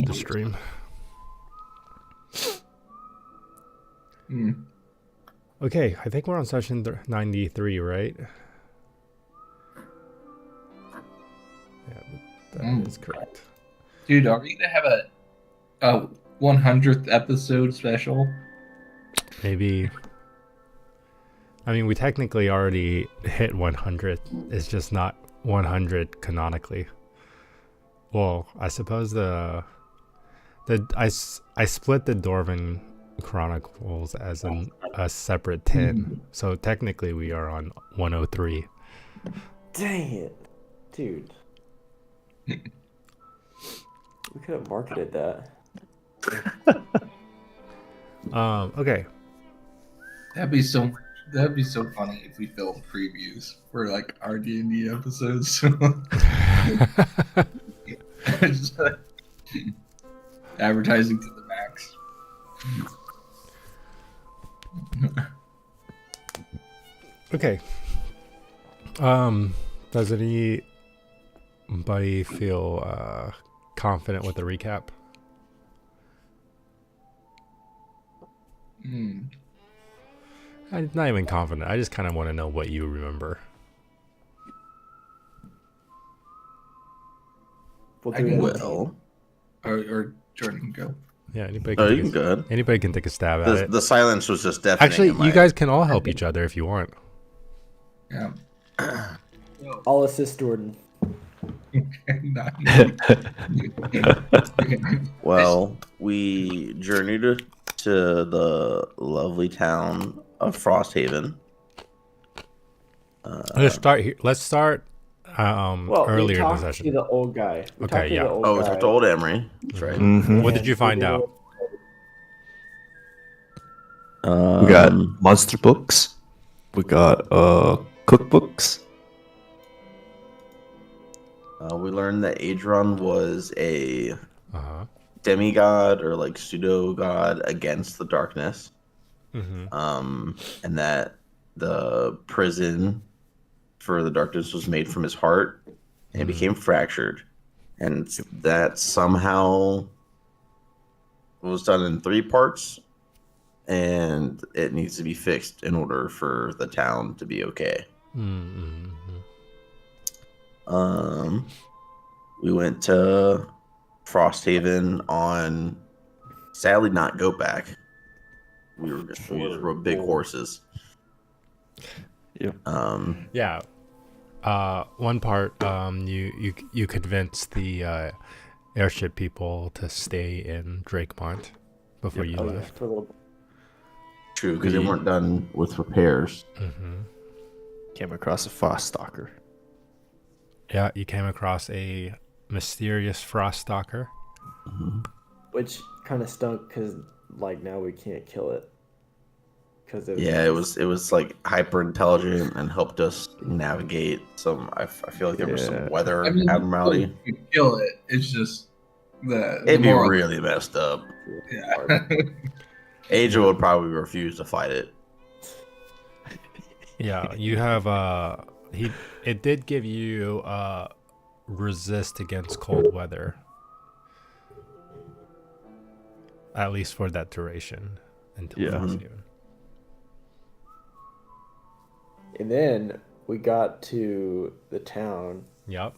the stream. Okay, I think we're on session 93, right? Yeah, that is correct. Dude, are we gonna have a 100th episode special? Maybe. I mean, we technically already hit 100. It's just not 100 canonically. Well, I suppose I split the Dwarven Chronicles as a separate 10. So technically we are on 103. Dang it, dude. We could have marketed that. Okay. That'd be so funny if we filmed previews for like our D&D episodes. Just, advertising to the max. Okay. Does anybody feel confident with the recap? I'm not even confident. I just kind of want to know what you remember. Well, or Jordan can go. Yeah, anybody Oh, can you can go ahead. anybody can take a stab at it. The silence was just deafening. Actually, in my- you guys can all help each other if you want. Yeah. I'll assist Jordan. Well, we journeyed to the lovely town of Frosthaven. Let's start here. Let's start Well, earlier we in the talked session. to the old guy. We Okay, talked to yeah. the old Oh, we guy. talked to old Emery. That's right. What did you find out? We got monster books. We got cookbooks. We learned that Adron was a Uh-huh. demigod or like pseudo god against the darkness. Mm-hmm. And that the prison for the darkness was made from his heart and it became fractured. And that somehow was done in 3 parts and it needs to be fixed in order for the town to be okay. Mm-hmm. We went to Frosthaven on, sadly, not Goatback. We just rode big horses. Yep. Yeah. One part, you convinced the airship people to stay in Drakemont before you left. True, because they weren't done with repairs. Mm-hmm. Came across a frost stalker. Yeah, you came across a mysterious frost stalker. Which kind of stunk because, like, now we can't kill it. Cause It was like hyper intelligent and helped us navigate some. I feel like there was some weather abnormality. You could kill it. It's just It'd be really messed up. Yeah. Aja would probably refuse to fight it. Yeah, you have it did give you resist against cold weather. At least for that duration until Frosthaven. And then we got to the town. Yep.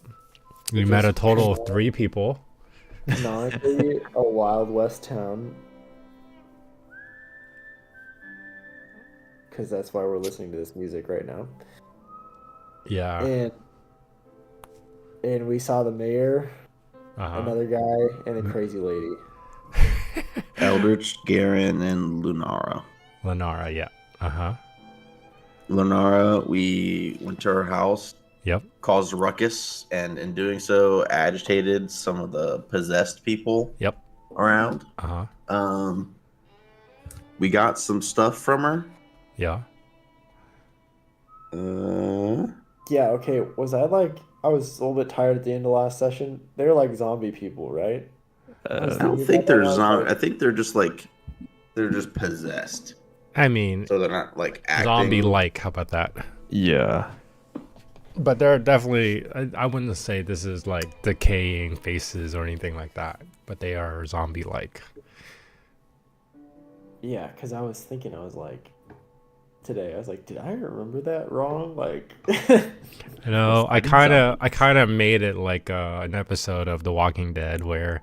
We met a total of 3 people. Canonically, a Wild West town. Because that's why we're listening to this music right now. Yeah. And we saw the mayor, Uh-huh. another guy, and a crazy lady. Eldritch, Garen, and Lunara. Lenara, yeah. Uh-huh. Lunara, we went to her house, Yep. caused a ruckus, and in doing so, agitated some of the possessed people Yep. around. Uh-huh. We got some stuff from her. Yeah. Yeah, okay. I was a little bit tired at the end of last session. They're like zombie people, right? I don't think they're zombie. I think they're just possessed. I mean, So they're not like acting. zombie-like. How about that? Yeah. But they're definitely, I wouldn't say this is like decaying faces or anything like that. but they are zombie-like. Yeah, because I was thinking, I was like, today, I was like, did I remember that wrong? Like, You know, I Zombie. kind of made it like an episode of The Walking Dead where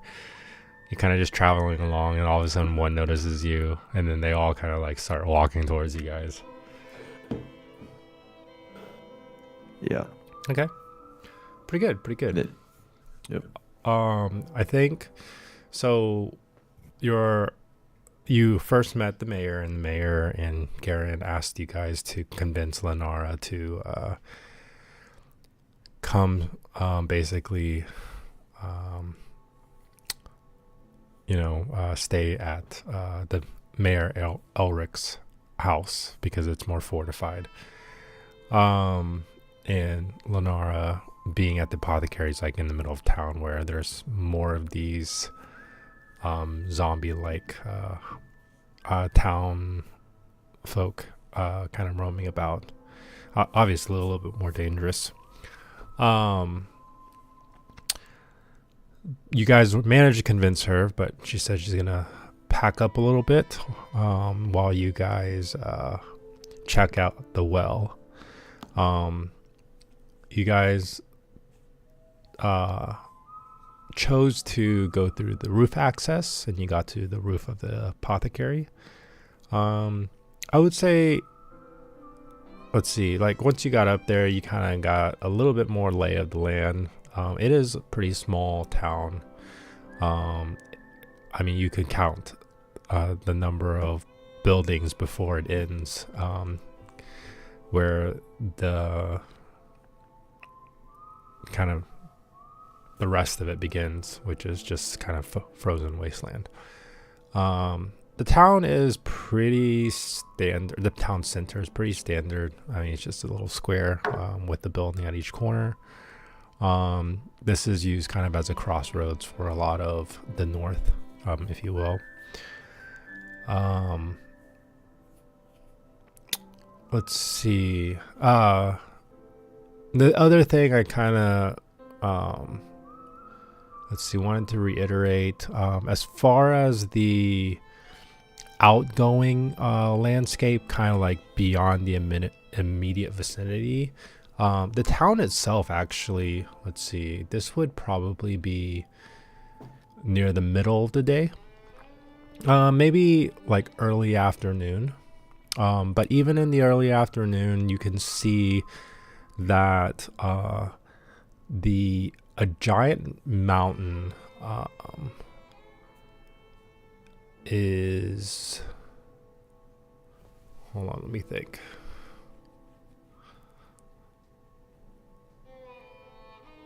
you're kind of just traveling along, and all of a sudden one notices you, and then they all kind of like start walking towards you guys. Yeah. Okay, pretty good, pretty good. It- Yep. I think so. You first met the mayor, and the mayor and Garen asked you guys to convince Lenara to come, basically, stay at the Mayor Elric's house because it's more fortified. And Lenara being at the apothecary is like in the middle of town where there's more of these zombie-like town folk kind of roaming about. Obviously a little bit more dangerous. You guys managed to convince her, but she said she's gonna pack up a little bit while you guys check out the well. You guys chose to go through the roof access, and you got to the roof of the apothecary. I would say, let's see, like once you got up there, you kind of got a little bit more lay of the land. It is a pretty small town. I mean, you could count the number of buildings before it ends, where the kind of the rest of it begins, which is just kind of frozen wasteland. The town is pretty standard. The town center is pretty standard. I mean, it's just a little square with the building at each corner. This is used kind of as a crossroads for a lot of the north, if you will. Let's see. The other thing I kind of wanted to reiterate, as far as the outgoing landscape, kind of like beyond the immediate vicinity, the town itself, actually, let's see, this would probably be near the middle of the day, maybe like early afternoon. But even in the early afternoon, you can see that a giant mountain is, hold on, let me think.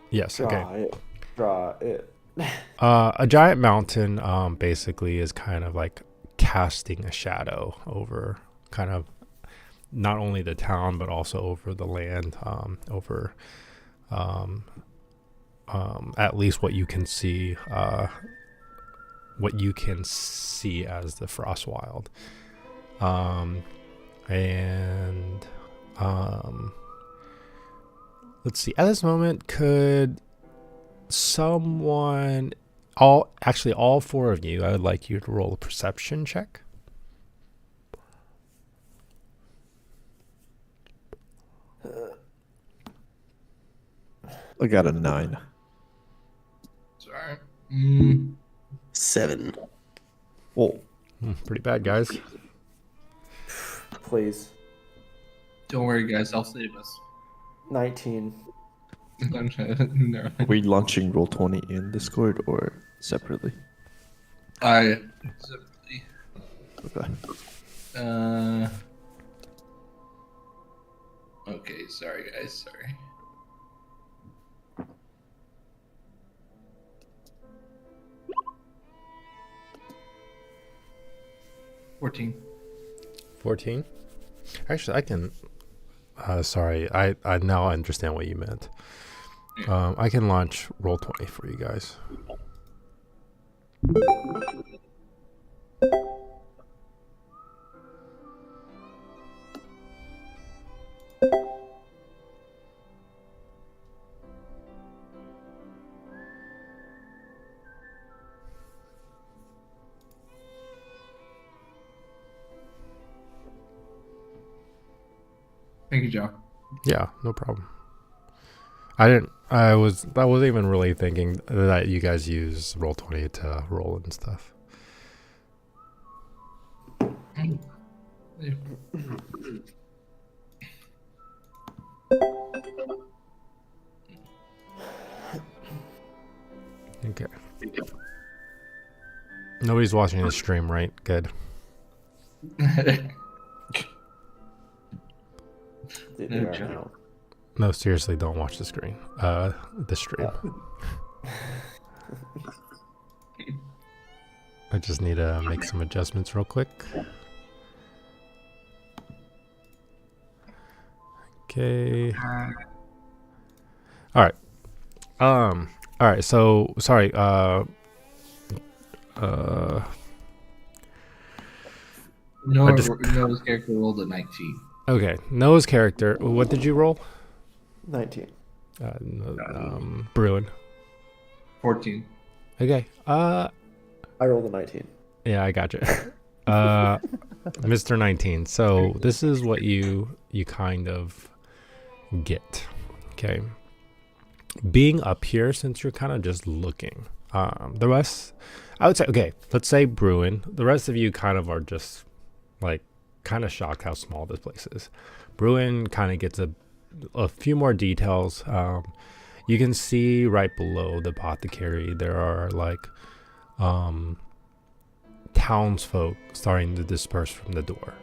Yes, okay. Draw it. A giant mountain basically is kind of like casting a shadow over kind of not only the town but also over the land, over at least what you can see as the Frostwild. And let's see, at this moment, could someone, all four of you, I would like you to roll a perception check. I got a 9. Sorry. 7. Oh, Pretty bad, guys. Please. Don't worry, guys. I'll save us. 19. No. are we launching Roll20 in Discord or separately? I. Okay. Okay. Sorry, guys. Sorry. $14. 14. Actually, I can. Sorry, I now understand what you meant. I can launch Roll20 for you guys. Thank you, Joe. Yeah, no problem. I wasn't even really thinking that you guys use Roll20 to roll and stuff. Okay. Nobody's watching the stream, right? Good. Dude, No they are joke. now. No, seriously, don't watch the screen. The stream. I just need to make some adjustments real quick. Okay. All right. All right. So sorry. Noah's character rolled a 19. Okay. Noah's character. What did you roll? 19. Bruin. 14. Okay. I rolled a 19. Yeah, I got you. Mr. 19. So this is what you kind of get. Okay. Being up here, since you're kind of just looking, the rest, I would say, okay, let's say Bruin. The rest of you kind of are just like kind of shocked how small this place is. Bruin kind of gets a few more details. You can see right below the apothecary, there are like townsfolk starting to disperse from the door.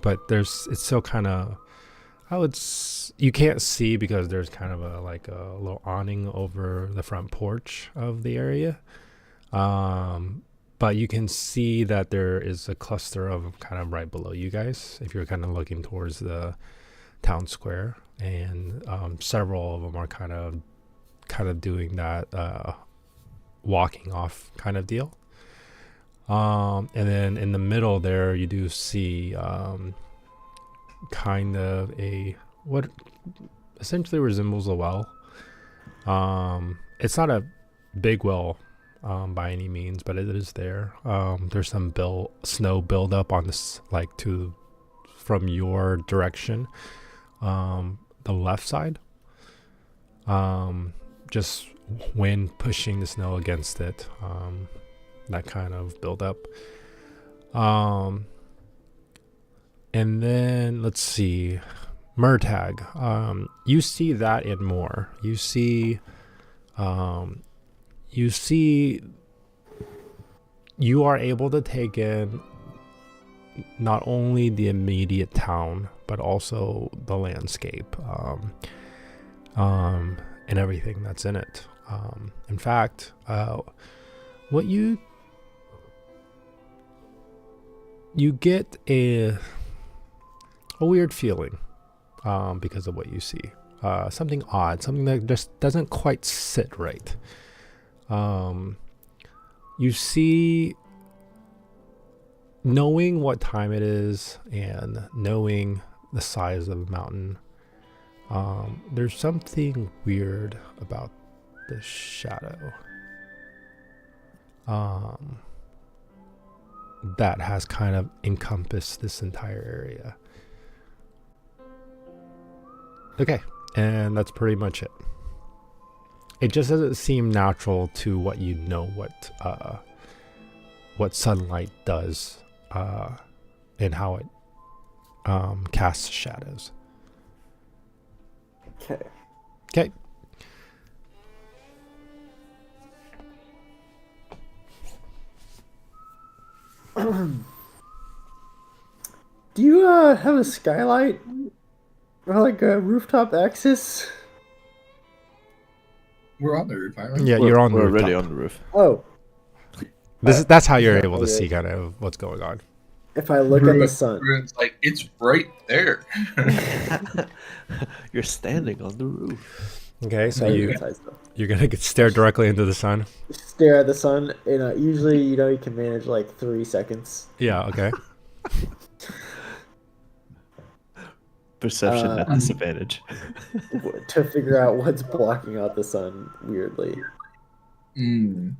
But it's still kind of, you can't see because there's kind of a little awning over the front porch of the area. But you can see that there is a cluster of them kind of right below you guys if you're kind of looking towards the town square, and several of them are kind of doing that walking off kind of deal. And then in the middle there you do see kind of what essentially resembles a well. It's not a big well by any means, but it is there. There's some snow buildup on this, from your direction, the left side. Just wind pushing the snow against it. That kind of buildup. And then let's see, Murtag. You see that and more. You see you are able to take in not only the immediate town but also the landscape, and everything that's in it. In fact, what you get a weird feeling because of what you see. Something odd, something that just doesn't quite sit right. You see, knowing what time it is and knowing the size of the mountain, there's something weird about this shadow that has kind of encompassed this entire area. Okay, and that's pretty much it. It just doesn't seem natural to what you know what sunlight does, and how it casts shadows. Okay. Okay. Do you have a skylight or like a rooftop access? We're on the roof, right? Yeah, you're on the We're rooftop. already on the roof. Oh, That's how you're Yeah, able to okay. see kind of what's going on. if I look at the sun. It's like, it's right there. You're standing on the roof. Okay, so Sorry, inside stuff. you're gonna stare directly into the sun. Stare at the sun, and usually, you can manage like 3 seconds. Yeah. Okay. Perception at disadvantage. To figure out what's blocking out the sun weirdly. Mm.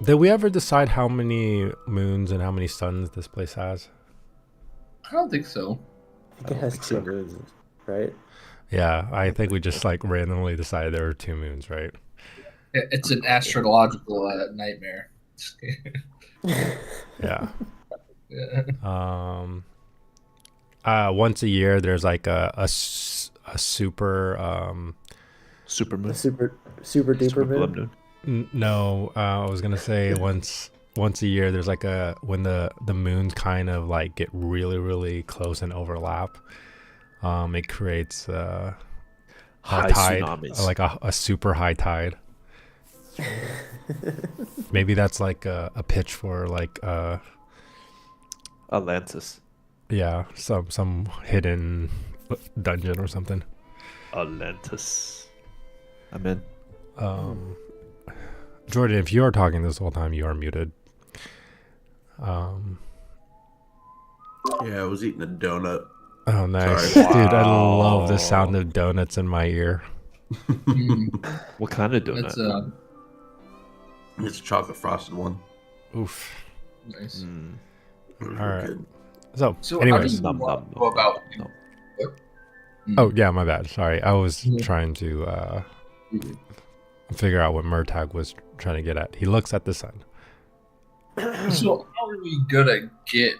Did we ever decide how many moons and how many suns this place has? I don't think so. I think it has think two so. moons, right? Yeah, I think we just like randomly decided there were 2 moons, right? It's an astrological nightmare. Yeah. Yeah. Once a year there's like a super Super A moon. super Super duper blood moon. moon. no, I was gonna say once a year there's like when the moons kind of like get really close and overlap, it creates a High tide, tsunamis. like a super high tide. Maybe that's like a pitch for like Atlantis. yeah, some hidden dungeon or something. Atlantis. I'm in. Jordan, if you are talking this whole time, you are muted. Yeah, I was eating a donut. Oh, nice. Sorry. Dude, I love the Wow. sound of donuts in my ear. What kind of donut? That's It's a chocolate frosted one. Oof. nice. Mm. It was All real right. good. So how do anyways. you Nom, want nom, to go about? nom. What? Oh, yeah, my bad. Sorry. I was Yeah. trying to Mhm. figure out what Murtag was trying to get at. He looks at the sun. So how are we gonna get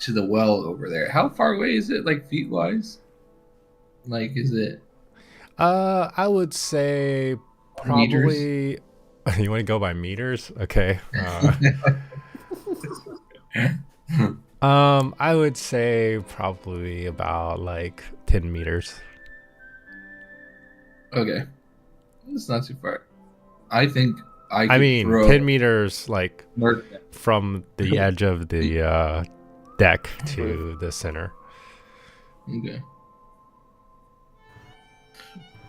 to the well over there? How far away is it, like feet wise? Like, is it? I would say probably. You want to go by meters? Okay. I would say probably about like 10 meters. Okay, it's not too far. I think I. I Could mean, throw 10 meters like Merc- from the edge of the deck to the center. Okay.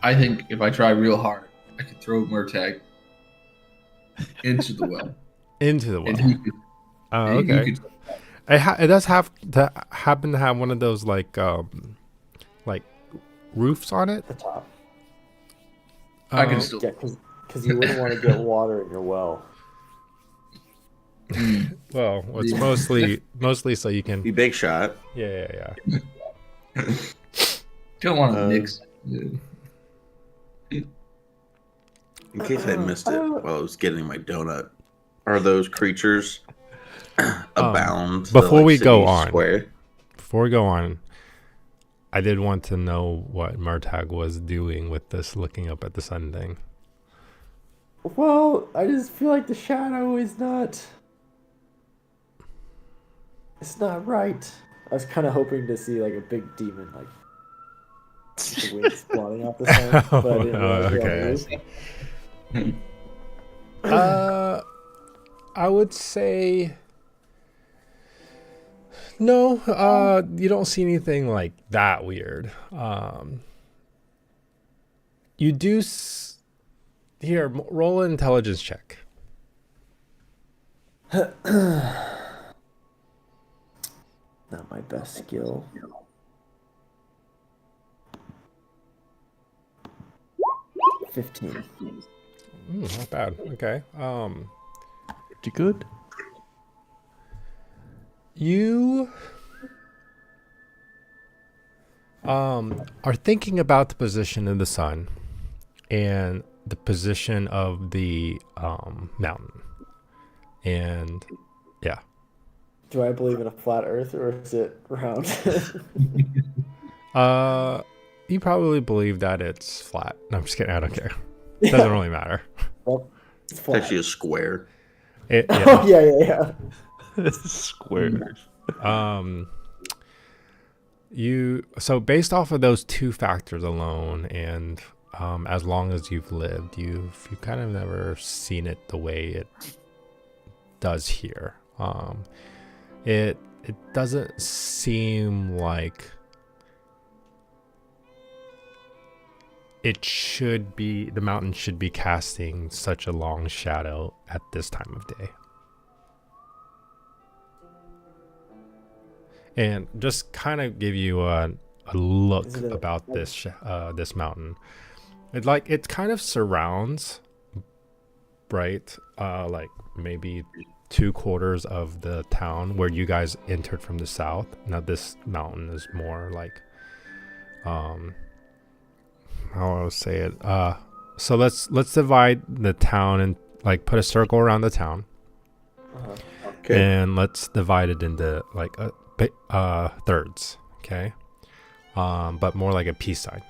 I think if I try real hard, I could throw Murtag into the well, Into the well. and he could. Oh, and he okay. could- It does have to happen to have one of those like roofs on it. The top. I can Um, still. Yeah, because you wouldn't want to get water in your well. Well, it's Yeah. mostly so you can. The big shot. Yeah. Don't want to Uh, mix. In case I missed it while I was getting my donut, are those creatures abound? before we go city on. square? Before we go on, I did want to know what Murtag was doing with this looking up at the sun thing. Well, I just feel like the shadow is not. It's not right. I was kind of hoping to see like a big demon, like the wings blotting out the sun, but I didn't realize Oh, what okay, it I was. I would say no. You don't see anything like that weird. You do here. Roll an intelligence check. Not my best skill. 15. Not bad. Okay. Pretty good. You are thinking about the position of the sun and the position of the mountain. And yeah. Do I believe in a flat Earth or is it round? You probably believe that it's flat. No, I'm just kidding. I don't care. It doesn't really matter. Well, it's It's flat. actually a square. Yeah. Oh yeah. Square. So based off of those two factors alone, and as long as you've lived, you've kind of never seen it the way it does here. It doesn't seem like the mountain should be casting such a long shadow at this time of day. And just kind of give you a look Is it a- about this mountain. It kind of surrounds, right? Like maybe 2/4 of the town where you guys entered from the south. Now this mountain is more like, how I'll say it. So let's divide the town and like put a circle around the town, Okay. and let's divide it into like thirds. Okay, but more like a peace sign.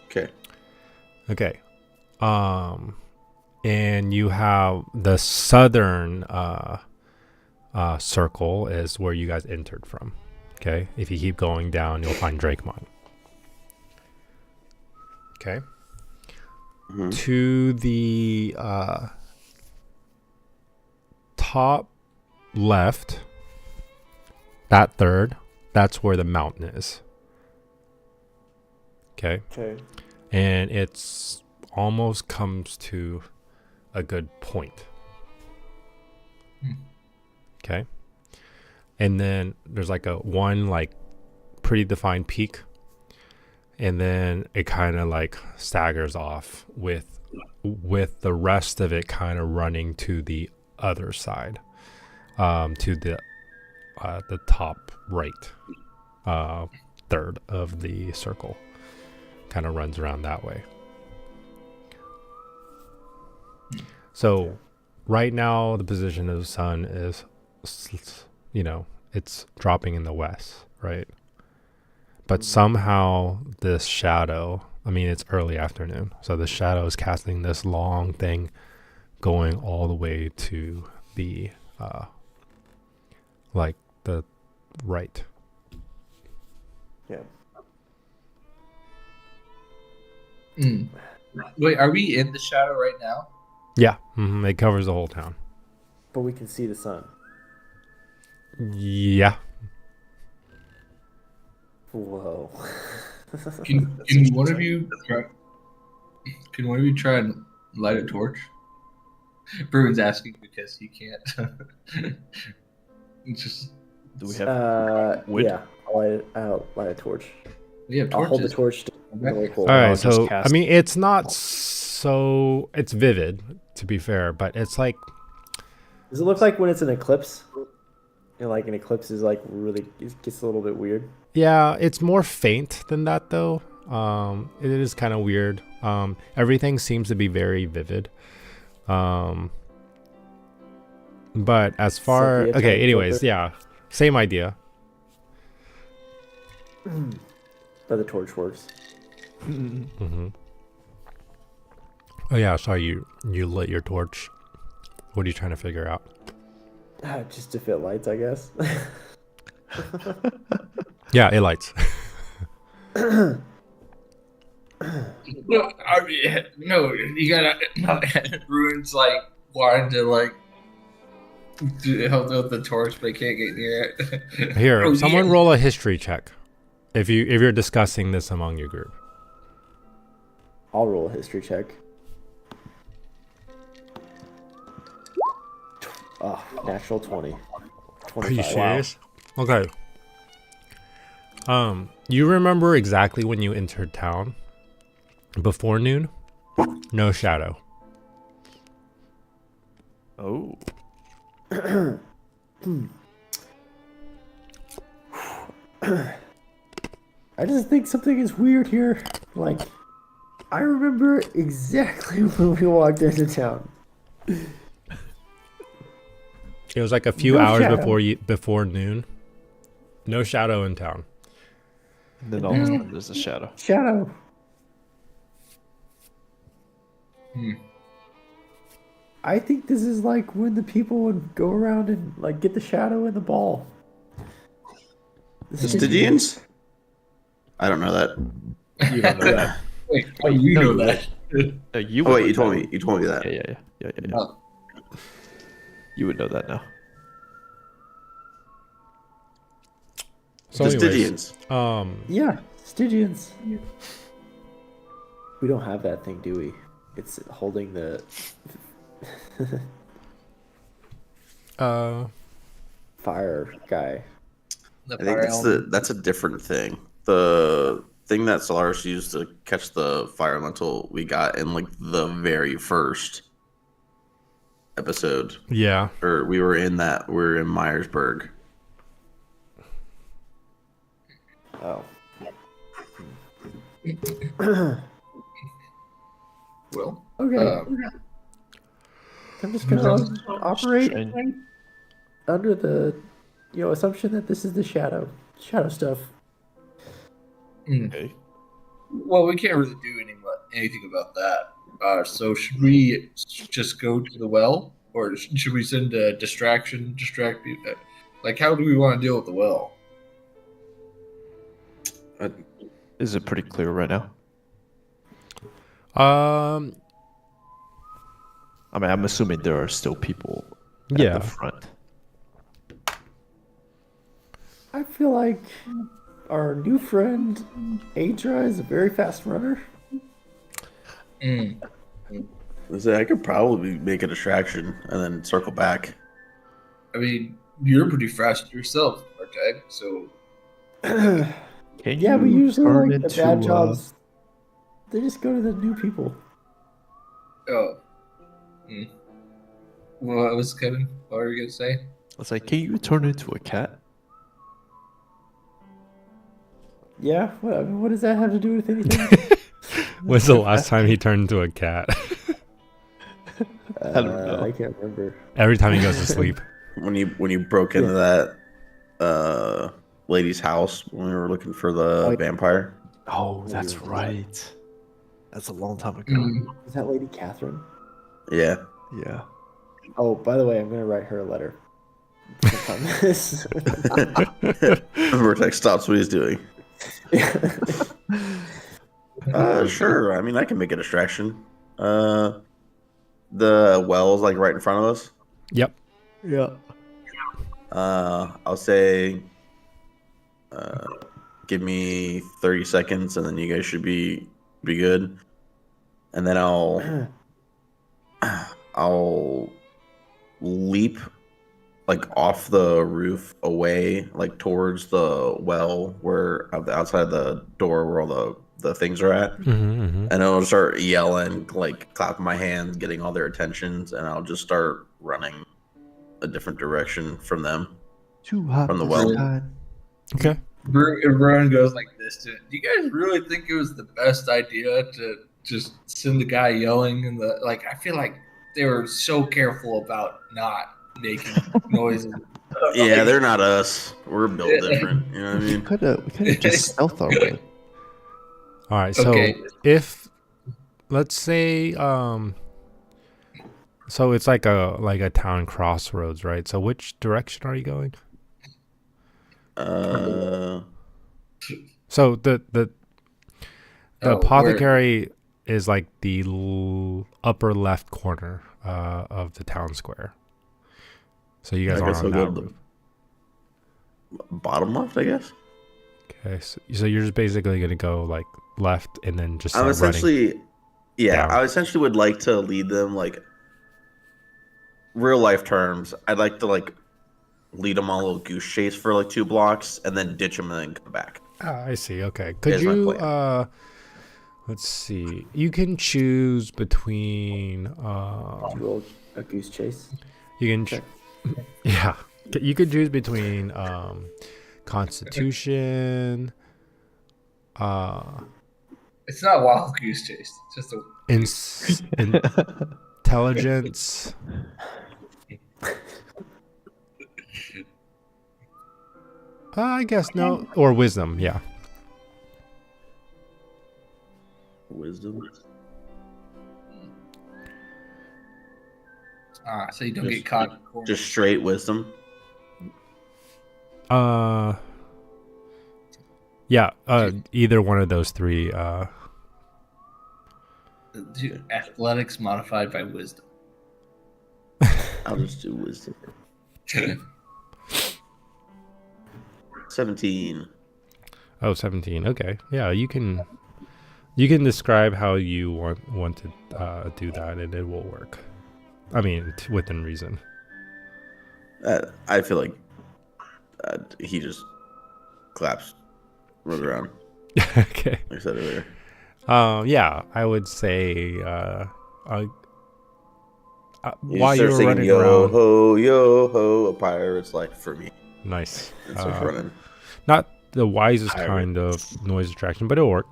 Okay. Okay. And you have the southern circle is where you guys entered from. Okay. If you keep going down, you'll find Drakemont. Okay. Mhm. To the top left, that third, that's where the mountain is. Okay. Okay. And it's almost comes to a good point. Okay. And then there's like a one like pretty defined peak, and then it kind of like staggers off with the rest of it kind of running to the other side, to the top right third of the circle. Kind of runs around that way. So right now the position of the sun is, it's dropping in the west, right? But somehow this shadow, I mean, it's early afternoon, so the shadow is casting this long thing going all the way to the like the right. Yeah. Wait, are we in the shadow right now? Yeah, it covers the whole town. But we can see the sun. Yeah. Whoa. Can one of you try and light a torch? Bruin's asking because he can't. It's just Do we have wood? Yeah. I'll light a torch. we have I'll hold the torches. torch. Really cool. All right, I'll just so I cast- mean, it's not so it's vivid, to be fair, but it's like Does it look like when it's an eclipse? Like an eclipse is like really, it gets a little bit weird. yeah, it's more faint than that though. It is kind of weird. Everything seems to be very vivid. But as far Sepia okay, type anyways, filter. yeah, same idea. But the torch works. Oh yeah, sorry, you lit your torch. What are you trying to figure out? Just to fit lights, I guess. Yeah, it lights. No, I mean, no, you gotta. Bruin's like wanting to like help with the torch, but can't get near it. Here, Oh, someone yeah. roll a history check. If you're discussing this among your group. I'll roll a history check. Oh, natural 20. Are you 25. serious? Okay. You remember exactly when you entered town? Before noon? No shadow. Oh. I just think something is weird here. Like, I remember exactly when we walked into town. It was like a few No hours shadow. before noon. No shadow in town. And then all of a sudden there's a shadow. Shadow. I think this is like when the people would go around and like get the shadow in the ball. This is- Stygians? I don't know that. You don't know that. Wait, oh, you know that. You Oh would wait, you know told that. me. You told me that. Yeah. Oh, You would know that now. So The anyways, Stygians. Yeah, Stygians. We don't have that thing, do we? It's holding the fire guy. the I think fire element. that's a different thing. The thing that Solaris used to catch the fire elemental we got in like the very first episode, Yeah. or we were in Myersburg. Oh. Well, Okay. I'm just gonna operate Strange. under the, assumption that this is the shadow stuff. Okay. well, we can't really do anything about that. So should we just go to the well, or should we send a distract people? Like, how do we want to deal with the well? Is it pretty clear right now? I mean, I'm assuming there are still people at Yeah. the front. I feel like our new friend Adra is a very fast runner. Mm. I could probably make a distraction and then circle back. I mean, you're pretty fast yourself, Artag. So Can Yeah, but you usually turn like the into, bad jobs, they just go to the new people. oh, what was Kevin? What were you gonna say? I was like, can you turn into a cat? Yeah, what does that have to do with anything? When's the last time he turned into a cat? I don't know. I can't remember. Every time he goes to sleep. When you broke into that lady's house when we were looking for the vampire. Oh, that's right. That's a long time ago. Mm. Is that Lady Catherine? Yeah. Yeah. Oh, by the way, I'm gonna write her a letter. On this. Vertex stops what he's doing. Sure. I mean, I can make a distraction. The well's like right in front of us. Yep. Yeah. I'll say, give me 30 seconds, and then you guys should be good. And then I'll leap like off the roof away, like towards the well, where at the outside of the door where all the things are at. Mm-hmm. And I'll start yelling, like clapping my hands, getting all their attentions, and I'll just start running a different direction from them. Too hot From the this well. time. Okay. Everyone goes like this. Do you guys really think it was the best idea to just send the guy yelling in the like? I feel like they were so careful about not making noises. Yeah, they're not us. We're built different. You know what I We mean? could have just stealth our way. All right. So Okay. if let's say so it's like a town crossroads, right? So which direction are you going? So the Oh, apothecary is like the upper left corner of the town square. So you guys I are guess on I'll that go to roof. the bottom left, I guess. Okay, so you're just basically gonna go like left and then just I start running. essentially, down. I essentially would like to lead them like real life terms. I'd like to like lead them on a little goose chase for like 2 blocks and then ditch them and then come back. Ah, I see. Okay. Could Here's my you plan. let's see. You can choose between Roll a goose chase. you can yeah. You could choose between Constitution, It's not wild goose chase. It's just a intelligence, I guess no, or wisdom. Yeah. Wisdom. so you don't Just- get caught in the corner. Just straight wisdom. Yeah. Either one of those three. Athletics modified by wisdom. I'll just do wisdom. 17. Oh, 17. Okay. Yeah, you can describe how you want to do that, and it will work. I mean, within reason. I feel like he just claps, runs around, Okay. like I said earlier. Yeah, I would say while you start were singing running yo around. yo ho, a pirate's life for me. Nice. And starts running. Not the wisest Pirate. kind of noise distraction, but it'll work.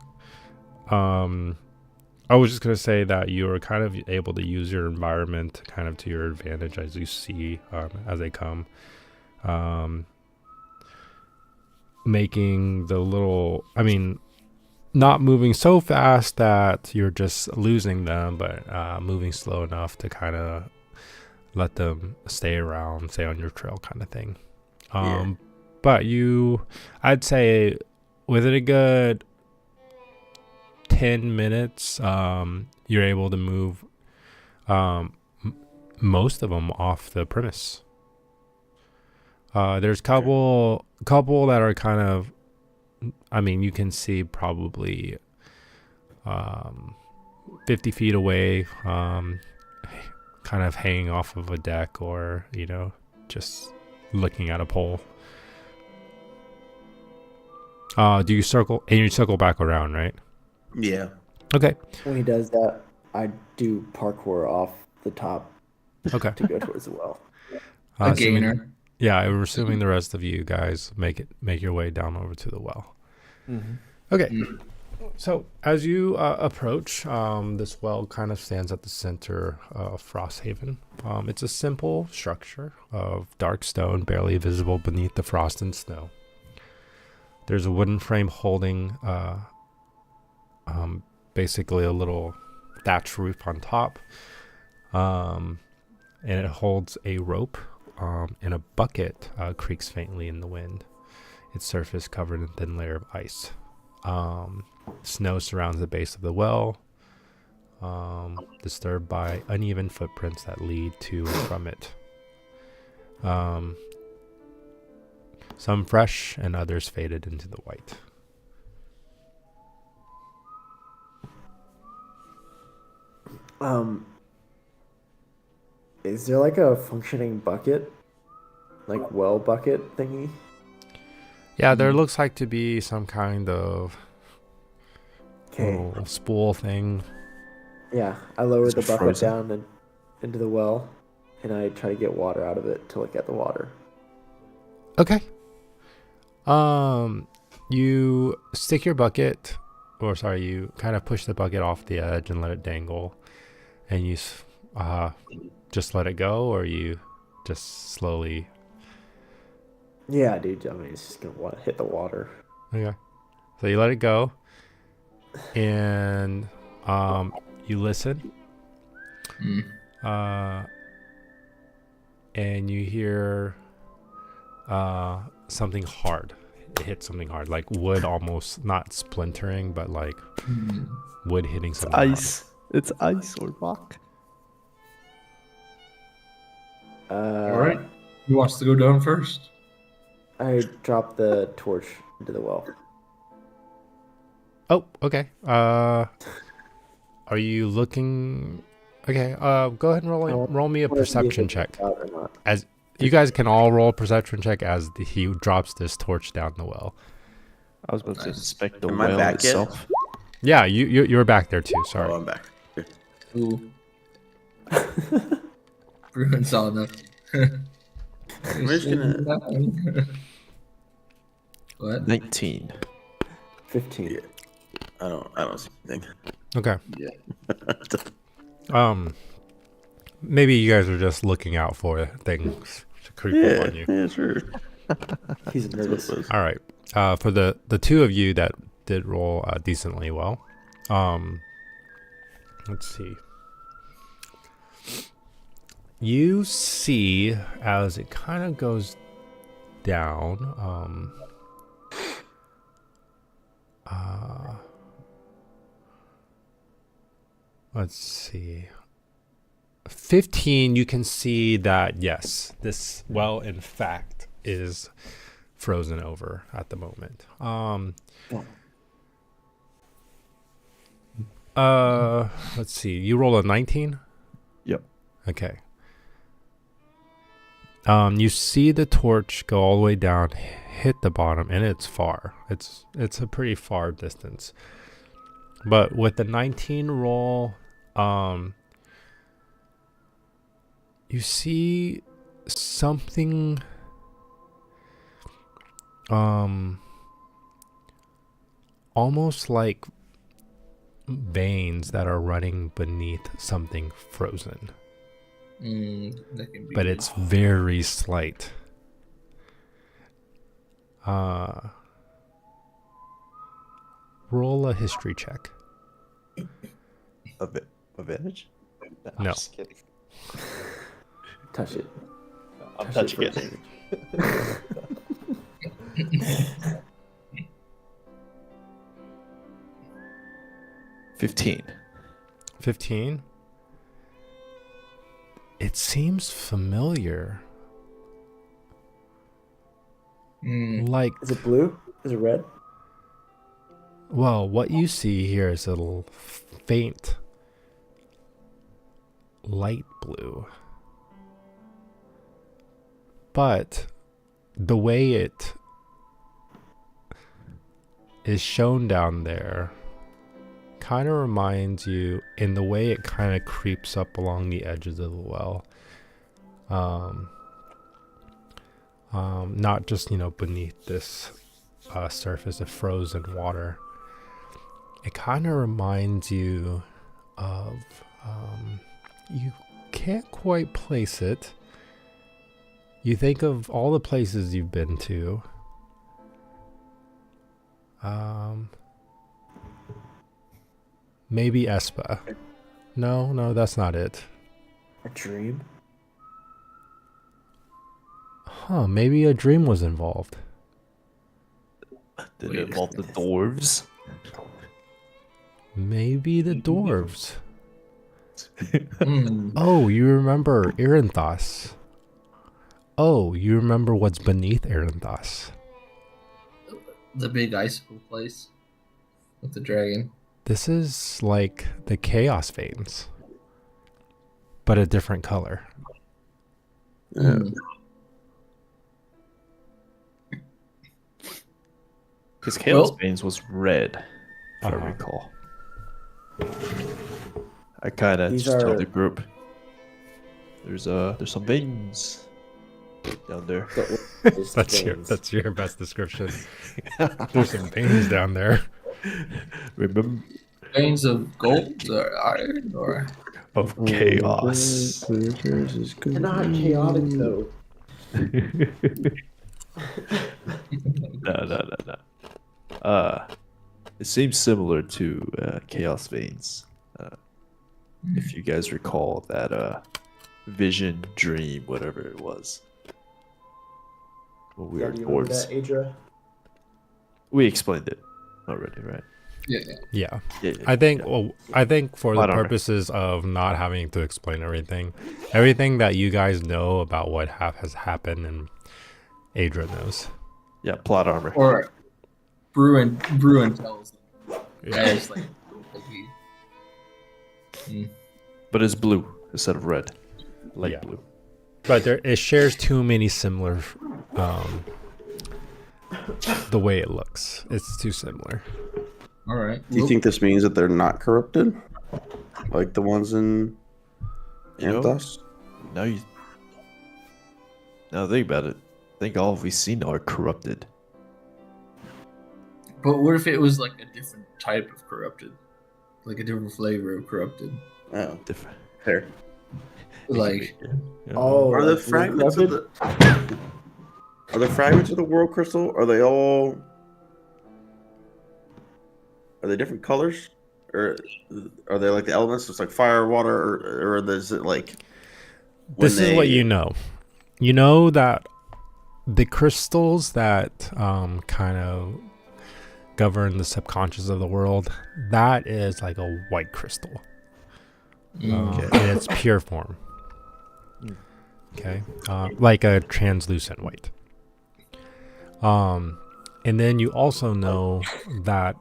I was just gonna say that you are kind of able to use your environment kind of to your advantage as you see as they come, making the little. I mean, not moving so fast that you're just losing them, but moving slow enough to kind of let them stay around, stay on your trail, kind of thing. Yeah. But I'd say within a good 10 minutes, you're able to move most of them off the premise. There's couple that are kind of, I mean, you can see probably 50 feet away, kind of hanging off of a deck or, just looking at a pole. Do you circle? And you circle back around, right? Yeah. Okay. When he does that, I do parkour off the top Okay. to go towards the well. A Assuming- gainer. Yeah, we're assuming the rest of you guys make your way down over to the well. Okay. So as you approach, this well kind of stands at the center of Frosthaven. It's a simple structure of dark stone, barely visible beneath the frost and snow. There's a wooden frame holding basically a little thatch roof on top, and it holds a rope, and a bucket creaks faintly in the wind. Its surface covered in a thin layer of ice. Snow surrounds the base of the well, disturbed by uneven footprints that lead to and from it. Some fresh and others faded into the white. Is there like a functioning bucket? Like well bucket thingy? Yeah, there looks like to be some kind of Okay. little spool thing. Yeah, I lower Is the it bucket frozen? down and into the well, and I try to get water out of it to look at the water. Okay. You stick your bucket, you kind of push the bucket off the edge and let it dangle, and you just let it go, or you just slowly. Yeah, dude. I mean, it's just gonna hit the water. Okay. So you let it go, and you listen, and you hear something hard. It hits something hard, like wood, almost not splintering, but like wood hitting It's something hard. ice. It's ice or rock. All right. Who wants to go down first? I drop the torch into the well. Oh, okay. Are you looking? Okay. Go ahead and roll me a I wanna see if perception it's check. out or not. As you guys can all roll a perception check as he drops this torch down the well. I was about to Nice. inspect the Am I well back yet? itself. Yeah, you're back there too. Sorry. Oh, I'm back. Ooh. Ruben saw enough. I'm just gonna. What? 19. 15. Yeah. I don't see anything. Okay. Yeah. Maybe you guys are just looking out for things to creep up on you. Yeah, sure. He's nervous. All right. For the two of you that did roll decently well, let's see. You see as it kind of goes down. Let's see. 15. You can see that yes, this well in fact is frozen over at the moment. Let's see. You roll a 19? Yep. Okay. You see the torch go all the way down, hit the bottom, and it's far. It's a pretty far distance. But with the 19 roll, you see something almost like veins that are running beneath something frozen, That can be but it's very slight. Roll a history check. Advantage? No. Just kidding. Touch it. I'm Touch touching for it. advantage. 15. 15. It seems familiar. Like, Is it blue? Is it red? well, what you see here is a little faint light blue. But the way it is shown down there kind of reminds you, in the way it kind of creeps up along the edges of the well. Not just, beneath this surface of frozen water. It kind of reminds you of, you can't quite place it. You think of all the places you've been to. Maybe Espa. No, that's not it. A dream? Huh, maybe a dream was involved. Did Wait, it involve the dwarves? Maybe the dwarves. Mm. Oh, you remember Irinthos. Oh, you remember what's beneath Irinthos. The big icicle place with the dragon. This is like the Chaos Veins, but a different color. Mm. Because Chaos Well- Veins was red, if I Uh-huh. recall. I kind of These just told are- the group. There's some veins down there. Just That's veins. your best description. There's some veins down there. Remember Veins of gold or iron or of chaos. They're not chaotic though. No. It seems similar to Chaos Veins. If you guys recall that vision, dream, whatever it was. When we Yeah, were do you remember dwarves. that, Adra? We explained it already, right? yeah. Yeah. Yeah. I think for the Plot armor. purposes of not having to explain everything that you guys know about what has happened, and Adra knows. Yeah, plot armor. Or Bruin tells them. As like But it's blue instead of red. Light Yeah. blue. But it shares too many similar, the way it looks. It's too similar. all right. Do you think this means that they're not corrupted? Like the ones in No. Anthos? Now think about it. I think all we've seen are corrupted. But what if it was like a different type of corrupted? Like a different flavor of corrupted? Oh, Different. fair. Like Yeah. Oh, Are the like fragments of corrupted? the Are the fragments of the world crystal? Are they all? Are they different colors, or are they like the elements? It's like fire, water, or is it like? when This is what you know. You know that the crystals that kind of govern the subconscious of the world, that is like a white crystal. In its pure form. Okay. Like a translucent white. And then you also know that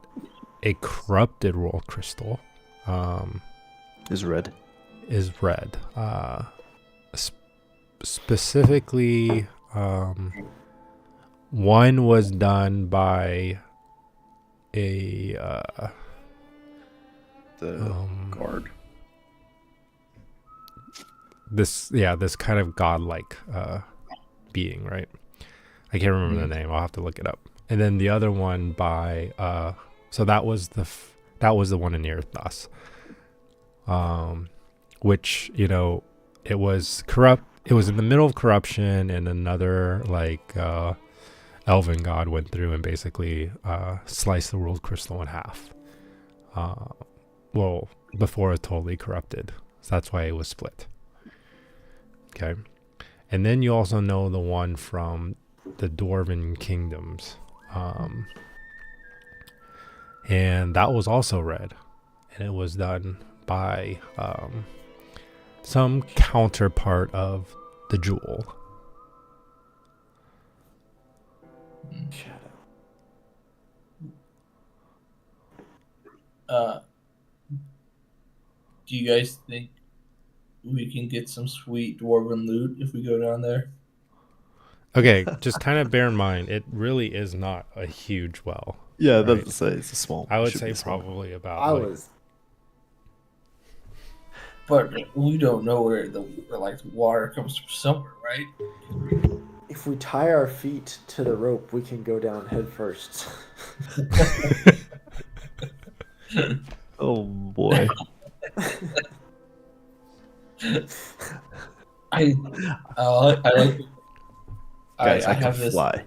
a corrupted world crystal Is red. is red. Specifically, one was done by a the guard. this kind of godlike being, right? I can't remember the name. I'll have to look it up. And then the other one by so that was the one in Earthos, which, you know, it was corrupt. It was in the middle of corruption, and another like elven god went through and basically sliced the world crystal in half. Well, before it totally corrupted, so that's why it was split. Okay, and then you also know the one from the Dwarven kingdoms, and that was also red, and it was done by some counterpart of the jewel. Shadow. Do you guys think we can get some sweet dwarven loot if we go down there? Okay, just kind of bear in mind, it really is not a huge well. Yeah, Right. that's say it's a small. I would should say be small. probably about. I like- was. But we don't know where the water comes from somewhere, right? If we tie our feet to the rope, we can go down head first. Oh boy. I like. Guys, I I can have this. fly.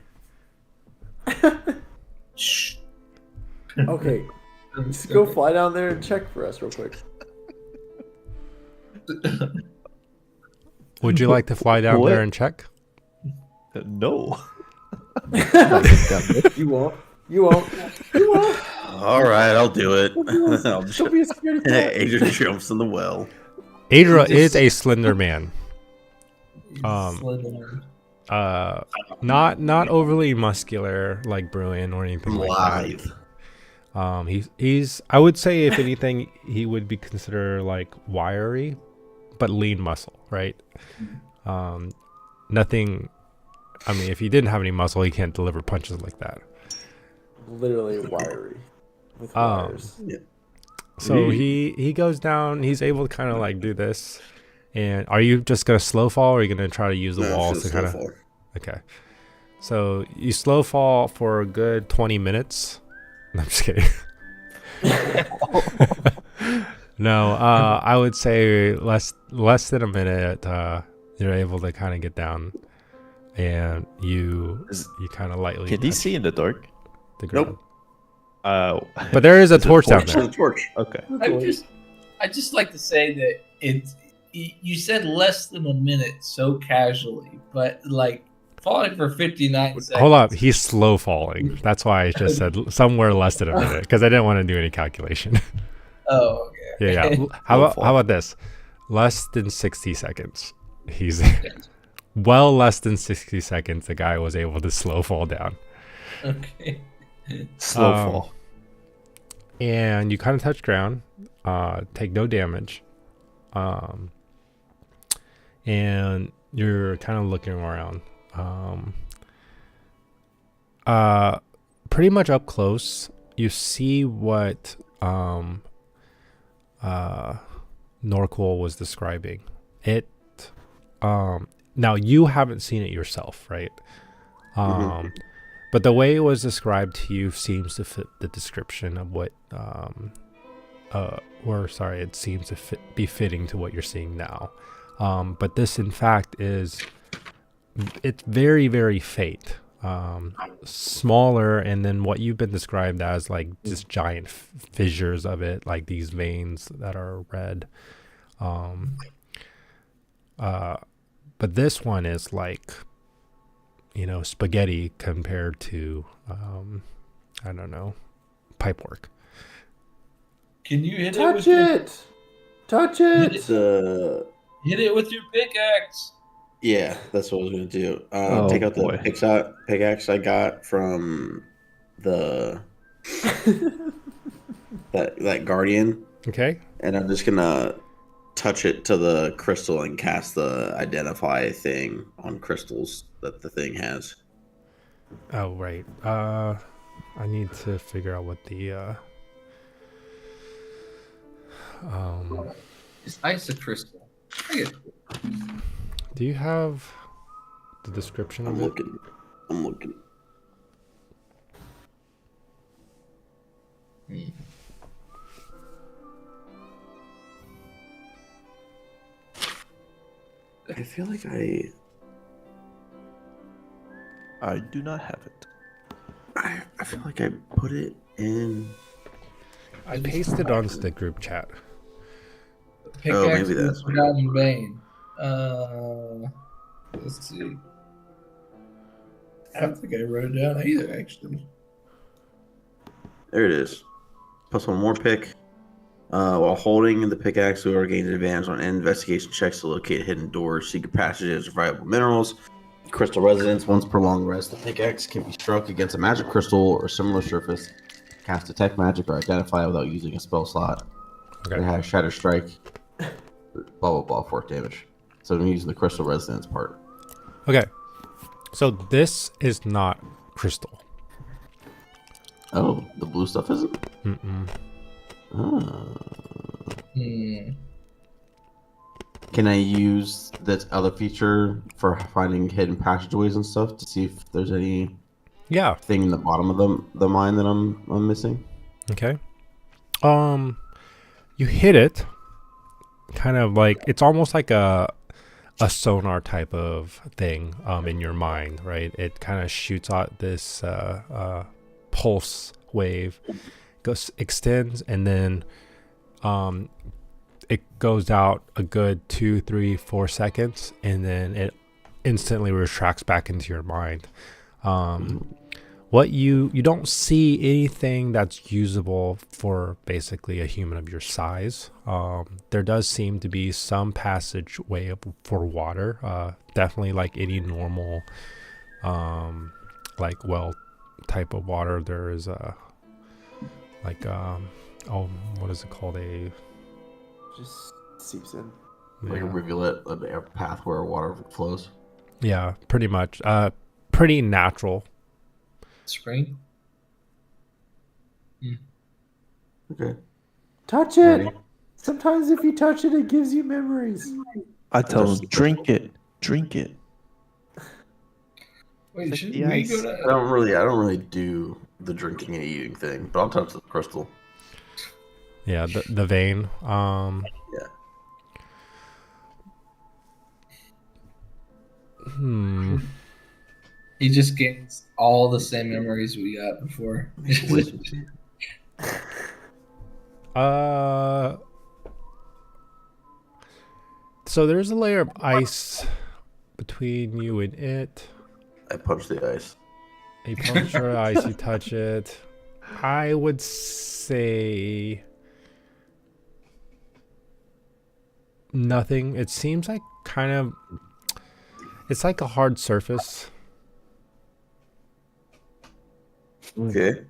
Shh. Okay, just go fly down there and check for us real quick. Would you like to fly down What? there and check? No. You won't. You won't. You won't. All right, I'll do it. I'll Don't be a scaredy cat. Adrian jumps in the well. Adra Just- is a slender man. Slytherin. Not overly muscular like Bruin or anything like Live. that. He's I would say if anything he would be considered like wiry, but lean muscle, right? Nothing. I mean, if he didn't have any muscle, he can't deliver punches like that. Literally wiry. With wires. So he goes down. He's able to kind of like do this. And are you just gonna slow fall, or are you gonna try to use the No, walls it's to kind of? slow fall. Okay. So you slow fall for a good 20 minutes. No, I'm just kidding. No, I would say less than a minute. You're able to kind of get down, and you kind of lightly Can you touch see in the dark? the ground. Nope. But there is a Is it torch down Torch, there. the torch. Okay. I just like to say that you said less than a minute so casually, but like falling for 59 seconds. Hold up, he's slow falling. That's why I just said somewhere less than a minute because I didn't want to do any calculation. Oh, okay. Yeah. How about this? Less than 60 seconds. He's well less than 60 seconds. The guy was able to slow fall down, Okay. Slow Um, fall. and you kind of touch ground. Take no damage. And you're kind of looking around. Pretty much up close, you see what Norqual was describing. It now you haven't seen it yourself, right? But the way it was described to you seems to fit the description of what it seems to be fitting to what you're seeing now. But this in fact it's very, very faint. Smaller, and then what you've been described as like just giant fissures of it, like these veins that are red. But this one is like, spaghetti compared to I don't know, pipework. Can you hit Touch it? it! Touch it! It's Hit it with your pickaxe. yeah, that's what I was gonna do. Oh, Take out the boy. pickaxe I got from the that guardian, Okay. and I'm just gonna touch it to the crystal and cast the identify thing on crystals that the thing has. Oh right. I need to figure out what the It's isocrystal. I get Do you have the description of I'm it? looking. I'm looking. I feel like I do not have it. I feel like I put it in. I pasted onto the group chat. pickaxe maybe that's was put out in vain. Let's see. I don't think I wrote it down either, actually. There it is. Plus one more pick. While holding the pickaxe, whoever gains an advantage on investigation checks to locate hidden doors, secret passages, or valuable minerals. Crystal residence. Once per long rest, the pickaxe can be struck against a magic crystal or similar surface. Cast detect magic or identify without using a spell slot. Okay. It has shatter strike. Blah blah blah. 4 damage. So I'm using the crystal resonance part. Okay. So this is not crystal. Oh, the blue stuff isn't. Mm-mm. Hmm. Can I use that other feature for finding hidden passageways and stuff to see if there's anything Yeah. in the bottom of the mine that I'm missing? Okay. You hit it. Kind of like it's almost like a sonar type of thing in your mind, right? It kind of shoots out this pulse wave, extends, and then it goes out a good 2, 3, 4 seconds, and then it instantly retracts back into your mind. What you don't see anything that's usable for basically a human of your size. There does seem to be some passageway for water. Definitely like any normal, like well type of water. There is a what is it called? Just seeps in. Like a rivulet, a path where water flows. Yeah, pretty much. Pretty natural. Spring? Okay. Touch it. Ready? Sometimes if you touch it, it gives you memories. I tell them, drink it. Drink it. Wait, Like should the we ice. go I to... don't really do the drinking and eating thing, but I'll touch the crystal. Yeah, the vein. Yeah. He just gains all the same memories we got before. So there's a layer of ice between you and it. I punch the ice. You punch your ice, you touch it. I would say nothing. It seems like kind of, it's like a hard surface. Okay.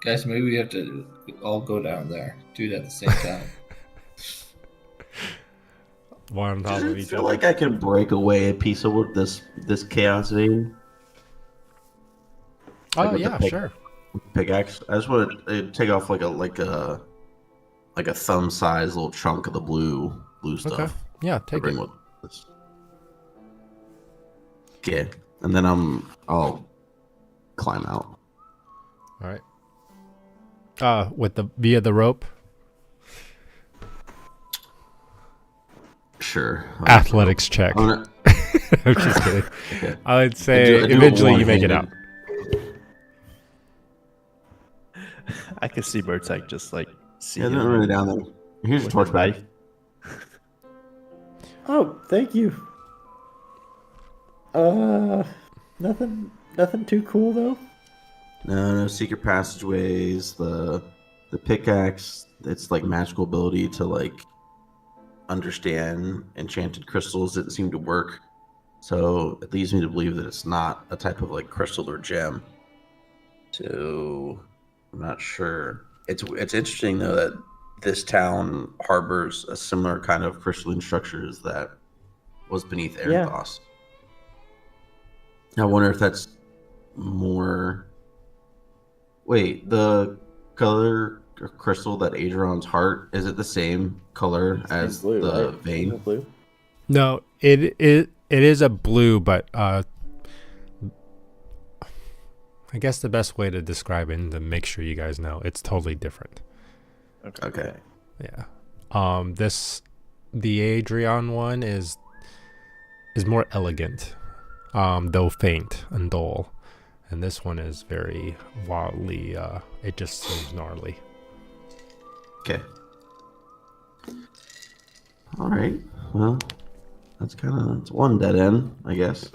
Guys, maybe we have to all go down there. Do it at the same time. One on top Does of it each feel other. like I can break away a piece of this chaos vein? Oh with the yeah, pick- sure. Pickaxe. I just want to take off like a thumb size little chunk of the blue stuff. Okay. Yeah, to take bring it. with this. Okay, and then I'll climb out. All right. With via the rope. Sure. Athletics check. I'm gonna- I'm just kidding. Okay. I would say I do it eventually you make it out. one-handed. I can see Murtak just like see Yeah, him they're really down there. Here's your with torch a back. knife. Oh, thank you. Nothing too cool though. No secret passageways. The pickaxe. It's like magical ability to like understand enchanted crystals didn't seem to work. So it leads me to believe that it's not a type of like crystal or gem. So I'm not sure. It's interesting though that this town harbors a similar kind of crystalline structure as that was beneath Yeah. Aranthos. I wonder if that's more. Wait, the color crystal that Adron's heart, is it the same color as Blue, the right? vein? Isn't it blue? No, it is a blue, but I guess the best way to describe it and to make sure you guys know, it's totally different. Okay. Yeah. The Adrian one is more elegant, though faint and dull. And this one is very wildly, it just seems gnarly. Okay. All right. Well, that's one dead end, I guess.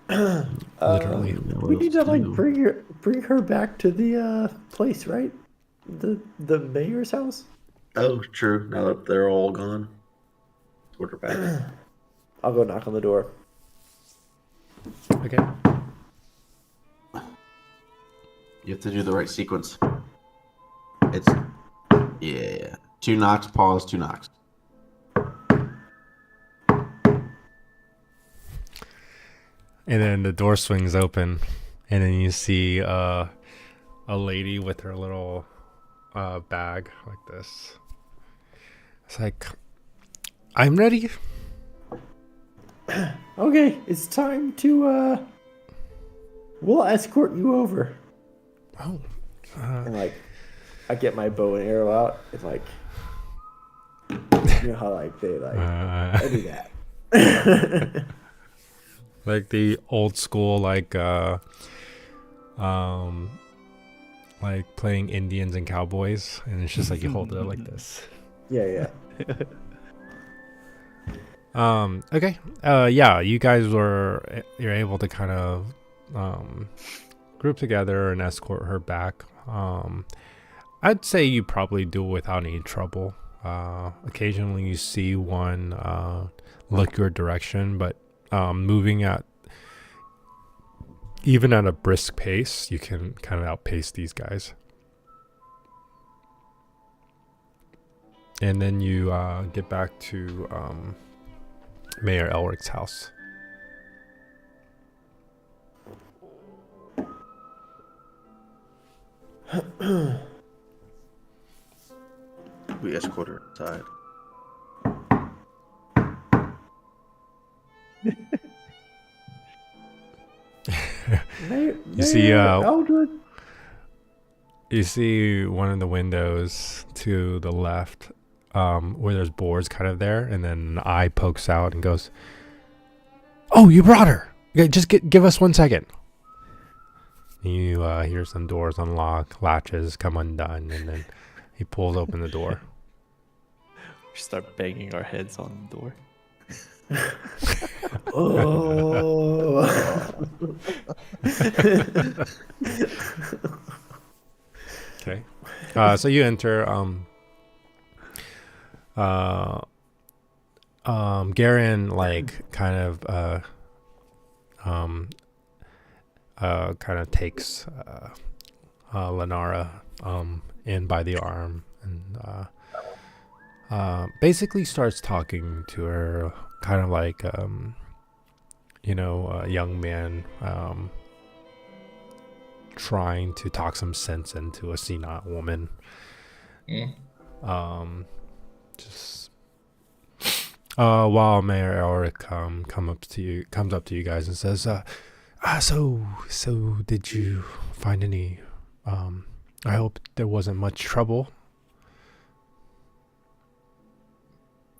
Literally. We need to like bring her back to the place, right? The mayor's house. Oh, true. Now that they're all gone, put her back. I'll go knock on the door. Okay. You have to do the right sequence. It's 2 knocks, pause, 2 knocks. And then the door swings open, and then you see a lady with her little bag like this. It's like, I'm ready. Okay, it's time to we'll escort you over. Oh, And like I get my bow and arrow out and like you know how like they like I do that. like the old school, like playing Indians and cowboys, and it's just like you hold it up like this. Yeah. Okay. Yeah, you guys you're able to kind of group together and escort her back. I'd say you probably do it without any trouble. Occasionally you see one look your direction, but moving even at a brisk pace, you can kind of outpace these guys. And then you get back to Mayor Elric's house. We escort her inside. You see, Eldred. you see one of the windows to the left, where there's boards kind of there, and then an eye pokes out and goes, "Oh, you brought her! Okay, just give us 1 second." You hear some doors unlock, latches come undone, and then he pulls open the door. We start banging our heads on the door. Oh. Okay. So you enter. Garen like kind of takes Lenara in by the arm and basically starts talking to her, kind of like a young man trying to talk some sense into a senile woman. Just while Mayor Elric comes up to you guys and says, so did you find any I hope there wasn't much trouble.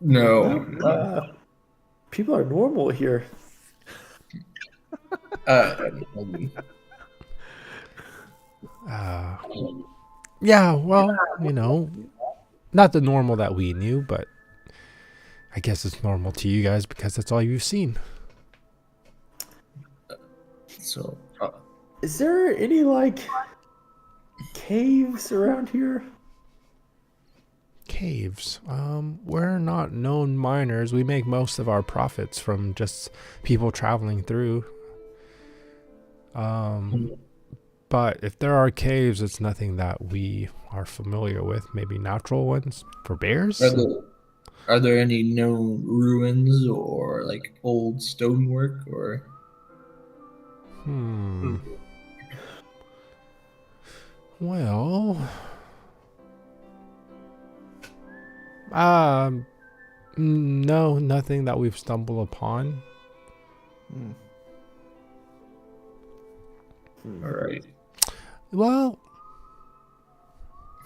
No. People are normal here. Yeah, well, not the normal that we knew, but I guess it's normal to you guys because that's all you've seen. So, Is there any like caves around here? Caves. We're not known miners. We make most of our profits from just people traveling through. But if there are caves, it's nothing that we are familiar with. Maybe natural ones for bears? are there any known ruins or like old stonework or? Well, no, nothing that we've stumbled upon. All right. Well,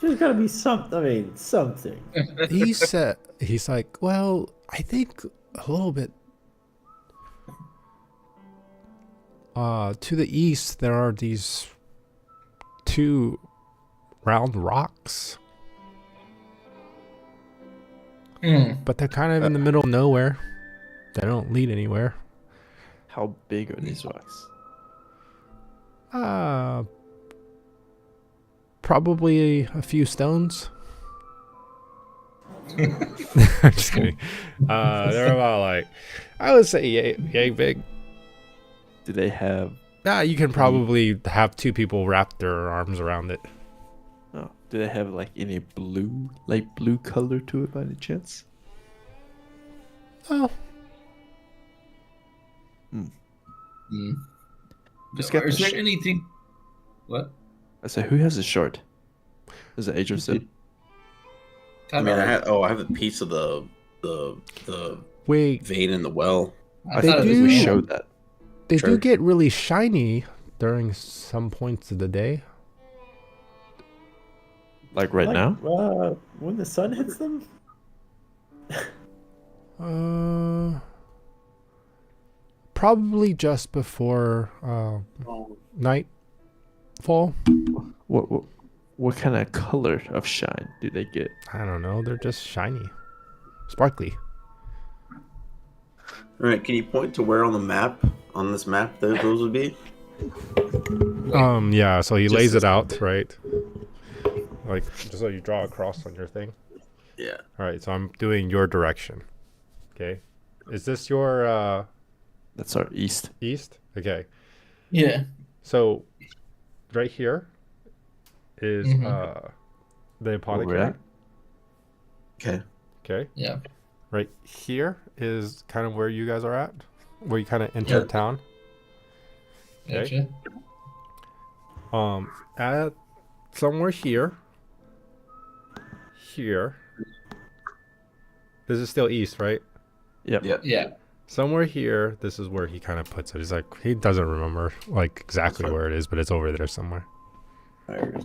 There's gotta be something. I mean, something. he's like, well, I think a little bit. To the east, there are these two round rocks, but they're kind of in the middle of nowhere. They don't lead anywhere. How big are these rocks? Probably a few stones. I'm just kidding. They're about like, I would say yay big. Do they have? You can probably have two people wrap their arms around it. Oh, do they have like any blue, light blue color to it by any chance? Oh, Just got Is the there anything? What? I said, who has the shard? Is it Adrian? I mean, I have a piece of the wait, vein in the well. I They thought it was do- We me. showed that. they Sure. do get really shiny during some points of the day. Like right now? When the sun hits them? Probably just before nightfall. What kind of color of shine do they get? I don't know. They're just shiny, sparkly. All right, can you point to where on the map, on this map, those would be? Yeah. So he Just lays this- it out, right? Like just so you draw a cross on your thing. Yeah. All right. So I'm doing your direction. Okay. Is this your That's our east. east? Okay. Yeah. So right here is Mhm. the Where we're apothecary. at? Okay. Okay. Yeah. Right here is kind of where you guys are at, where you kind of enter Yeah. town. Okay. Gotcha. At somewhere here. This is still east, right? Yep. Yep. Yeah. Somewhere here, this is where he kind of puts it. He's like, he doesn't remember like exactly That's fine. where it is, but it's over there somewhere.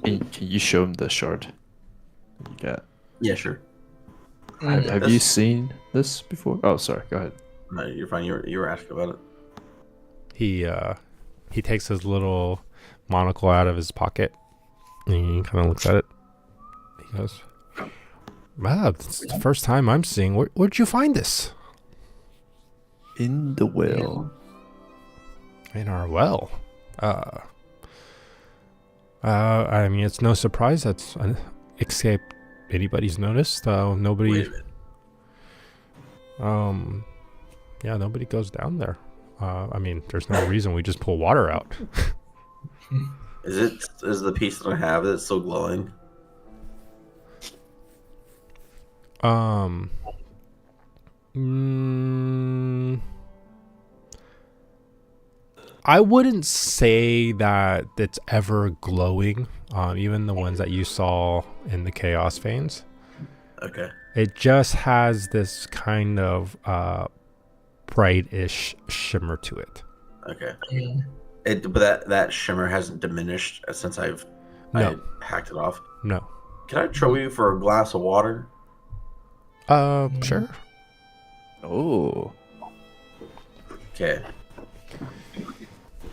Can you show him the shard? You got. Yeah, sure. Have That's- you seen this before? Oh, sorry. Go ahead. No, you're fine. You were asking about it. He takes his little monocle out of his pocket and he kind of looks at it. He goes, wow, this is the first time I'm seeing. Where'd you find this? In the well. In our well. I mean, it's no surprise that's an escape anybody's noticed. Nobody. Wait a minute. Yeah, nobody goes down there. I mean, there's no reason we just pull water out. Is the piece that I have that's still glowing? I wouldn't say that it's ever glowing. Even the ones that you saw in the Chaos Veins. Okay. It just has this kind of brightish shimmer to it. Okay. Yeah. But that shimmer hasn't diminished since I No, hacked it off. no. Can I trouble you for a glass of water? Sure. Oh. Okay.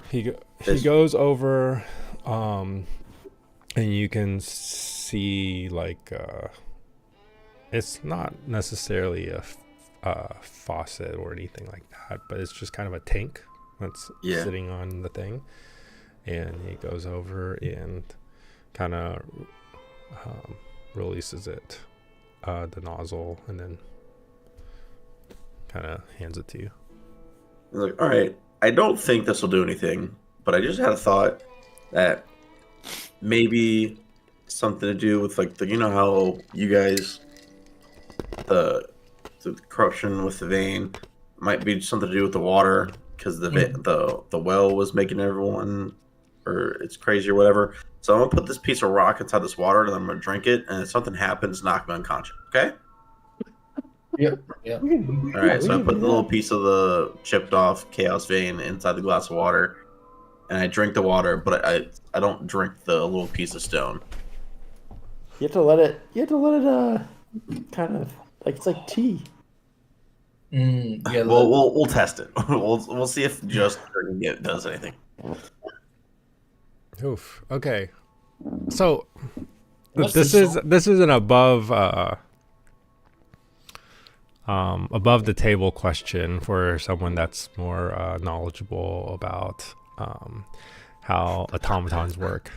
He This- goes over, and you can see like it's not necessarily a faucet or anything like that, but it's just kind of a tank that's Yeah. sitting on the thing, and he goes over and kind of releases it, the nozzle, and then kind of hands it to you. I was like, all right, I don't think this will do anything, but I just had a thought that maybe something to do with like you know how you guys the corruption with the vein might be something to do with the water because the well was making everyone or it's crazy or whatever. So I'm gonna put this piece of rock inside this water, and I'm gonna drink it. And if something happens, knock me unconscious. Okay. Yep. We can, All right. we So I can put do the little that. piece of the chipped off chaos vein inside the glass of water, and I drink the water, but I don't drink the little piece of stone. You have to let it. You have to let it. Kind of like it's like tea. Yeah. We'll test it. We'll see if just drinking it does anything. Oof. Okay. So What's this the is this is an above the table question for someone that's more knowledgeable about how automatons work.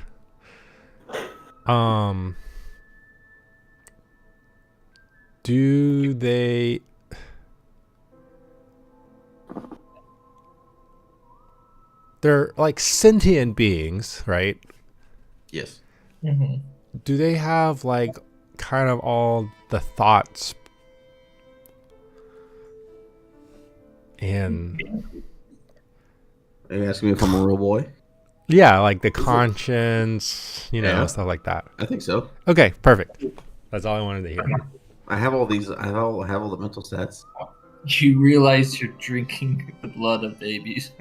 Do they they're like sentient beings, right? Yes. Mhm. Do they have like kind of all the thoughts and Are you asking me if I'm a real boy? yeah, like the conscience, Yeah. stuff like that? I think so. Okay, perfect. That's all I wanted to hear. I have all these. I have all the mental stats. You realize you're drinking the blood of babies.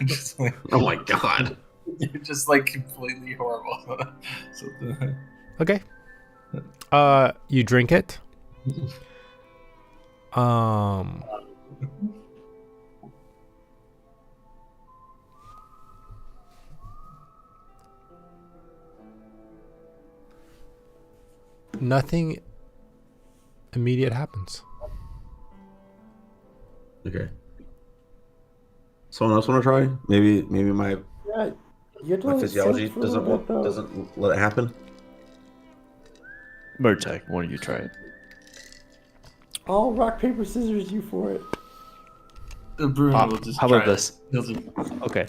Just like, Oh my god. you're just like completely horrible. So Okay. You drink it. Nothing immediate happens. Okay. Someone else want to try? Maybe my Yeah, you have to my let it physiology sit for a little bit, though. doesn't let it happen. Murtag, why don't you try it? I'll rock paper scissors you for it. the Bruno will just How about try it. this? He'll just- Okay.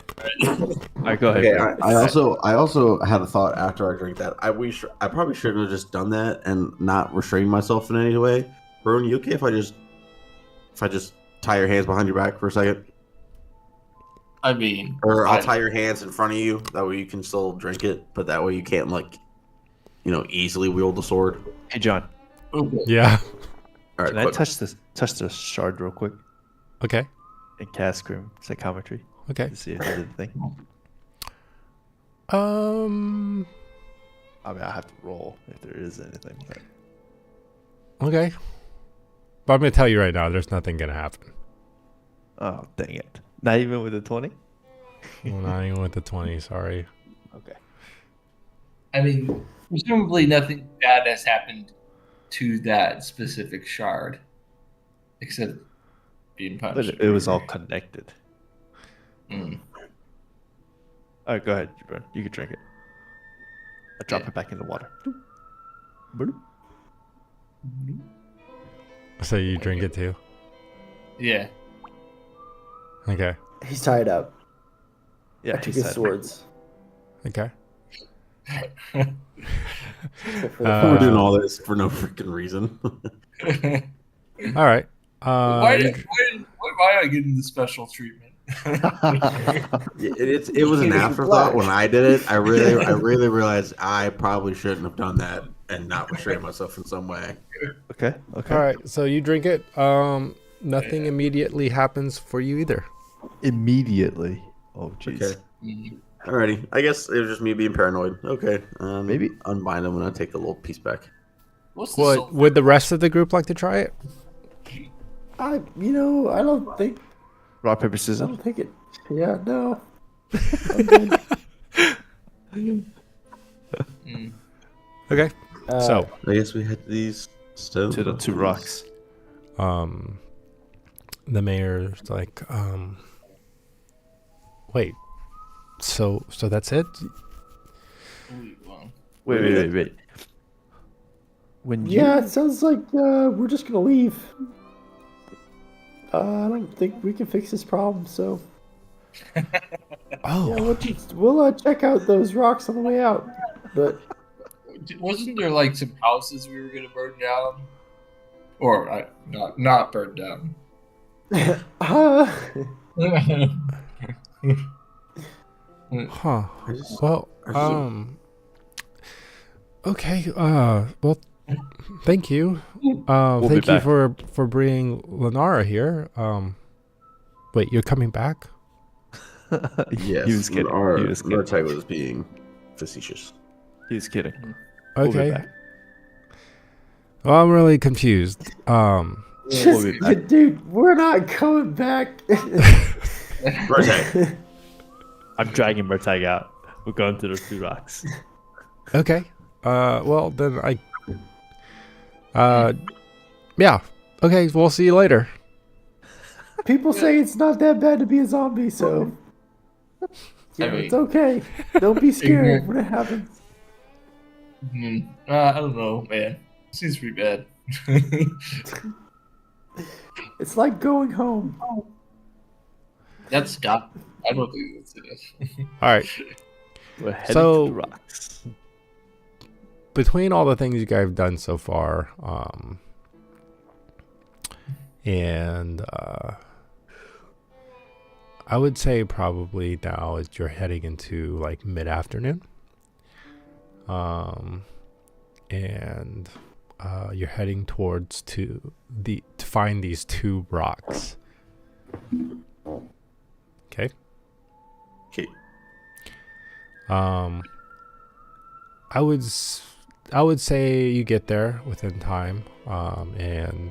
All right, go ahead. Okay. Bruno. I also had a thought after I drank that. I probably should have just done that and not restrained myself in any way. Bruno, you okay if I just tie your hands behind your back for a second? I mean, Or I'll I- tie your hands in front of you. That way you can still drink it, but that way you can't easily wield the sword. Hey, John, Okay. Yeah. All right, can I quick. touch the shard real quick Okay. and cast Scream Psychometry Okay. to see if it did the thing? I mean, I have to roll if there is anything. But... Okay. But I'm gonna tell you right now, there's nothing gonna happen. Oh, dang it. Not even with a 20? Well, not even with the 20. Sorry. Okay. I mean, presumably nothing bad has happened to that specific shard, except being But punched. it was all connected. Mm. All right, go ahead, Jabron. You can drink it. I drop Yeah. it back in the water. Bloop. So you drink it too. Yeah. Okay. He's tied up. Yeah, I took he his said- swords. Okay. Except for the Uh, We're doing all this for no freaking reason. All right. why, you why am I getting the special treatment? It was an He was afterthought black. when I did it. I really realized I probably shouldn't have done that and not restrained myself in some way. Okay, okay. All right. So you drink it. Nothing immediately happens for you either. Immediately. Oh, jeez. Okay. Mm. Alrighty. I guess it was just me being paranoid. Okay. Maybe. Unbind them when I take the little piece back. What's the Would would the rest of the group like to try it? I don't think Rock, paper, scissors. it. Yeah, no. I'm good. Mm. Okay. Uh, So I guess we had these stones. To the two rocks. the mayor's like, wait. So that's it? Well, Wait. When you yeah, it sounds like we're just gonna leave. I don't think we can fix this problem, so Oh. yeah, we'll check out those rocks on the way out. But wasn't there like some houses we were gonna burn down, or not burn down? Huh. I just- Well, I just- okay. Well, thank you. We'll be Thank you back. for bringing Lenara here. Wait, you're coming back? Yes, He was kidding. Our He was kidding. Murtai was being facetious. He was kidding. We'll be Okay. back. Well, I'm really confused. Just, be back. dude, we're not coming back. Murtai, I'm dragging Murtag out. We're going to those 2 rocks. Okay. Well then yeah. Okay, we'll see you later. People say it's not that bad to be a zombie, so yeah, I mean- it's okay. Don't be scared when it happens. I don't know, man. Seems pretty bad. It's like going home. That's Scott. I don't think that's it. All right. We're heading So- to the rocks. Between all the things you guys have done so far, and I would say probably now as you're heading into like mid-afternoon, and you're heading towards to find these 2 rocks. Okay. okay, I would say you get there within time, and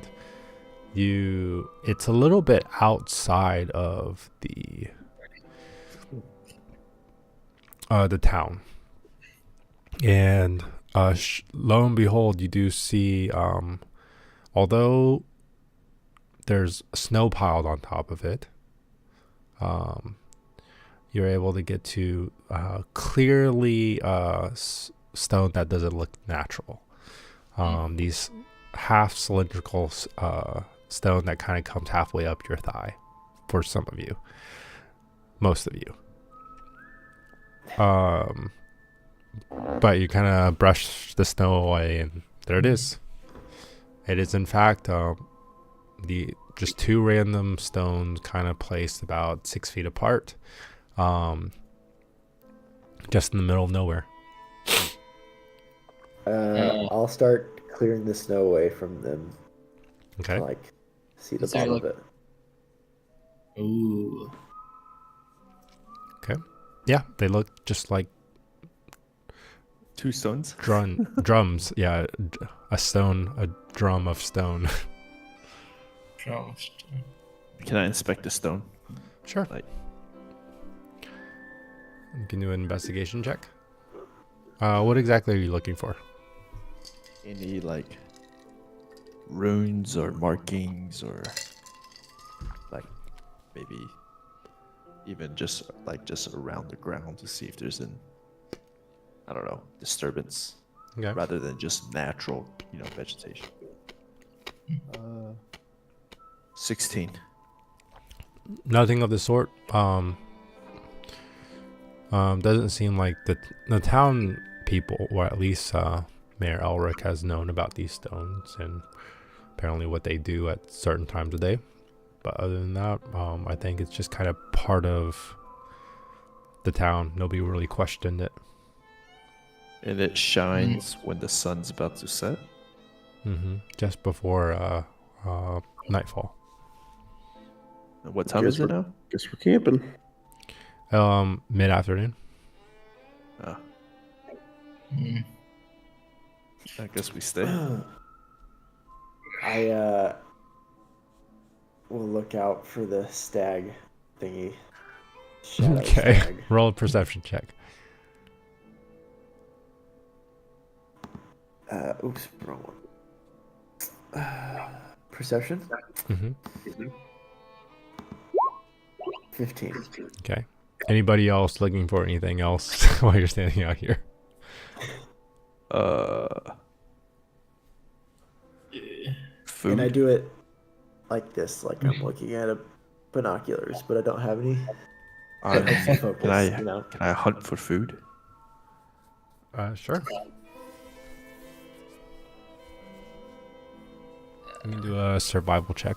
it's a little bit outside of the town, and lo and behold, you do see, although there's snow piled on top of it, you're able to get to clearly stone that doesn't look natural. These half cylindrical stone that kind of comes halfway up your thigh for some of you, most of you. But you kind of brush the snow away, and there it is. It is in fact just 2 random stones kind of placed about 6 feet apart, just in the middle of nowhere. I'll start clearing the snow away from them. Okay. To, like, see the Is there, bottom like- of it. Ooh. Yeah, they look just like 2 stones. drums. Yeah, a drum of stone. Almost. Can I inspect the stone? Sure. Like, You can do an investigation check. What exactly are you looking for? any like runes or markings or like maybe even just around the ground to see if there's I don't know, disturbance Okay. rather than just natural, vegetation. 16. Nothing of the sort. Doesn't seem like the town people, or at least Mayor Elric has known about these stones and apparently what they do at certain times of day. But other than that, I think it's just kind of part of the town. Nobody really questioned it. And it shines when the sun's about to set. Just before nightfall. And what time is it now? guess we're camping. Mid-afternoon. Ah, Mm. I guess we stay. I will look out for the stag thingy. Shadow Okay. stag. Roll a perception check. Oops, wrong one. Perception? Mm-hmm. 15. Okay. Anybody else looking for anything else while you're standing out here? Food. And I do it like this, like I'm looking at a binoculars, but I don't have any. Um, It helps you focus, can I you know? can I hunt for food? Sure. You can do a survival check.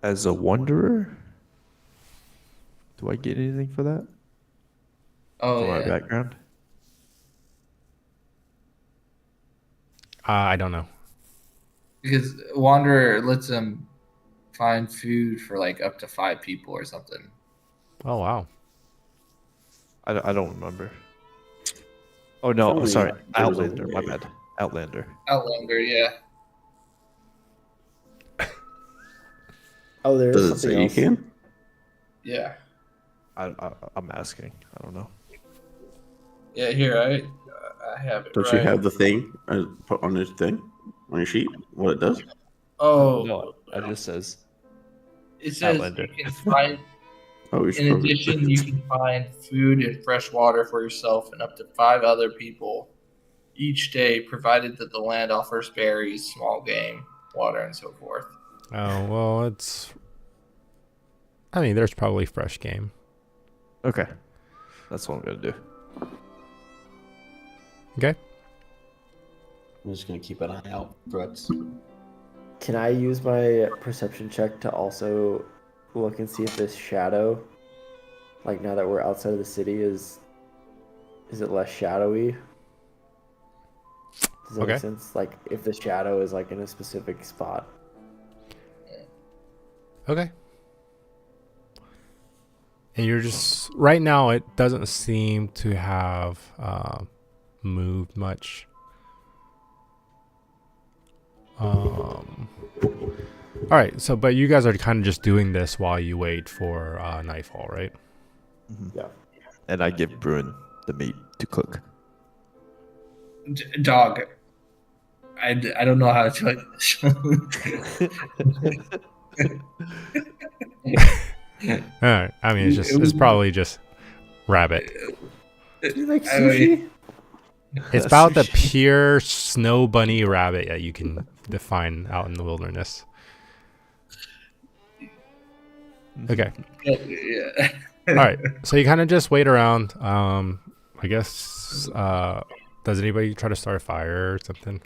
As a wanderer, Do I get anything for that? Oh For my yeah. background? I don't know. Because Wanderer lets them find food for like up to 5 people or something. Oh wow. I don't remember. Oh no, I'm Surely sorry. there was a Outlander, my way. bad. Outlander. Outlander, yeah. Oh, there is Does it something say you else. can? Yeah. I'm asking. I don't know. Yeah, here I have it Don't right. you have the thing put on this thing on your sheet? What it does? Oh, No, it just says it says Outlander. you can find. Oh, you're In supposed addition, you can find food and fresh water for yourself and up to 5 other people each day, provided that the land offers berries, small game, water, and so forth. Oh well, it's. I mean, there's probably fresh game. okay. That's what I'm gonna do. Okay. I'm just gonna keep an eye out for threats. Can I use my perception check to also look and see if this shadow, like now that we're outside of the city, is it less shadowy? Does that Okay. make sense? Like if the shadow is like in a specific spot. Okay. And you're just right now. It doesn't seem to have moved much. All right. So, but you guys are kind of just doing this while you wait for nightfall, right? Yeah. And I give Bruin the meat to cook. Dog, I don't know how to tell you this. All right. I mean, it's probably just rabbit. Do you like I mean- sushi? It's about the pure snow bunny rabbit that you can define out in the wilderness. Okay. Yeah. All right. So you kind of just wait around. I guess. Does anybody try to start a fire or something?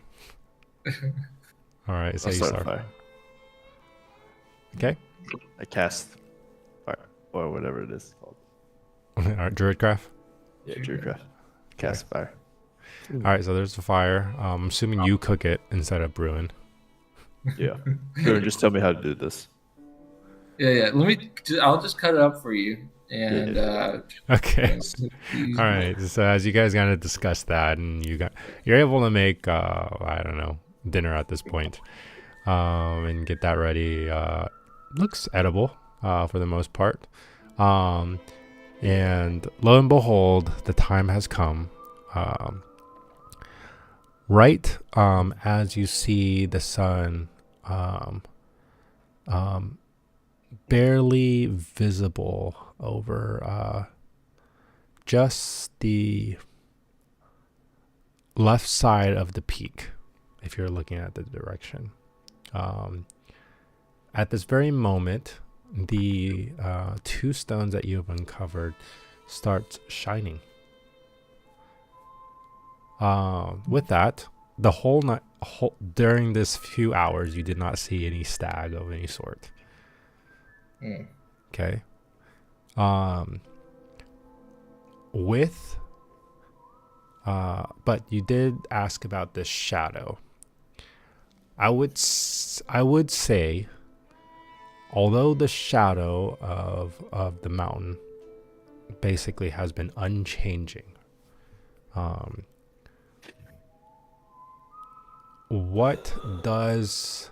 All right. So I'll you start a start. fire. Okay. I cast fire or whatever it is called. All right. Druidcraft. Yeah, Druidcraft. Cast fire. All right. So there's the fire. I'm assuming you cook it instead of brewing. Yeah. Bruin, just tell me how to do this. Yeah. I'll just cut it up for you. And Okay. All right. So as you guys kind of discuss that, and you're able to make I don't know, dinner at this point, and get that ready. Looks edible for the most part. And lo and behold, the time has come. Right as you see the sun barely visible over just the left side of the peak, if you're looking at the direction. At this very moment, the 2 stones that you have uncovered start shining. With that, the whole night, during this few hours, you did not see any stag of any sort. Okay. But you did ask about this shadow. I would say, although the shadow of the mountain basically has been unchanging, what does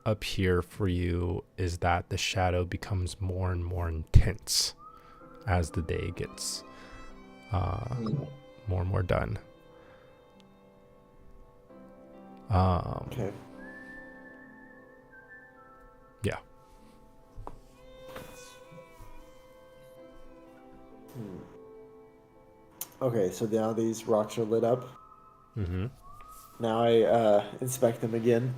appear for you is that the shadow becomes more and more intense as the day gets more and more done. Okay. Yeah. Okay, so now these rocks are lit up. Mm-hmm. Now I inspect them again,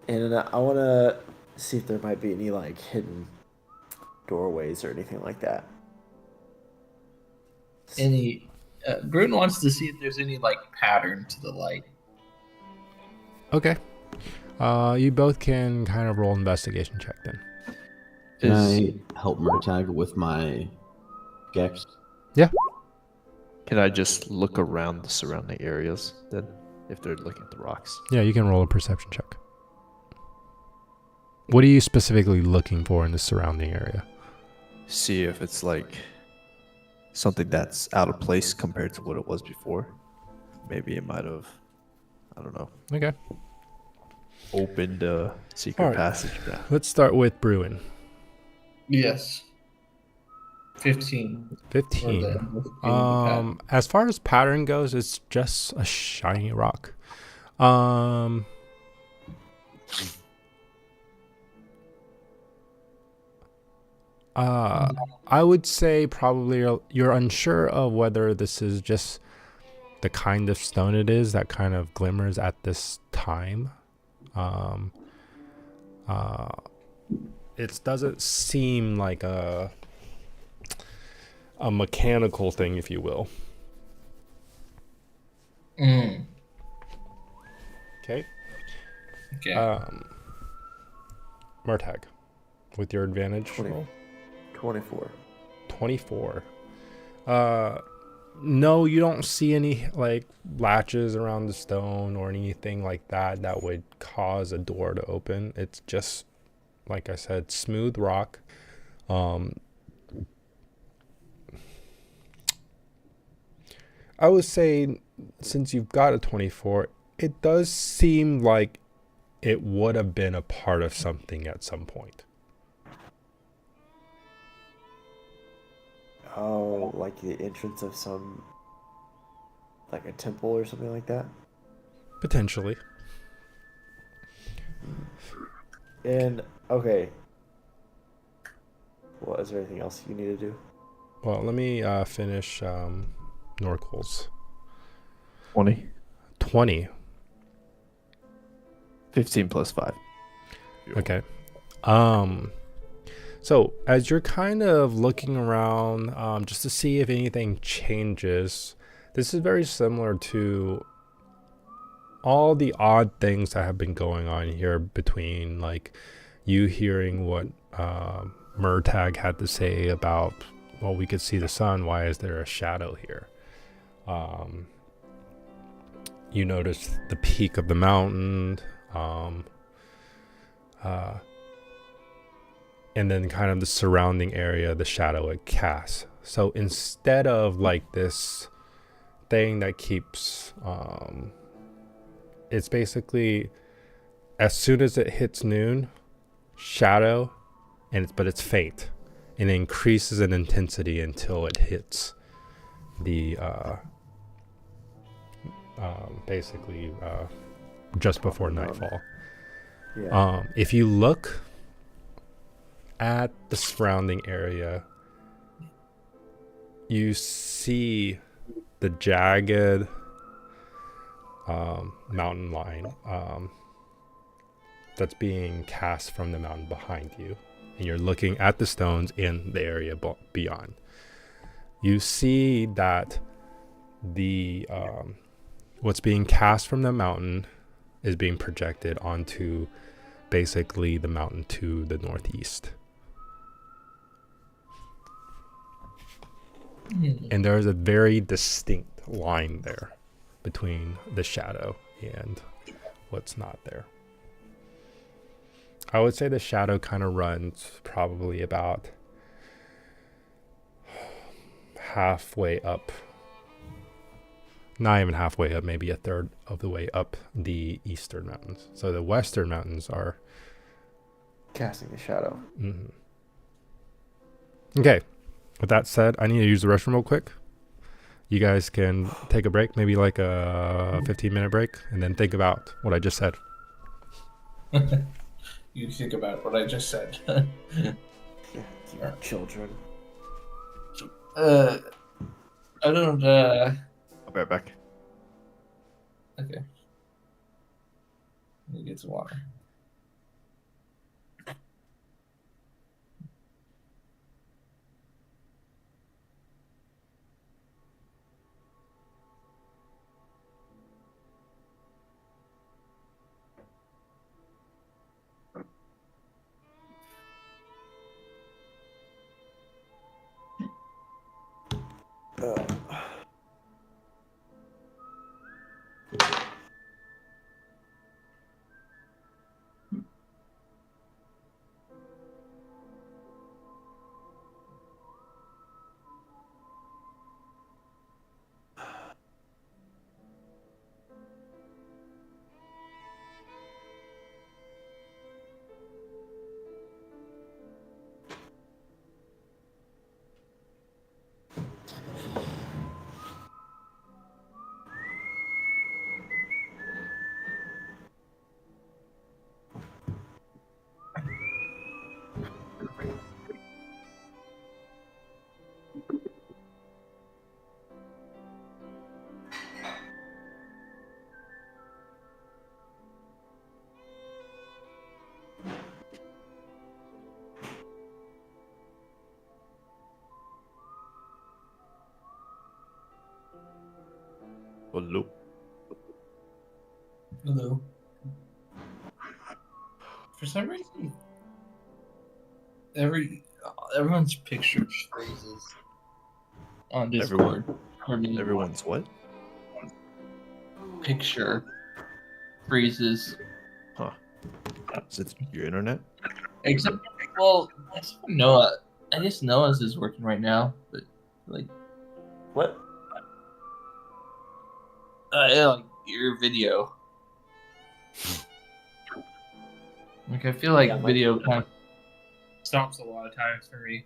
and I want to see if there might be any like hidden doorways or anything like that. Bruin wants to see if there's any like pattern to the light. Okay. You both can kind of roll investigation check then. Can Is I help Murtag with my Gex? can I just look around the surrounding areas then, if they're looking at the rocks? Yeah, you can roll a perception check. What are you specifically looking for in the surrounding area? See if it's like something that's out of place compared to what it was before. Maybe it might have, I don't know, Okay. opened a secret Alright. passage. Let's start with Bruin. Yes. 15. For 15. the As far as pattern goes, it's just a shiny rock. I would say probably you're unsure of whether this is just the kind of stone it is that kind of glimmers at this time. It doesn't seem like a mechanical thing, if you will. Mm. Okay. Okay. Murtag, with your advantage 20. roll. 24. 24. No, you don't see any like latches around the stone or anything like that that would cause a door to open. It's just, like I said, smooth rock. I would say, since you've got a 24, it does seem like it would have been a part of something at some point. Oh, like the entrance of some, like a temple or something like that. Potentially. And okay. Well, is there anything else you need to do? Well, let me finish Norkel's. 20. 20. 15 plus 5. Okay. So as you're kind of looking around just to see if anything changes, this is very similar to all the odd things that have been going on here, between like you hearing what Murtag had to say about, well, we could see the sun, why is there a shadow here? You notice the peak of the mountain, and then kind of the surrounding area, the shadow it casts. So instead of like this thing that keeps, it's basically as soon as it hits noon, shadow, but it's faint, and it increases in intensity until it hits the basically just before nightfall. Yeah. If you look at the surrounding area, you see the jagged mountain line that's being cast from the mountain behind you, and you're looking at the stones in the area beyond. You see that the what's being cast from the mountain is being projected onto basically the mountain to the northeast. And there is a very distinct line there between the shadow and what's not there. I would say the shadow kind of runs probably about halfway up. Not even halfway up, maybe a third of the way up the eastern mountains. So the western mountains are... Casting a shadow. Mm-hmm. Okay. With that said, I need to use the restroom real quick. You guys can take a break, maybe like a 15-minute break, and then think about what I just said. You think about what I just said. Yeah, you children. I don't. I'll be right back. Okay. Let me get some water. Hello. Hello. For some reason, everyone's picture freezes on Discord. For me, Everyone's what? picture freezes. Huh. Is it your internet? Except, well, except for Noah. I guess Noah's is working right now, but like, What? yeah, like your video. Like I feel like Yeah, video kind of stops a lot of times for me.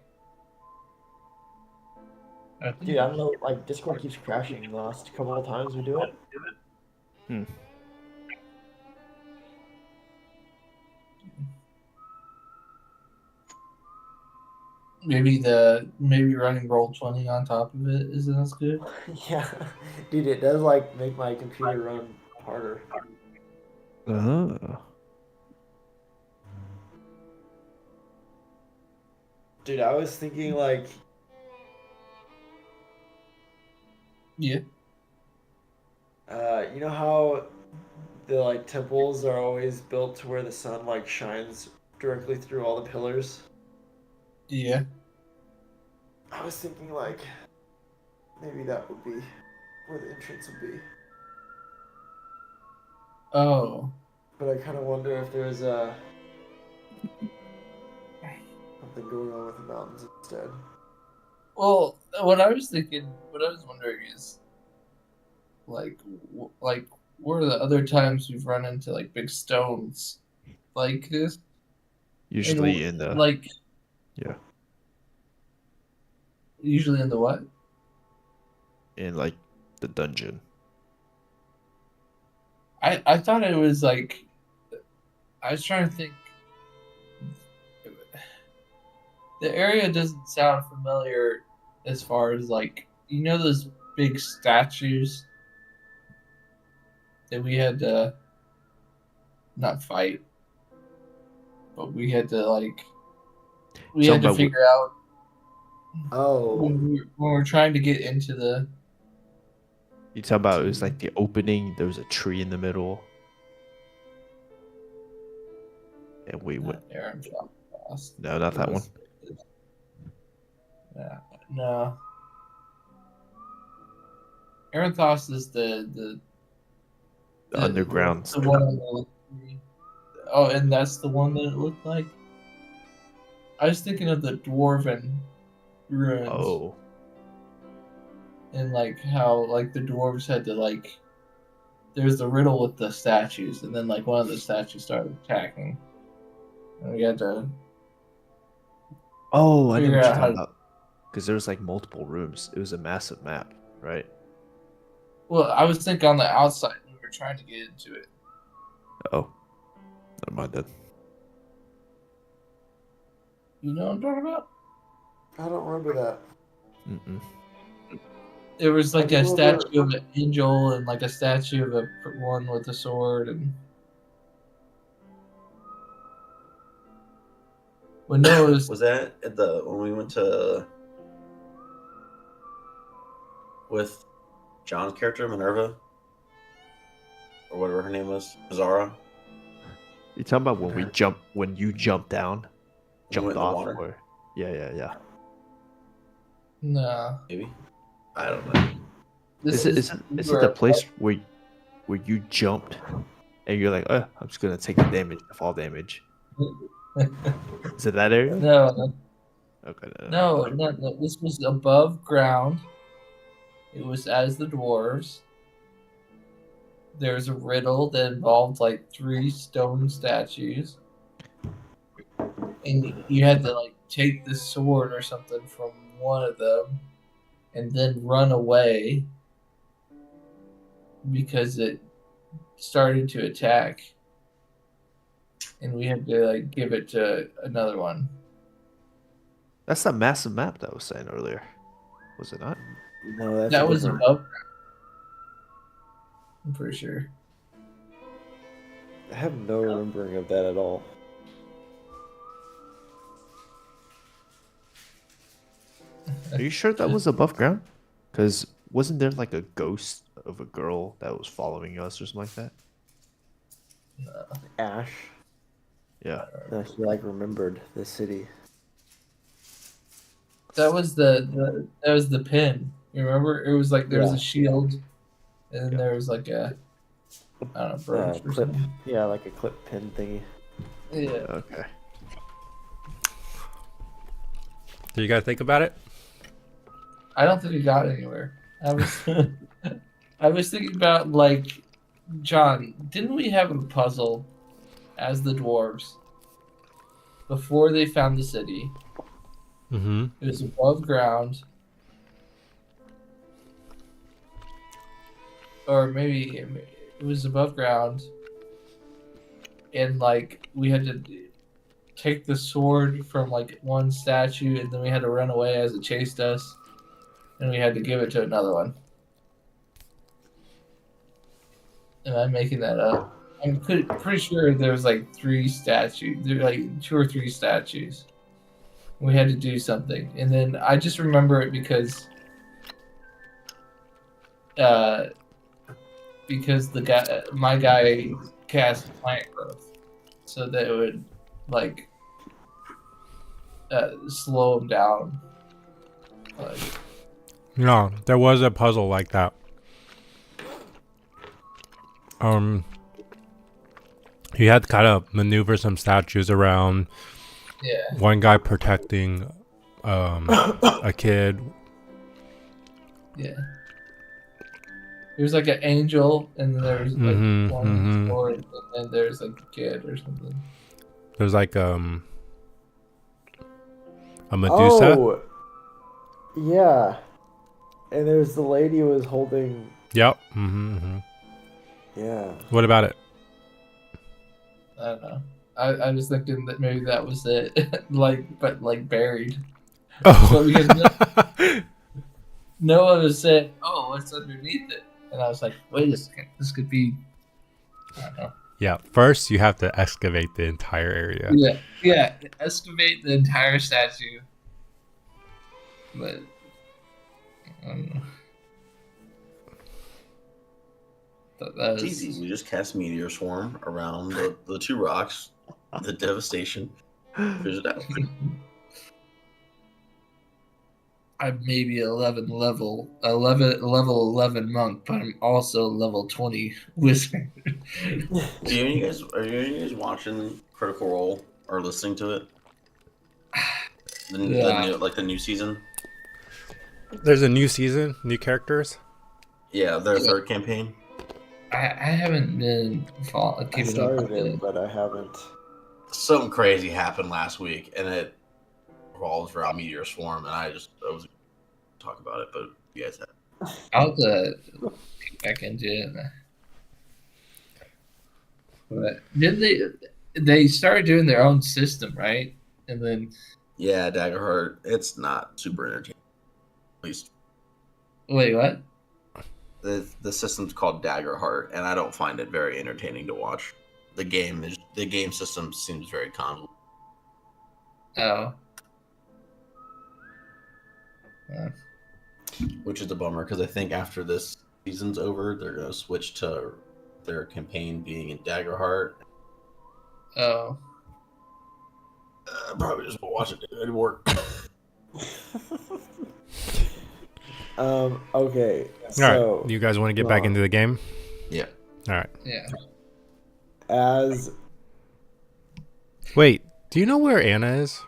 I think- Dude, I don't know. Like Discord keeps crashing the last couple of times we do it. maybe running Roll20 on top of it isn't as good. Yeah, dude, it does like make my computer run harder. Oh. Dude, I was thinking like, Yeah. you know how the like temples are always built to where the sun like shines directly through all the pillars. Yeah. I was thinking like, maybe that would be where the entrance would be. Oh. But I kind of wonder if there's something going on with the mountains instead. Well, what I was wondering is, like, where are the other times we've run into like big stones like this? Usually And, in the like, yeah, usually in the what? in like the dungeon. I thought it was like, I was trying to think. The area doesn't sound familiar as far as like, you know, those big statues that we had to not fight, but we had to like, we Talking had to about figure out Oh, when we were trying to get into the. You talk about it was like the opening. There was a tree in the middle, and we went. Aaron Frost. No, not that one. Yeah, no. Aranthos is The underground. The one on the tree. Oh, and that's the one that it looked like. I was thinking of the dwarven ruins. Oh, And like how like the dwarves had to like. There's the riddle with the statues, and then like one of the statues started attacking, and we had to. oh, I know what Figure you're out how talking to- about. Because there was like multiple rooms. It was a massive map, right? Well, I was thinking on the outside. We were trying to get into it. Oh, never mind then. You know what I'm talking about? I don't remember that. Mm-mm. There was like I a remember- statue of an angel and like a statue of a one with a sword and. When Noah was Was that at the when we went to with John's character Minerva or whatever her name was, Zara? You talking about when we jump when you jumped down, We jumped went in the off, water? or yeah. no. Maybe, I don't know. Is it the place where you jumped and you're like, oh, I'm just gonna take the damage, the fall damage? Is it that area? No, Okay. no. This was above ground. It was as the dwarves. There's a riddle that involved like 3 stone statues, and you had to like take the sword or something from one of them, and then run away because it started to attack, and we had to like give it to another one. That's that massive map that I was saying earlier, was it not? No, that's That a was different- above ground. I'm pretty sure. I have no remembering of that at all. Are you sure that was above ground? Because wasn't there like a ghost of a girl that was following us or something like that? Ash. Yeah. No, he like remembered the city. That was the pin. You remember? It was like there was Yeah. a shield, and then Yeah. there was like a I don't know, brooch or Clip. something. Yeah, like a clip pin thingy. Yeah. Okay. Do you guys think about it? I don't think we got anywhere. I was I was thinking about like John, didn't we have a puzzle as the dwarves before they found the city? Mm-hmm. It was above ground. Or maybe it was above ground. And like we had to take the sword from like one statue and then we had to run away as it chased us. And we had to give it to another one. Am I making that up? I'm pretty sure there was like 3 statues. There were like 2 or 3 statues. We had to do something, and then I just remember it because my guy cast plant growth, so that it would like slow him down. Like, No, there was a puzzle like that. You had to kind of maneuver some statues around. yeah. One guy protecting a kid. Yeah. There's like an angel, and then there's like Mhm, one mhm. sword, and then there's like a kid or something. There's like a Medusa. Oh, yeah. And there's the lady who was holding. Yep. Mm-hmm. Yeah. What about it? I don't know. I was thinking that maybe that was it, but buried. Oh. So because Noah was saying, "Oh, what's underneath it?" And I was like, "Wait a second, this could be." I don't know. Yeah. First, you have to excavate the entire area. Yeah. Excavate the entire statue. But I don't know. That It's was, easy. We just cast Meteor Swarm around the 2 rocks, the devastation. Figures it out. I'm maybe 11 level 11 monk, but I'm also level 20 wizard. Are you guys watching Critical Role or listening to it? Yeah. The new season? There's a new season, new characters. Yeah, their 3rd campaign. I haven't been I keeping up started with it, it. but I haven't. Something crazy happened last week, and it revolves around Meteor Swarm, and I was talk about it, but you guys have. I'll have to get back into it. But didn't they started doing their own system, right? And then Yeah, Daggerheart. It's not super entertaining. At least wait, what? the system's called Daggerheart, and I don't find it very entertaining to watch. The game system seems very convoluted. Oh. Which is a bummer because I think after this season's over, they're gonna switch to their campaign being in Daggerheart. Oh. Probably just won't watch it anymore. Okay. All So right. You guys want to get back into the game? Yeah. All right. Yeah. as Wait. Do you know where Anna is?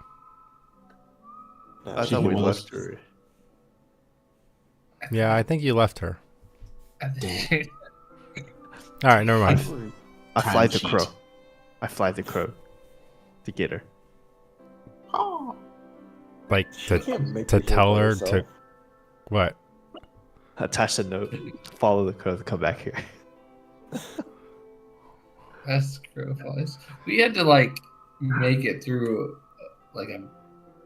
I she thought we can- left her. Yeah, I think you left her. I think- All right. Never mind. I Time fly the cheat. crow. I fly the crow to get her. Like she can't make to the game tell by her herself. to what? Attach the note. Follow the crow to come back here. That's gross. We had to like make it through like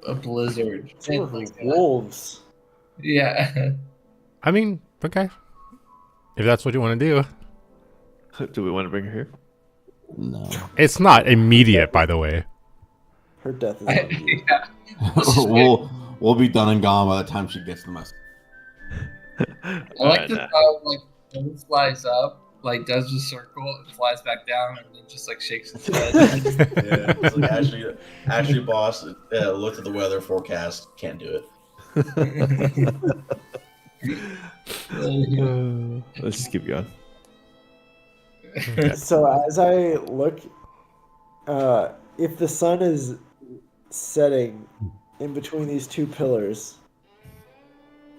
a blizzard. They were Like, wolves. yeah. I mean, okay. If that's what you want to do. Do we want to bring her here? No. It's not immediate, by the way. Her death is on you. Yeah. we'll be done and gone by the time she gets the message. I like this how like when it flies up, like does the circle and flies back down and then just like shakes its head. Yeah, it's like Ashley boss looked at the weather forecast, can't do it. Let's just keep going. So as I look, if the sun is setting in between these two pillars,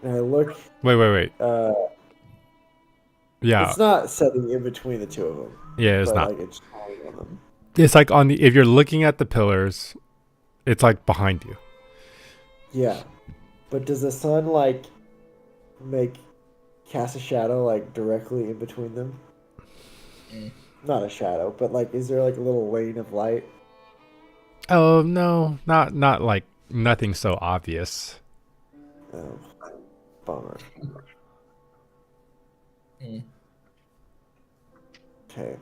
and I look, Wait. Yeah, it's not setting in between the two of them. yeah, it's but not. like it's shining on them. It's like on the if you're looking at the pillars, it's like behind you. Yeah, but does the sun like cast a shadow like directly in between them? Not a shadow, but like, is there like a little lane of light? Oh no, not like nothing so obvious. Oh, bummer. Mm. Okay.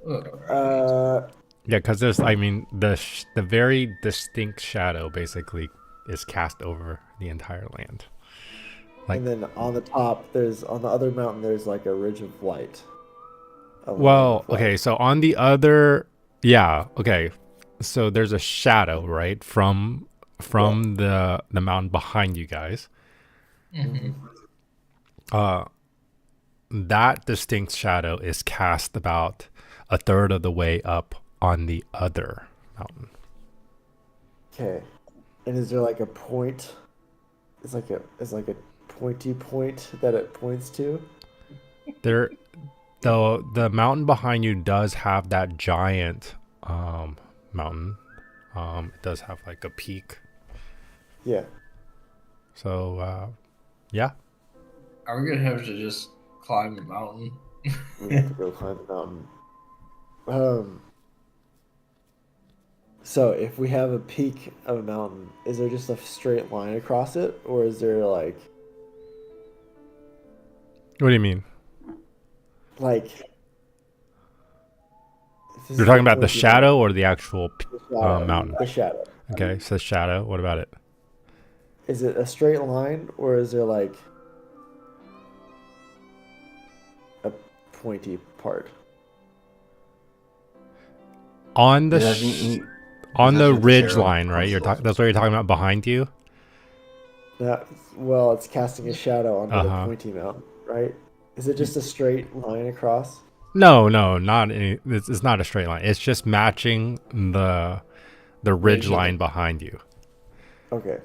Yeah, because there's, I mean, the very distinct shadow basically is cast over the entire land. Like- And then on the top, on the other mountain, there's like a ridge of light. A line Well, of light. okay, so on the other, yeah, okay, so there's a shadow, right, from the mountain behind you guys. Mhm. That distinct shadow is cast about a third of the way up on the other mountain. Okay. And is there like a point? It's like a pointy point that it points to. There, the mountain behind you does have that giant mountain. It does have like a peak. Yeah. So yeah. Are we gonna have to just climb the mountain? We have to go climb the mountain. So if we have a peak of a mountain, is there just a straight line across it, or is there like What do you mean? This You're is talking like about the towards the shadow or the actual shadow, mountain? The shadow. Okay, so shadow. What about it? Is it a straight line, or is there like a pointy part? On the It doesn't- on Is the that what the ridge shadow line, right? You're comes that's what you're talking about behind you. Well, it's casting a shadow onto Uh-huh. the pointy mountain, right? Is it just a straight line across? No, not any. It's not a straight line. It's just matching the ridge Ridge of line it. behind you. Okay.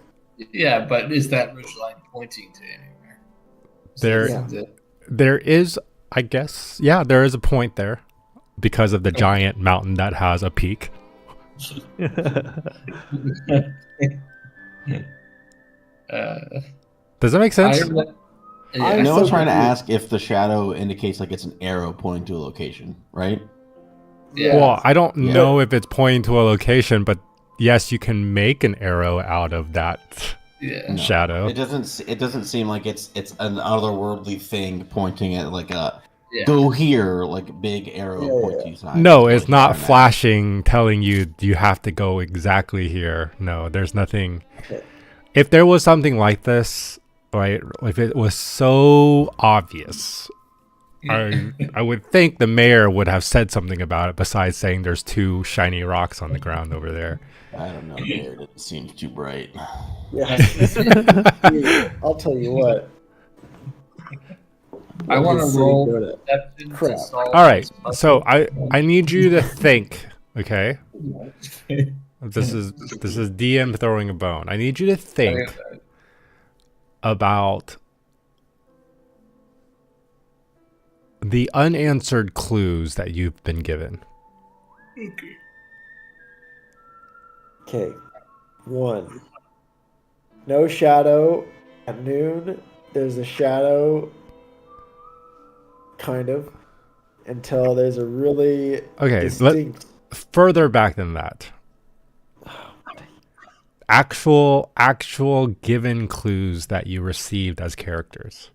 Yeah, but is that ridge line pointing to anywhere? There- Isn't it? There is, I guess, yeah, there is a point there because of the giant mountain that has a peak. Does that make sense? I Yeah. know- No one's so trying to confused. ask if the shadow indicates like it's an arrow pointing to a location, right? Yeah. Well, I don't Yeah. know if it's pointing to a location, but yes, you can make an arrow out of that Yeah. No. shadow. It doesn't seem like it's an otherworldly thing pointing at like a Yeah. go here, like big arrow Yeah, pointing sign. No, That's it's what not I'm trying to flashing, telling you you have to go exactly here. No, there's nothing. Okay. If there was something like this, right? If it was so obvious, I would think the mayor would have said something about it besides saying there's two shiny rocks on the ground over there. ask. I don't know. There, it seems too bright. Yeah. I'll tell you what. I want This to city roll go to- perception to Crap. solve All right, this puzzle. so I need you to think, okay? This is DM throwing a bone. I need you to think about the unanswered clues that you've been given. Okay. 1. No shadow at noon. There's a shadow, kind of, until there's a really Okay, distinct. further back than that. Actual given clues that you received as characters.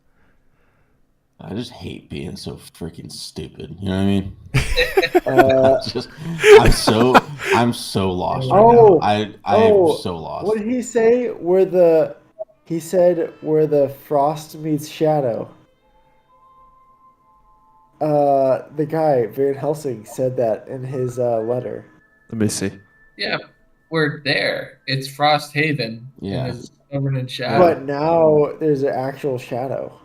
I just hate being so freaking stupid. You know what I mean? It's just, I'm so lost right Oh, now. I oh, am so lost. What did he say? Where the He said where the frost meets shadow. The guy, Van Helsing, said that in his letter. Let me see. Yeah, we're there. It's Frost Haven. Yeah. And it's covered in shadow. But now there's an actual shadow.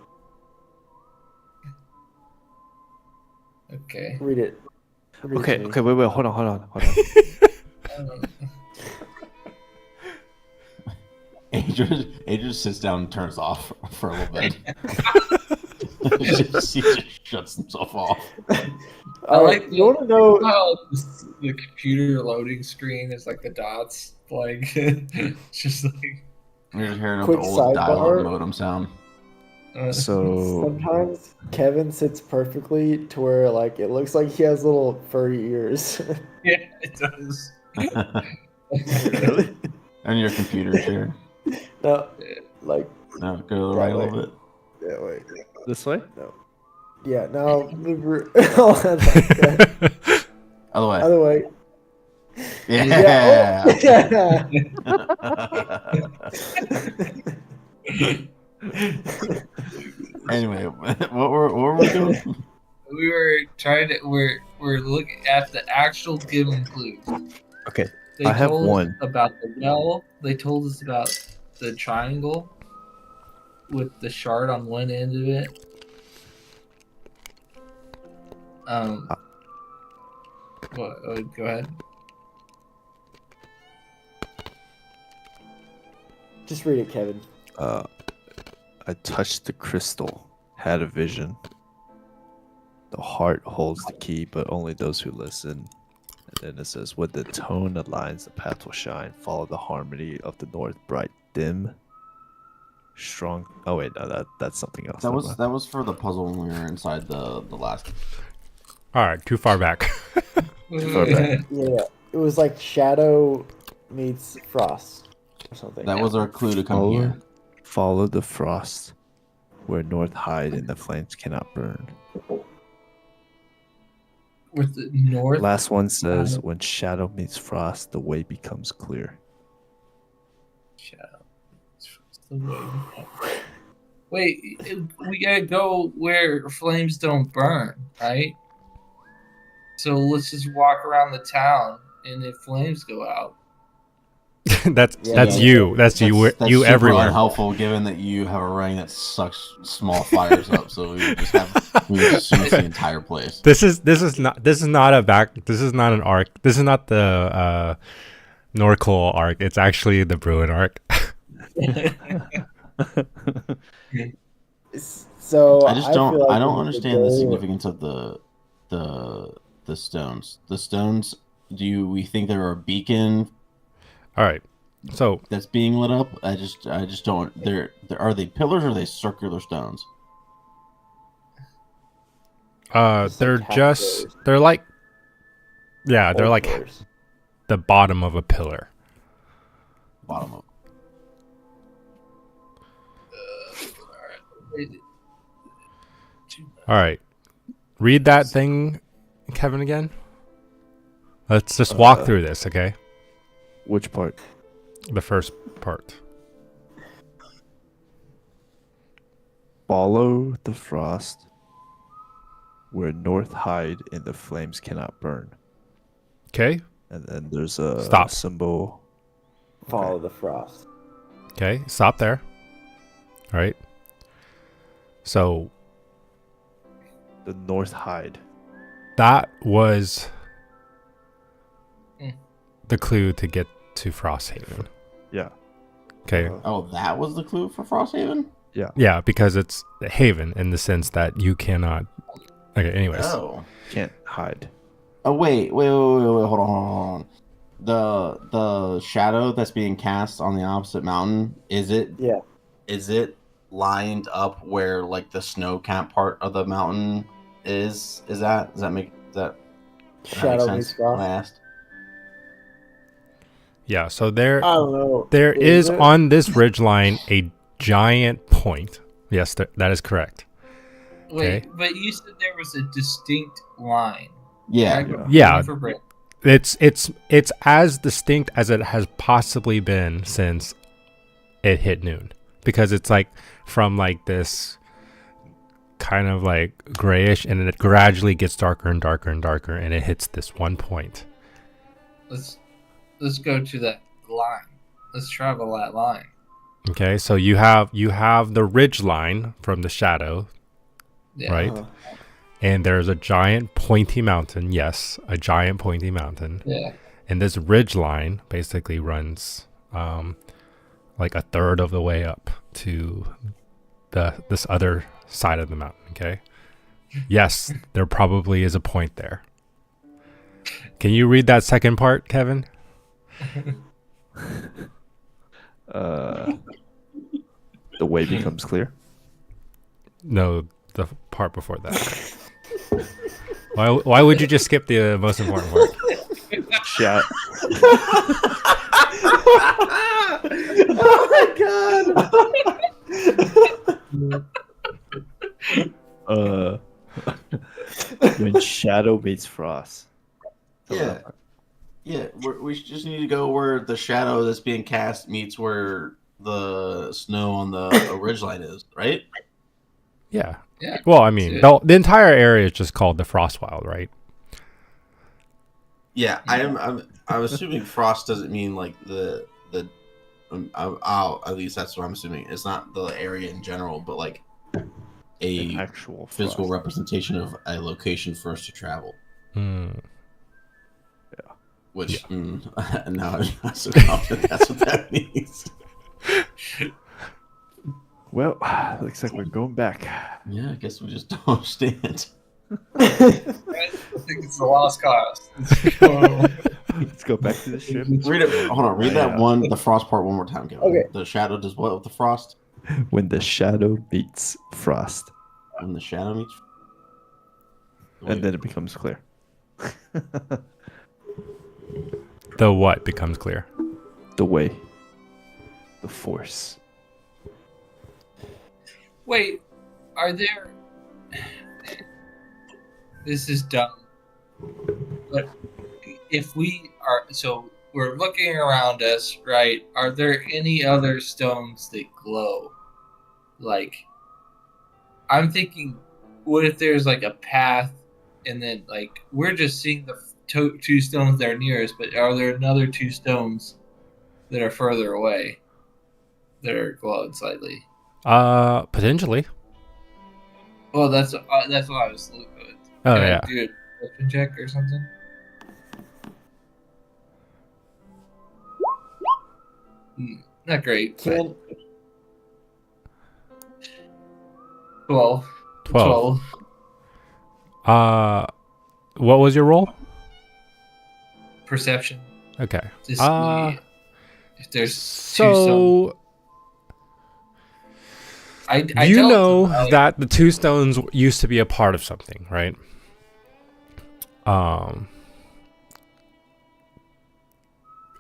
Okay. Read it. Read it to me. Okay, wait, hold on. Adrian sits down and turns off for a little bit. he just shuts himself off. I like you want to know? how the computer loading screen is like the dots, like it's just like. You're just hearing Quick the old dial-up sidebar. modem sound. So Sometimes Kevin sits perfectly to where like it looks like he has little furry ears. Yeah, it does. Really? And your computer chair. No, like No, go to the right a little bit. yeah, wait, this way? yeah. Now move. Other Other way. way. Yeah. Yeah. Anyway, what were we doing? We were trying to. We're looking at the actual given clues. Okay. They I have told us one. about the well. They told us about the triangle with the shard on one end of it. What? Go ahead. Just read it, Kevin. I touched the crystal, had a vision. The heart holds the key, but only those who listen. And then it says, when the tone aligns, the path will shine. Follow the harmony of the north, bright, dim, strong. Oh wait, no, that's something else. Never mind. That was for the puzzle when we were inside the last. All right, too far back. Yeah, it was like shadow meets frost or something. That was our clue to come here. Follow the frost, where north hide and the flames cannot burn. With the north. Last one says, when shadow meets frost, the way becomes clear. Shadow. It's the way. Wait, we gotta go where flames don't burn, right? So let's just walk around the town, and if flames go out, that's Yeah. you. That's you. That's You super everywhere. unhelpful, given that you have a ring that sucks small fires up. So we would just assume the entire place. This is not an arc. This is not the Norcoal arc. It's actually the Bruin arc. So I just feel don't. like I don't we need to understand the go- significance of the stones. The stones. We think they're a beacon All right. So that's being lit up? I just don't. Are they pillars or are they circular stones? they're like half just pillars. they're like they're Old like pillars. the bottom of a pillar. Bottom up. All right. Read that thing, Kevin, again. Let's just walk through this, okay? Which part? The first part. Follow the frost, where north hide and the flames cannot burn. Okay? And then there's a Stop. symbol. Follow the frost. Okay, stop there. All right. So The north hide. that was Mm. the clue to get to Frosthaven. Yeah. Okay. Oh, that was the clue for Frosthaven? Yeah, because it's a haven in the sense that you cannot. Okay, anyways. Oh. Can't hide. Oh wait, hold on. The shadow that's being cast on the opposite mountain, is it lined up where like the snow cap part of the mountain is? Does that make Shadow sense meets when I frost. asked? Yeah, so I don't know. there is it? on this ridgeline a giant point. Yes, that is correct. Wait, Okay. but you said there was a distinct line. Yeah. Yeah. For Brit. It's as distinct as it has possibly been since it hit noon. because it's like from like this kind of like grayish, and then it gradually gets darker and darker and darker, and it hits this one point. Let's go to that line. Let's travel that line. Okay, so you have the ridge line from the shadow, Yeah. right? Uh-huh. And there's a giant pointy mountain. Yes, a giant pointy mountain. Yeah. And this ridge line basically runs like a third of the way up to this other side of the mountain. Okay. Yes, there probably is a point there. Can you read that second part, Kevin? The way becomes clear. No, the part before that. Why would you just skip the most important part? Chat. When shadow meets frost. Yeah. Yeah, we just need to go where the shadow that's being cast meets where the snow on the ridgeline is, right? Yeah. Yeah. Well, I mean, the entire area is just called the Frostwild, right? Yeah, I'm assuming frost doesn't mean like the at least that's what I'm assuming. It's not the area in general, but like An a actual physical frost. representation of a location for us to travel. Hmm. Which now I'm not so confident that's what that means. Well, looks like we're going back. Yeah, I guess we just don't understand. I think it's the lost cause. Let's go back to the ship. Read it. Hold on. Read that one, the frost part one more time, Kevin. Okay. The shadow does what with the frost? When the shadow meets frost, When the shadow meets. and then it becomes clear. The what becomes clear. The way, the force. Wait, are there? This is dumb. But if we are, so we're looking around us, right? Are there any other stones that glow? Like, I'm thinking, what if there's like a path, and then like we're just seeing the two stones that are near us, but are there another two stones that are further away that are glowing slightly? Potentially. Well, that's what I was looking at. Oh, Can I yeah. do a perception check or something? Not great. But Can 12. 12. What was your roll? Perception. Okay. To see if there's two stones. So I you tell know them, that the two stones used to be a part of something, right?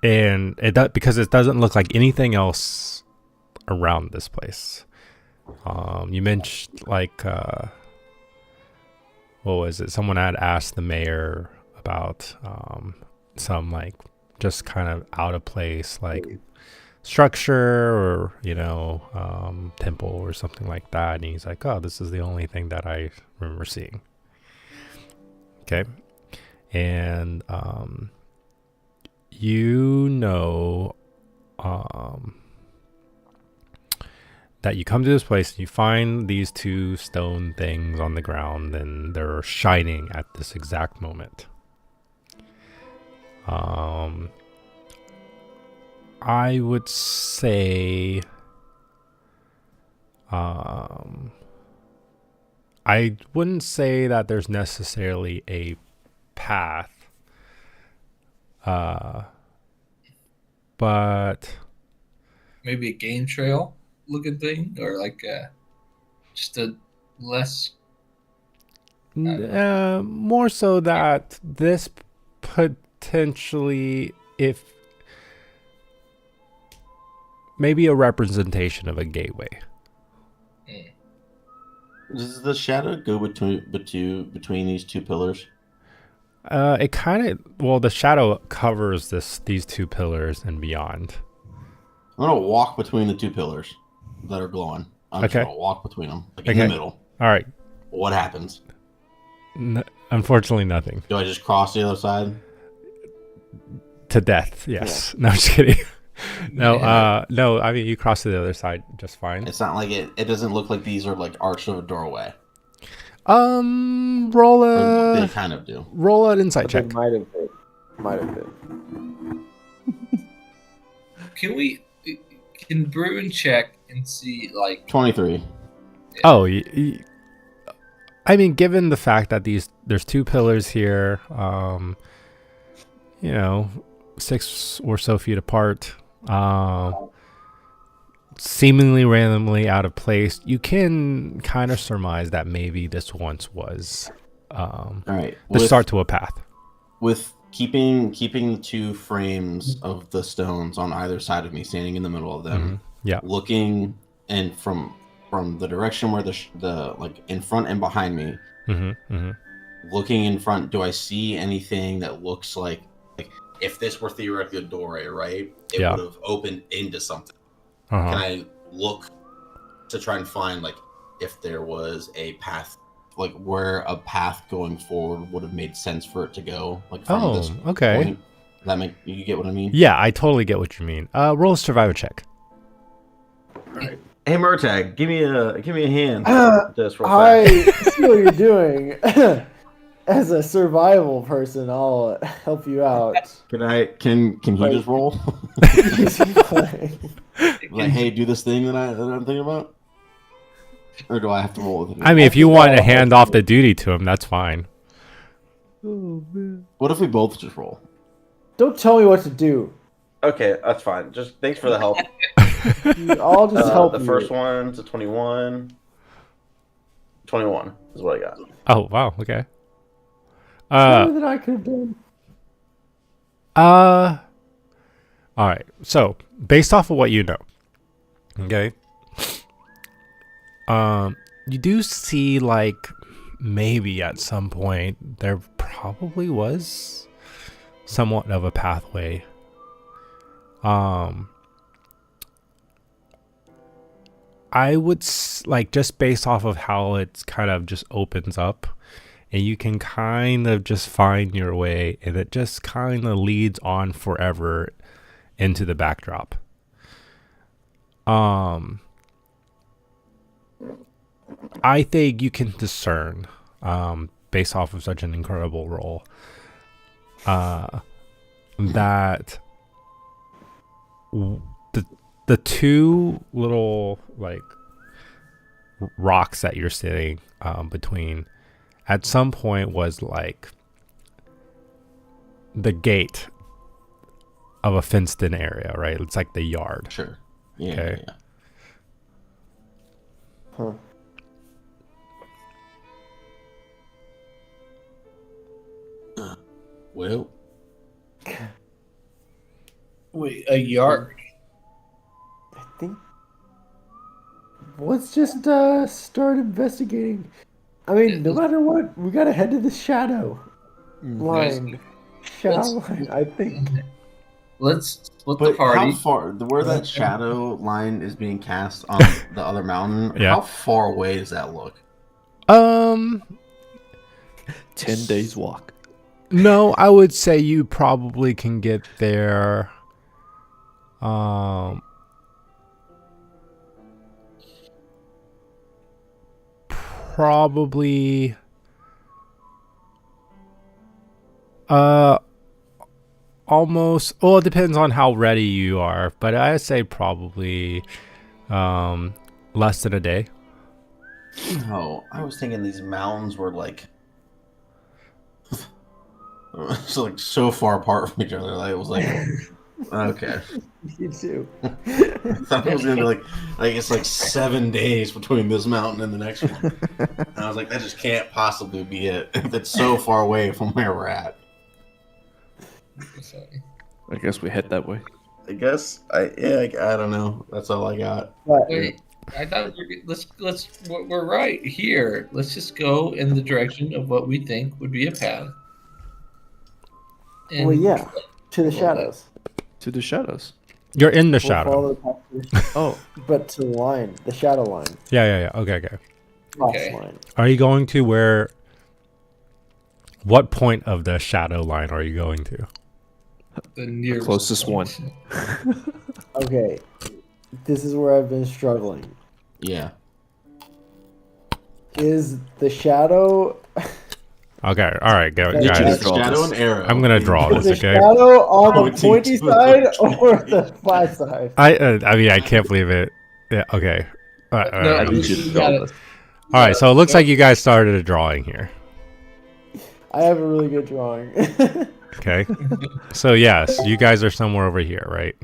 And because it doesn't look like anything else around this place. You mentioned like what was it? Someone had asked the mayor about some like just kind of out of place like structure or temple or something like that, and he's like, oh, this is the only thing that I remember seeing. Okay. And that you come to this place and you find these two stone things on the ground, and they're shining at this exact moment. I would say I wouldn't say that there's necessarily a path, but maybe a game trail looking thing, or like just a less. more so that this potentially, if maybe a representation of a gateway. Does the shadow go between these two pillars? It kind of, well, the shadow covers these two pillars and beyond. I'm gonna walk between the two pillars. that are glowing. I'm Okay. just gonna walk between them, like in Okay. the middle. All right. What happens? Unfortunately, nothing. Do I just cross the other side? To death. Yes. No, I'm just kidding. No. Yeah. No. I mean, you cross to the other side just fine. It's not like it doesn't look like these are like arched of a doorway. Roll Or they a kind of do. roll an insight But check. they might have been. Might have been. Can Bruin check and see like 23. Oh, I mean, given the fact that there's 2 pillars here, 6 or so feet apart, seemingly randomly out of place, you can kind of surmise that maybe this once was All right. the start to a path. With keeping the 2 frames of the stones on either side of me, standing in the middle of them. Yeah. Looking and from the direction where the like in front and behind me. Looking in front, do I see anything that looks like if this were theoretically a doorway, right? It Yeah. would have opened into something. Uh-huh. Can I look to try and find like if there was a path, like where a path going forward would have made sense for it to go? Like from this okay. point? That make you get what I mean? Yeah, I totally get what you mean. Roll a survival check. Hey Murtag, give me a hand. Just real I see what you're doing. As a survival person, I'll help you out. Can he Like- just roll? Easy play. Like, hey, do this thing that I'm thinking about? Or do I have to roll with it? I mean, if you want to hand off the duty to him, that's fine. What if we both just roll? Don't tell me what to do. Okay, that's fine. Just thanks for the help. I'll just help The you. first one's a 21. 21 is what I got. Oh, wow. Okay. Better than I could have done. All right. So, based off of what you know, okay, you do see like maybe at some point there probably was somewhat of a pathway. I would like just based off of how it's kind of just opens up. And you can kind of just find your way, and it just kind of leads on forever into the backdrop. I think you can discern, based off of such an incredible roll, that the 2 little like rocks that you're sitting between. At some point was like the gate of a fenced-in area, right? It's like the yard. Sure. Yeah. Okay. Yeah. Huh. Well, wait, a yard. I think. Let's just start investigating. I mean, no matter what, we gotta head to the shadow line. Shadow line, I think. Let's split but the party. how far? Where that shadow line is being cast on the other mountain? Yeah. How far away does that look? 10 days walk. No, I would say you probably can get there. Probably. Almost. Well, it depends on how ready you are, but I say probably, less than a day. Oh, I was thinking these mountains were like, so like so far apart from each other. Like it was like, okay. You too. I thought it was gonna be like it's like 7 days between this mountain and the next one. And I was like, that just can't possibly be it if it's so far away from where we're at. I guess we head that way. I guess I don't know. That's all I got. But Wait, I thought we're right here. Let's just go in the direction of what we think would be a path. And well, yeah, to the shadows. To the shadows. You're in the We'll shadow. follow the path to- Oh, but to the line, the shadow line, Yeah. Okay. cross Okay. line. Are you going to where? What point of the shadow line are you going to? The nearest closest one. Okay, this is where I've been struggling. Yeah. Is the shadow? Okay. All right, go, Yeah, You guys. choose draw shadow this. and arrow. I'm gonna draw Is this. the Okay. shadow on the Pointing pointy to the side direction. or the flat side? I mean, I can't believe it. Yeah. Okay. All right. No, I need you to draw this. All right. So it looks like you guys started a drawing here. I have a really good drawing. Okay. So yes, you guys are somewhere over here, right?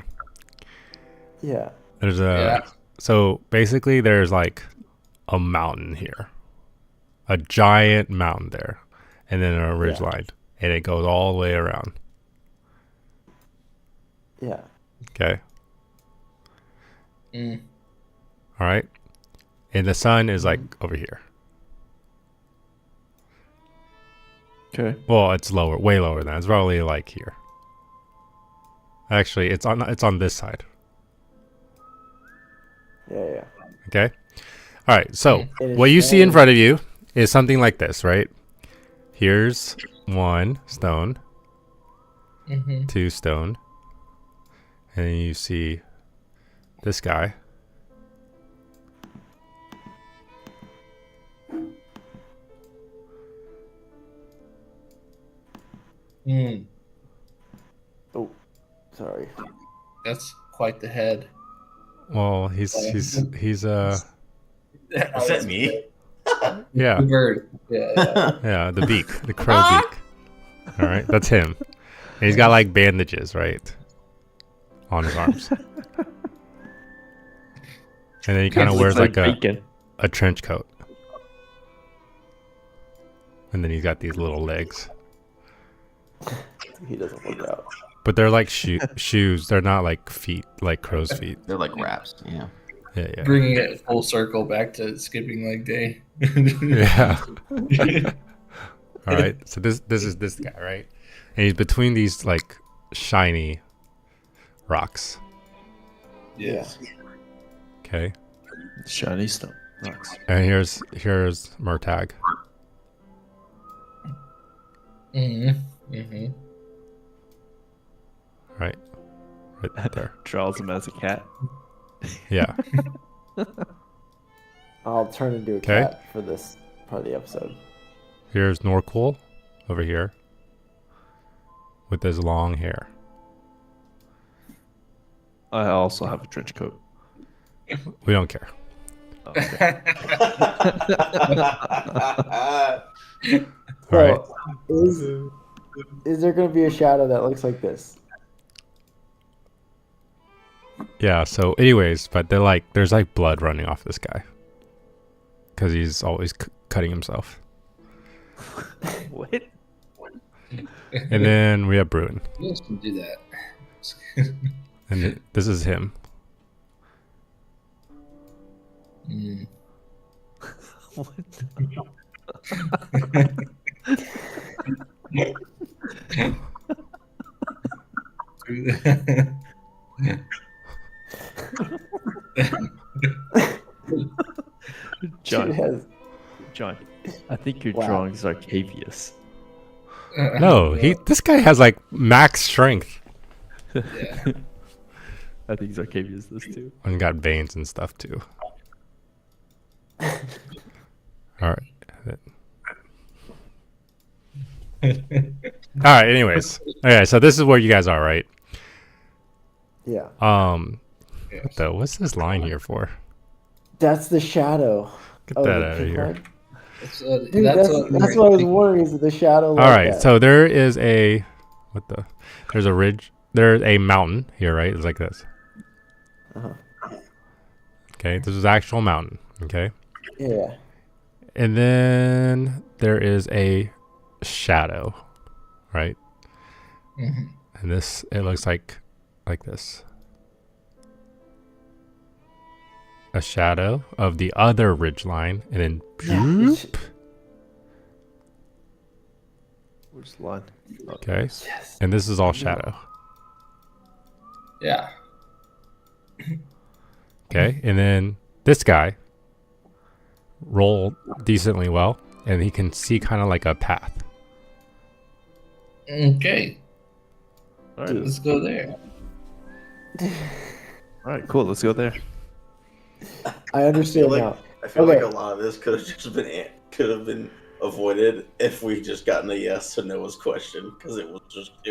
Yeah. There's Yeah. So basically there's like a mountain here. A giant mountain there. And then a ridge line. And it goes all the way around. Yeah. Okay. Mm. All right. And the sun is like over here. Okay. Well, it's lower, way lower than that. It's probably like here. Actually, it's on this side. Yeah. Okay. All right. So It is what you see in showing- front of you is something like this, right? Here's 1 stone, Mm-hmm. 2 stone, and then you see this guy. Mm. Oh, sorry. That's quite the head. Well, he's Is that me? yeah, The bird. Yeah. the beak, the crow beak. All right, that's him. And he's got like bandages, right, on his arms. And then he kind of wears like bacon. a trench coat. And then he's got these little legs. He doesn't work out. But they're like shoes. They're not like feet, like crow's feet. They're like wraps. Yeah. Yeah. Bringing it full circle back to skipping leg day. Yeah. All right. So this is this guy, right? And he's between these like shiny rocks. Yes. Okay. Shiny stone. Rocks. And here's Murtag. Mm-hmm. Mm-hmm. Right there. Draws him as a cat. Yeah. I'll turn into a Okay. cat for this part of the episode. Here's Norqual over here with his long hair. I also have a trench coat. We don't care. Oh, okay. All right. So, is there going to be a shadow that looks like this? Yeah. So, anyways, but there's like blood running off this guy because he's always cutting himself. What? And then we have Bruin, You guys can do that. and this is him. Mm. John, It has- John, I think your Wow. drawings are cavious. No, this guy has like max strength Yeah. I think Zarcavia's this too. and got veins and stuff too. All right. All right. Anyways, okay. So this is where you guys are, right? Yeah. What's this line here for? That's the shadow. Get Oh, that the out of pink here. line? That's Dude, that's what I was wondering. Is it the shadow? Like All right. that? So there is there's a ridge. There's a mountain here, right? It's like this. Uh-huh. Okay. This is actual mountain. Okay. Yeah. And then there is a shadow, right? Mhm. And it looks like this. A shadow of the other ridge line, and then Yeah, it's- Which line? okay. Yes. And this is all shadow. Yeah. Okay, and then this guy rolled decently well, and he can see kind of like a path. Okay, All right, let's go there. all right, cool. Let's go there. I understand like- now. I feel Okay. like a lot of this could have been avoided if we just gotten a yes to Noah's question because it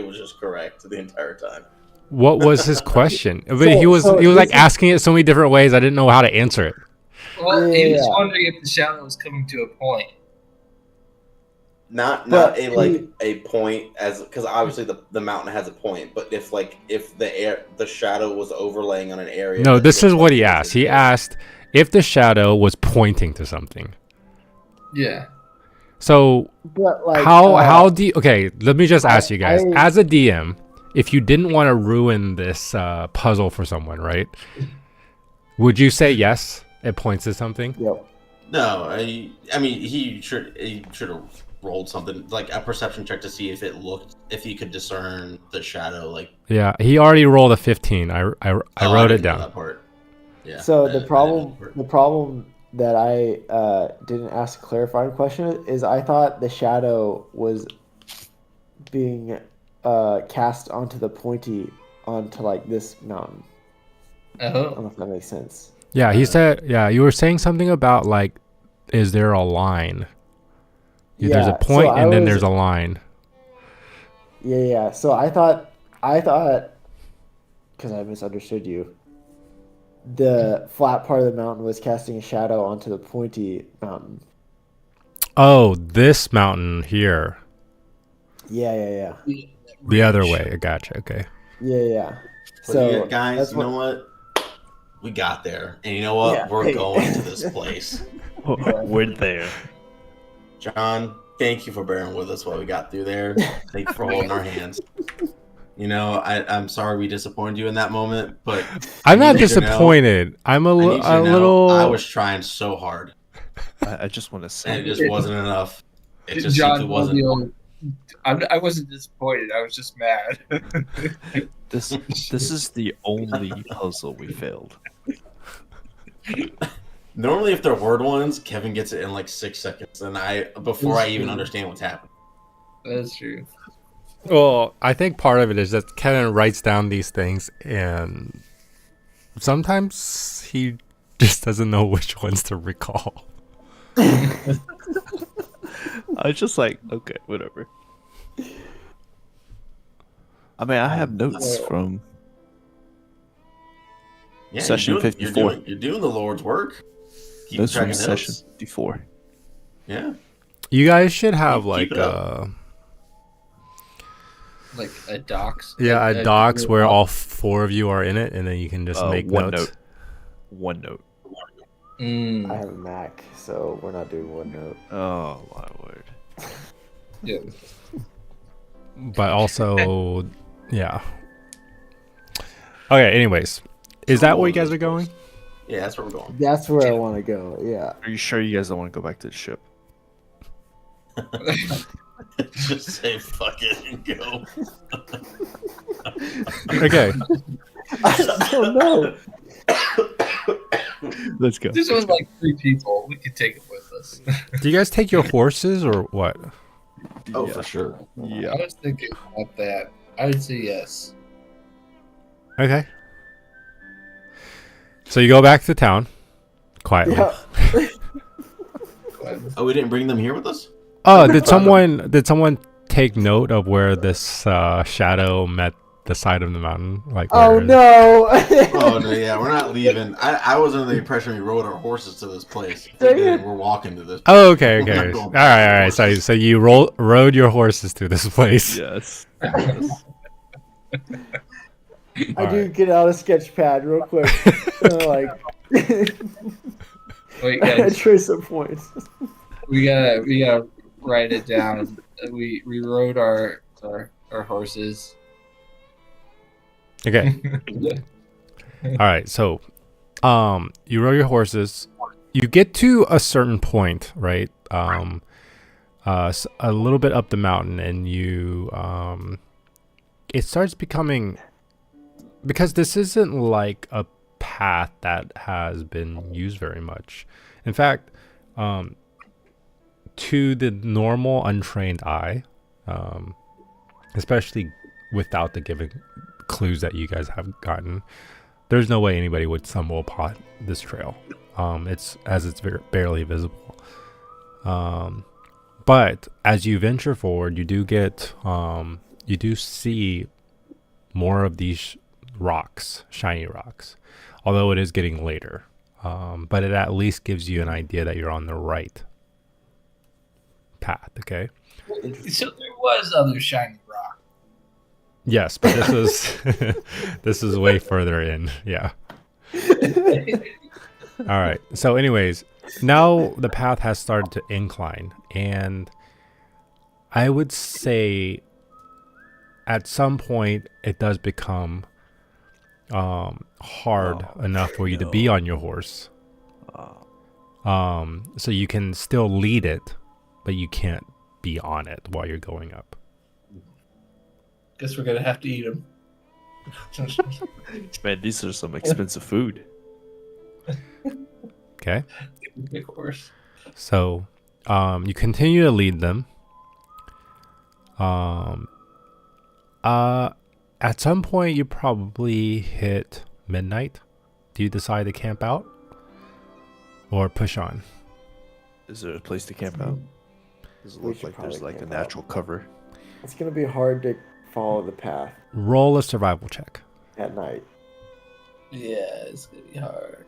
was just correct the entire time. What was his question? But So- he was so like this is- asking it so many different ways. I didn't know how to answer it. Well, he was Yeah. wondering if the shadow was coming to a point. Not But a like a point as because obviously the mountain has a point, but if the shadow was overlaying on an area. No, that this looked is what like he it was asked. He exist. asked if the shadow was pointing to something. Yeah. So But like, how do you, okay, let me just ask you guys, I- as a DM, if you didn't want to ruin this puzzle for someone, right, would you say yes, it points to something? Yep. No, I mean he should have rolled something like a perception check to see if he could discern the shadow. Like Yeah, he already rolled a 15. I Oh, wrote it didn't know down. that part. Yeah. So I- the I problem, didn't- the problem that I didn't ask a clarifying question is I thought the shadow was being cast onto the pointy onto like this mountain. I don't Oh. know if that makes sense. Yeah, he said, yeah, you were saying something about like, is there a line? There's a Yeah, so point I and then was- there's a line. Yeah. So I thought, because I misunderstood you, the flat part of the mountain was casting a shadow onto the pointy mountain. Oh, this mountain here. Yeah. The other way. I gotcha. Okay. Yeah. But So yeah, guys, that's you know what? We got there, and you know what? Yeah. We're going to this place. We're there. John, thank you for bearing with us while we got through there. Thank you for holding our hands. You know, I'm sorry we disappointed you in that moment, but I'm not need you to know- disappointed. I'm I need you a to know little. I was trying so hard, I just want to and it say, just wasn't enough. It just John simply wasn't. I wasn't disappointed. I was just mad. this is the only puzzle we failed. Normally, if they're word ones, Kevin gets it in like 6 seconds, and before I even understand what's happening. That's true. Well, I think part of it is that Kevin writes down these things, and sometimes he just doesn't know which ones to recall. I was just like, okay, whatever. I mean, I have notes from Yeah, Session you're doing, 54. You're doing the Lord's work. Keep notes track from of session notes. 54. Yeah. You guys should have Keep like it up. Like a docs. a docs where all four of you are in it, and then you can just make one notes. note. One note. Mm, I have a Mac, so we're not doing OneNote. Oh my word. yeah. But also, yeah. Okay. Anyways, is that where you guys are going? Yeah, that's where we're going. That's where I want to go. Yeah. Are you sure you guys don't want to go back to the ship? Just say fuck it and go. Okay. I don't know. Let's go. This was like 3 people. We could take it with us. Do you guys take your horses or what? Oh, Yeah. for sure. Yeah. I was thinking about that. I would say yes. Okay. So you go back to town quietly. Yeah. Oh, we didn't bring them here with us? Oh, did someone take note of where this shadow met the side of the mountain? Like, Oh where- no. Oh, no, yeah, we're not leaving. I was under the impression we rode our horses to this place. Dang it. We're walking to this. Oh, okay, We're not okay. going All back to right. the So horses. you rode your horses to this place. Yes. I do get out a sketch pad real quick. Like Wait, guys. trace some points. we gotta write it down. We rode our horses. Okay. All right. So, you rode your horses. You get to a certain point, right? A little bit up the mountain, and you it starts becoming, because this isn't like a path that has been used very much. In fact, to the normal untrained eye, especially without the given clues that you guys have gotten, there's no way anybody would stumble upon this trail. It's barely visible. But as you venture forward, you do see more of these rocks, shiny rocks, although it is getting later. But it at least gives you an idea that you're on the right path. Okay. So there was other shiny rock. Yes, but this is this is way further in. Yeah. All right. So, anyways, now the path has started to incline, and I would say at some point it does become hard enough for you to be on your horse. So you can still lead it, but you can't be on it while you're going up. Guess we're gonna have to eat them. Man, these are some expensive food. Okay. Of course. So you continue to lead them. At some point you probably hit midnight. Do you decide to camp out or push on? Is there a place to camp out? Does it We look should like there's probably like a camp out. natural cover? It's gonna be hard to follow the path Roll a survival check. at night. Yeah, it's gonna be hard.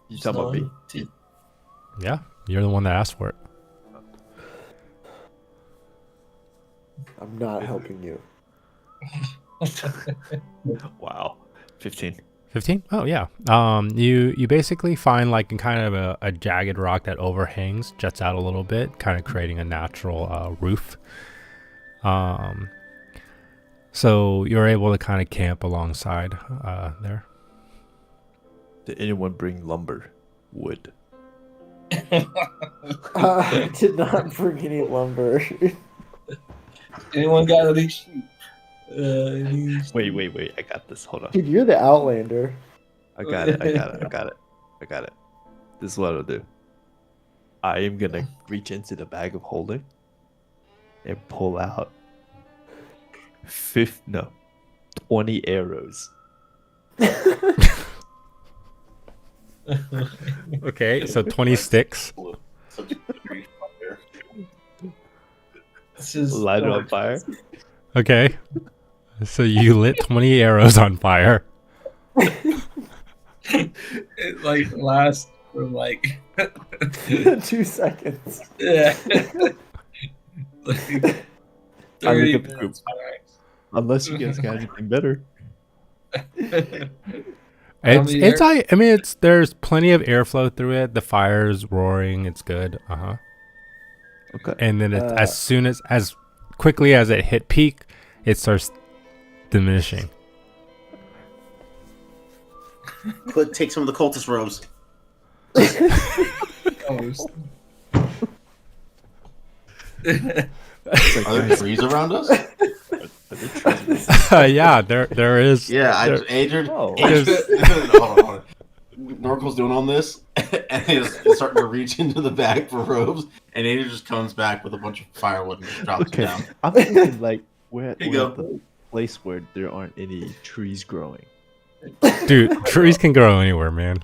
You talking about me? Yeah, you're the one that asked for it. I'm not helping you. Wow. 15. 15? Oh yeah. You basically find like kind of a jagged rock that overhangs, jets out a little bit, kind of creating a natural roof. So you're able to kind of camp alongside there. Did anyone bring lumber? Wood? I did not bring any lumber. Anyone got any sheep? Any Wait. I got this. Hold on. Dude, you're the Outlander. I got it. This is what I'll do. I am going to reach into the bag of holding and pull out 20 arrows. Okay, so 20 sticks. This is Light it on fire. Okay. So you lit 20 arrows on fire. It like lasts for like 2 seconds. yeah. Like, I 30 look at the group. minutes Unless you guys got anything better. max. It's there's plenty of airflow through it. The fire's roaring. It's good. Okay. And then as quickly as it hit peak, it starts diminishing. Quick, take some of the cultist robes. Are there trees around us? Yeah, there is. Yeah, there- Adrian. Oh. There's- Hold on. Norco's doing on this, and he's starting to reach into the bag for robes, and Adrian just comes back with a bunch of firewood and just drops it Okay. down. I'm thinking like we're Here you at the place where there aren't any trees growing. Dude, trees can grow anywhere, man.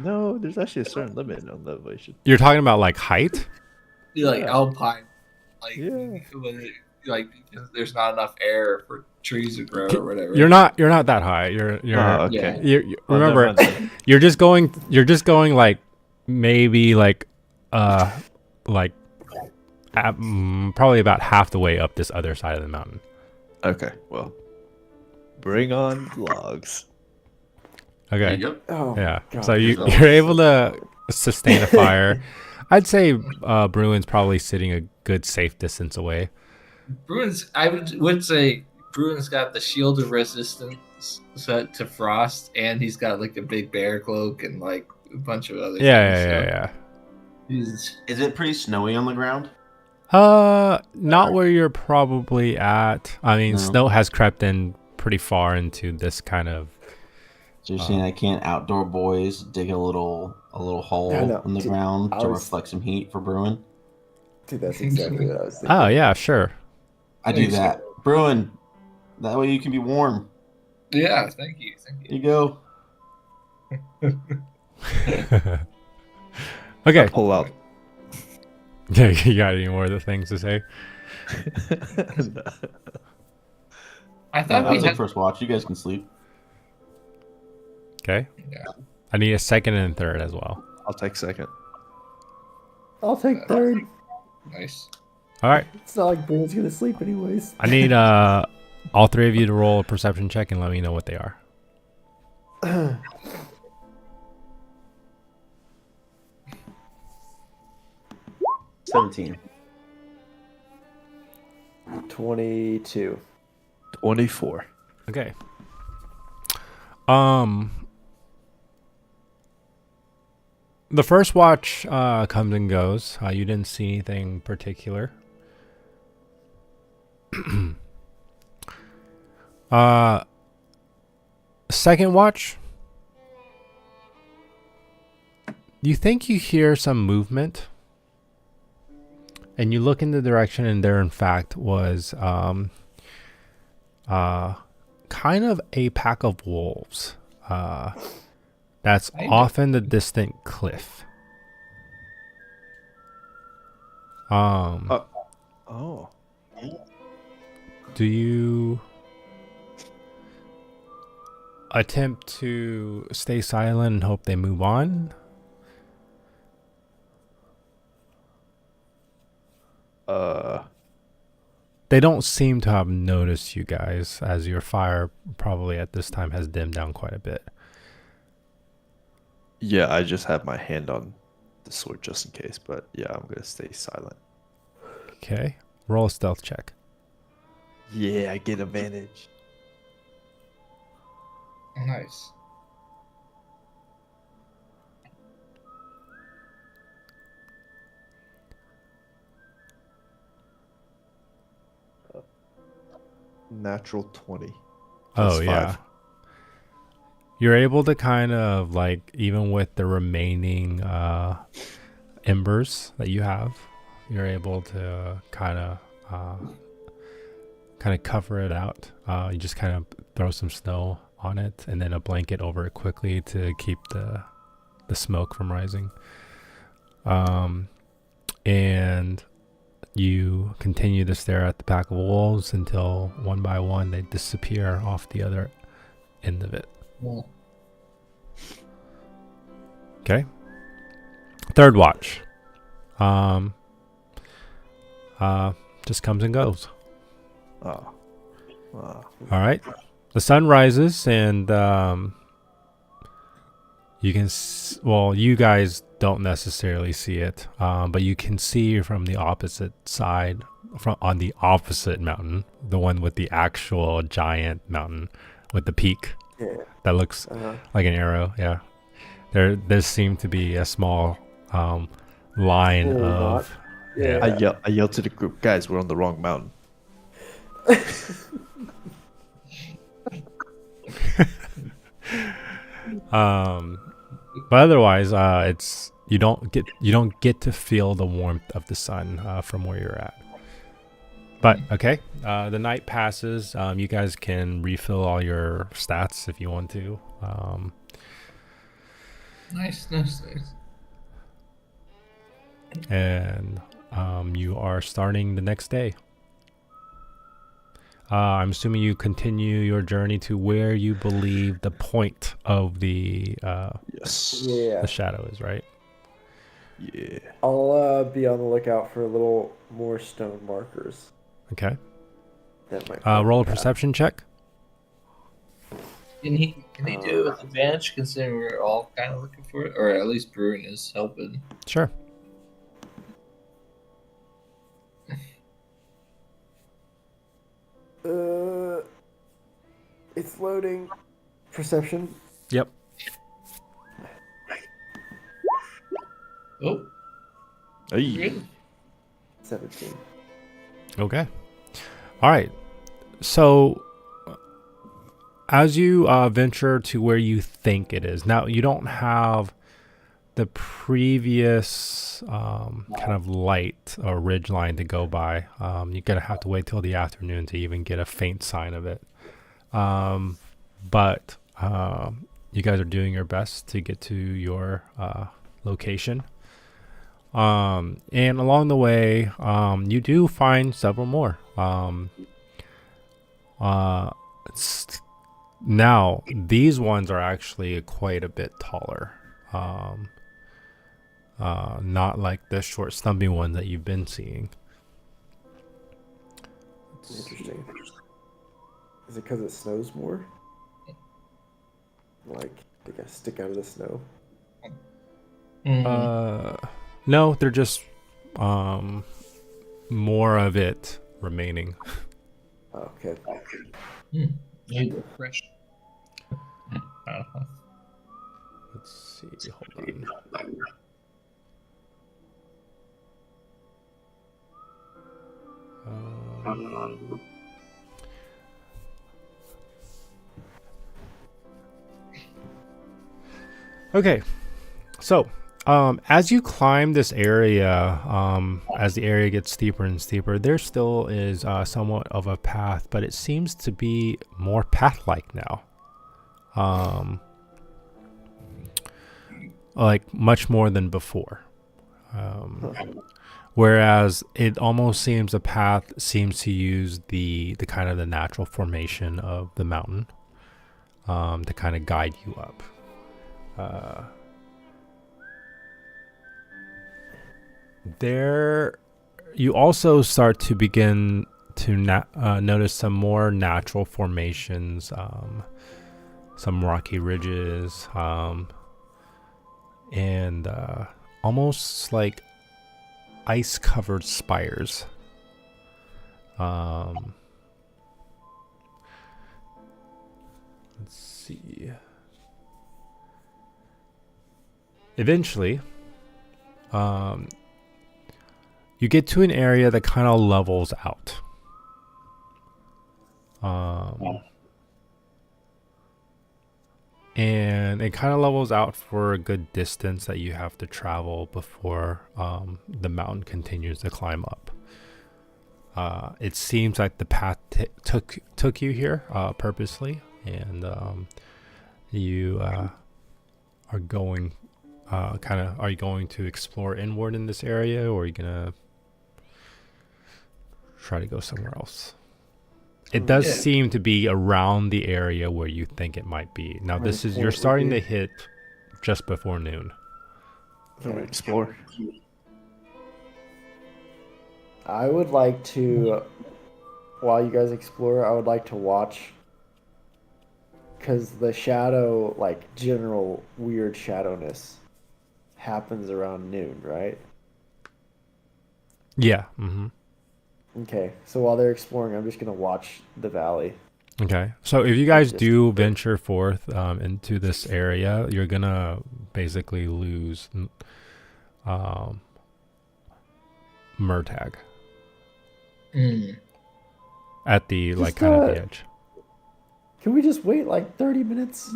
No, there's actually a certain limit on elevation. You're talking about like height? Like Yeah. alpine, like Yeah. when it, like there's not enough air for trees to grow or whatever. You're not that high. You're Oh, okay. Yeah. you Well, remember never mind. you're just going like maybe like probably about half the way up this other side of the mountain. Okay, well, bring on logs. Okay. Yep. Oh, Yeah. God. So you're able to sustain a fire. I'd say Bruin's probably sitting a good safe distance away. Bruin's. I would say Bruin's got the shield of resistance set to frost, and he's got like a big bear cloak and like a bunch of other. Yeah. things, so he's- Is it pretty snowy on the ground? Not where you're probably at. I mean, No. snow has crept in pretty far into this kind of. So you're saying I can't outdoor boys dig a little hole Yeah, no, in the dude, ground I to was- reflect some heat for Bruin? Dude, that's exactly what I was thinking. Oh yeah, sure. I do that. Bruin, that way you can be warm. Yeah, thank you. There you go. Okay. Pull out. Yeah, you got any more of the things to say? I thought I'll we take had. first watch. You guys can sleep. Okay. Yeah. I need a second and third as well. I'll take second. I'll take third. Nice. All right. It's not like Bruno's gonna sleep anyways. I need all three of you to roll a perception check and let me know what they are. 17. 22. 24. Okay. The first watch comes and goes. You didn't see anything particular. Second watch. You think you hear some movement, and you look in the direction, and there, in fact, was kind of a pack of wolves. That's off in the distant cliff. Oh. Do you attempt to stay silent and hope they move on? They don't seem to have noticed you guys, as your fire probably at this time has dimmed down quite a bit. Yeah, I just have my hand on the sword just in case, but yeah, I'm gonna stay silent. Okay. Roll a stealth check. Yeah, I get advantage. Nice. Natural 20. Oh, Plus yeah. 5. You're able to kind of, like, even with the remaining embers that you have, you're able to kind of cover it out. You just kind of throw some snow on it and then a blanket over it quickly to keep the smoke from rising. And you continue to stare at the pack of wolves until one by one they disappear off the other end of it. Well, Okay. Third watch. Just comes and goes. Oh. All right. The sun rises and you can you guys don't necessarily see it, but you can see from the opposite side, on the opposite mountain, the one with the actual giant mountain with the peak Yeah. that looks like an arrow. Yeah. There seemed to be a small line Oh, of Yeah. I yell to the group, guys, we're on the wrong mountain. but otherwise it's you don't get to feel the warmth of the sun from where you're at. But okay, the night passes. You guys can refill all your stats if you want to. nice. And you are starting the next day. I'm assuming you continue your journey to where you believe the point of the Yes. Yeah. the shadow is, right? Yeah. I'll be on the lookout for a little more stone markers. Okay. That might Roll a path. perception check. Can he do it with advantage considering we're all kind of looking for it, or at least Bruin is helping? Sure. It's loading. Perception. Yep. Oh, Hey. really? 17. Okay. All right. So as you venture to where you think it is, now you don't have the previous kind of light or ridge line to go by. You're gonna have to wait till the afternoon to even get a faint sign of it. But you guys are doing your best to get to your location. And along the way, you do find several more. Now, these ones are actually quite a bit taller. Not like the short, stumpy one that you've been seeing. Interesting. Is it because it snows more? Like, they gotta stick out of the snow? No, they're just more of it remaining. Oh, okay. Fresh. Let's see. Hold on. Okay, so as you climb this area, as the area gets steeper and steeper, there still is somewhat of a path, but it seems to be more path-like now. Like much more than before. Whereas it almost seems a path seems to use the kind of the natural formation of the mountain to kind of guide you up. There, you also start to begin to notice some more natural formations, some rocky ridges, and almost like ice-covered spires. Let's see. Eventually, you get to an area that kind of levels out. And it kind of levels out for a good distance that you have to travel before the mountain continues to climb up. It seems like the path took you here purposely, and you are going are you going to explore inward in this area, or are you gonna try to go somewhere else? It does seem to be around the area where you think it might be. Now, this is, you're starting to hit just before noon. Explore. I would like to, while you guys explore, I would like to watch, because the shadow, like general weird shadowness, happens around noon, right? Yeah. Mm-hmm. Okay, so while they're exploring, I'm just gonna watch the valley. Okay, so if you guys do venture forth into this area, you're gonna basically lose Murtag at the Just, like kind of the edge. Can we just wait like 30 minutes?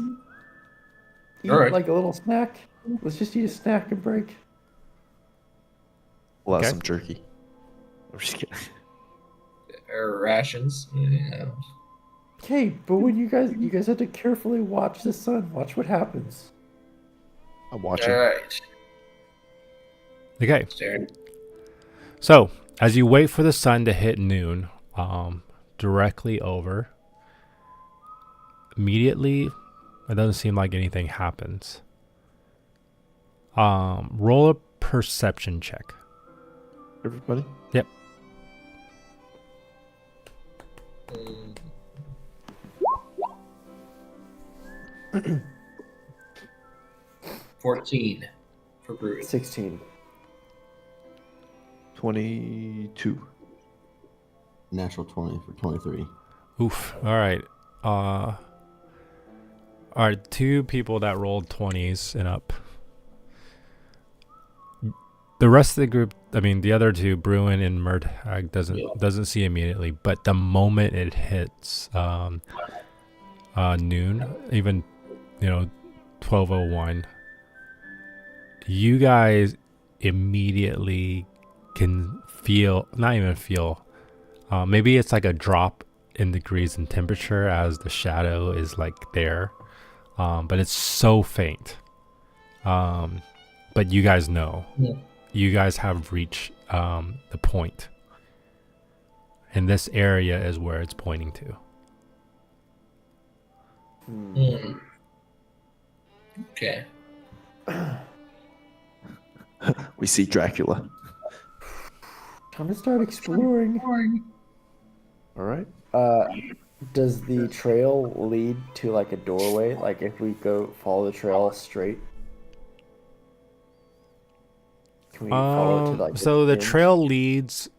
Eat All right. like a little snack? Let's just eat a snack and break. We'll have Okay. some jerky. I'm just kidding. Or rations. Yeah. Okay, but when you guys have to carefully watch the sun. Watch what happens. I'm watching. All right. Okay, Staring. so as you wait for the sun to hit noon, directly over, immediately, it doesn't seem like anything happens. Roll a perception check. Everybody? Yep. 14 for Bruce. 16. 22. Natural 20 for 23. Oof. All right. All right. Two people that rolled 20s and up. The rest of the group, I mean, the other two, Bruin and Murtag, doesn't see immediately. But the moment it hits, noon, even 12:01, you guys immediately can feel, not even feel, maybe it's like a drop in degrees in temperature as the shadow is like there, but it's so faint. But you guys know, you guys have reached the point, and this area is where it's pointing to. Okay. We see Dracula. Time to start exploring. All right. Does the trail lead to like a doorway? Like if we go follow the trail straight, can we follow it to like? So the end? trail leads,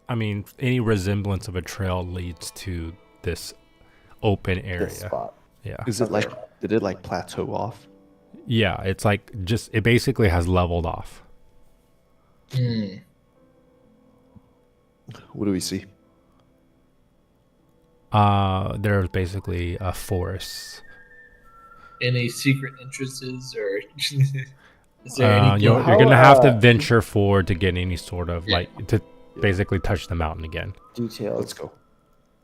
I mean, any resemblance of a trail leads to this open area. This spot. Yeah. Is it like, did it like plateau off? Yeah, it's like just, it basically has leveled off. What do we see? There's basically a forest. Any secret entrances or is there any? You're How, gonna have to venture forward to get any sort of Yeah. like to basically touch the mountain again. Details. Let's go.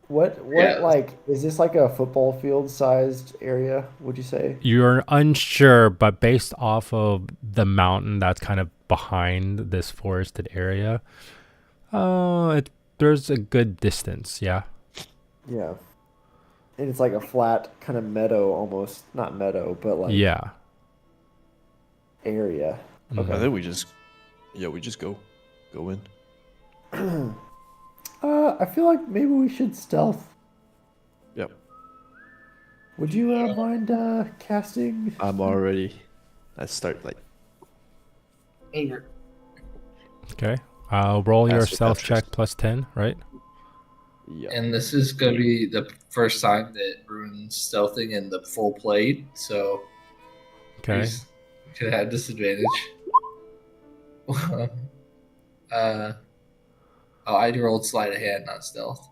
What Yeah. like is this like a football field sized area, would you say? You're unsure, but based off of the mountain that's kind of behind this forested area, there's a good distance. Yeah. Yeah. And it's like a flat kind of meadow almost. Not meadow, but like Yeah. area. Mhm. I think we just go in. I feel like maybe we should stealth. Yep. Would you mind casting? I'm already. I start like. Okay. Roll your Pass with stealth interest. check plus 10, right? Yeah. And this is gonna be the first time that Rune's stealthing in the full plate, so Okay. he's gonna have disadvantage. I rolled sleight of hand, not stealth,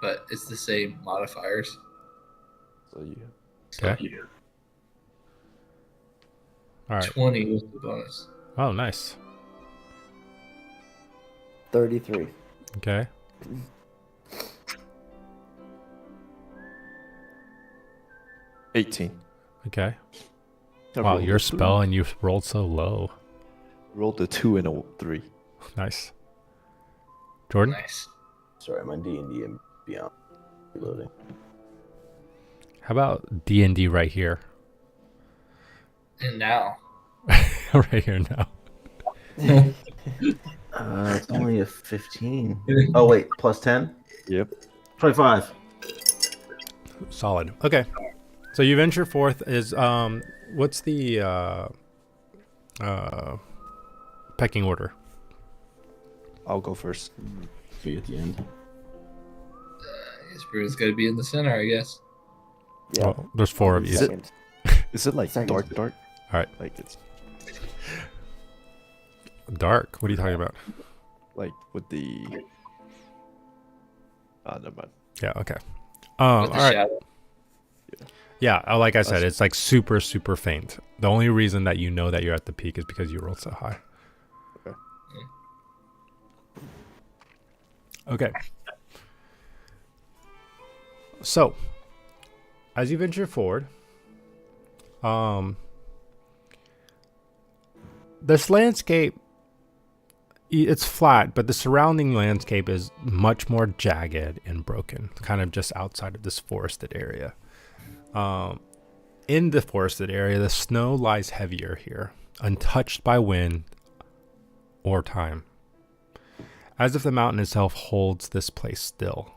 but it's the same modifiers. So you. So Okay. All right. 20 was the bonus. Oh, nice. 33. Okay. $18. Okay. I Wow, rolled your a spell and you rolled so low. Rolled a 2 and a 3. Nice. Jordan? Nice. Sorry, my D&D and Beyond reloading. How about D&D right here? And now, Right here now. It's only a 15. Oh wait, plus 10, Yep. 25. Solid. Okay. So you venture forth is what's the pecking order? I'll go first. See at the end. Rune's gonna be in the center, I guess. Yeah. Well, there's 4 of you. Is it- Second. Is it like Second. dark? All right. Like it's Dark. What are you talking about? like with the. Never mind. Yeah, okay. With All the right. shadow. Yeah, like I said, it's like super, super faint. The only reason that you know that you're at the peak is because you rolled so high. Okay. So, as you venture forward, this landscape, it's flat, but the surrounding landscape is much more jagged and broken, kind of just outside of this forested area. In the forested area, the snow lies heavier here, untouched by wind or time, as if the mountain itself holds this place still.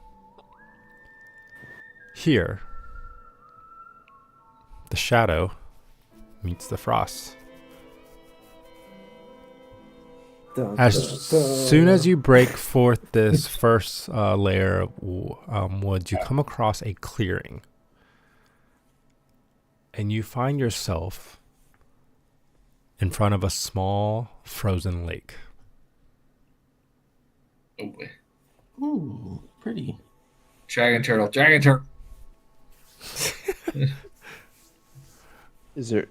Here, the shadow meets the frost. Dun, As dun, dun. soon as you break forth this first layer of woods, you come across a clearing. And you find yourself in front of a small frozen lake. Oh boy. Ooh, pretty. Dragon turtle. Dragon turtle. Is there?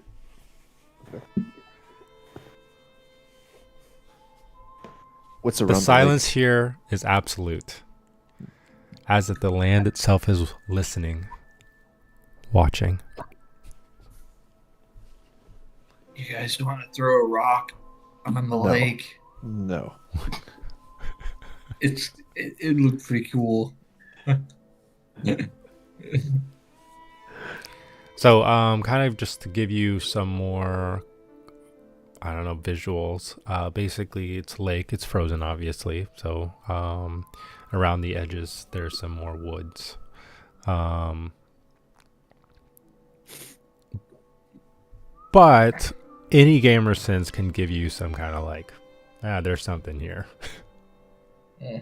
What's around The lake? silence here is absolute, as if the land itself is listening, watching. You guys want to throw a rock on the lake? No. It looked pretty cool. So, kind of just to give you some more, I don't know, visuals. Basically, it's a lake. It's frozen, obviously. So, around the edges, there's some more woods. But any gamer sense can give you some kind of like, there's something here. Yeah.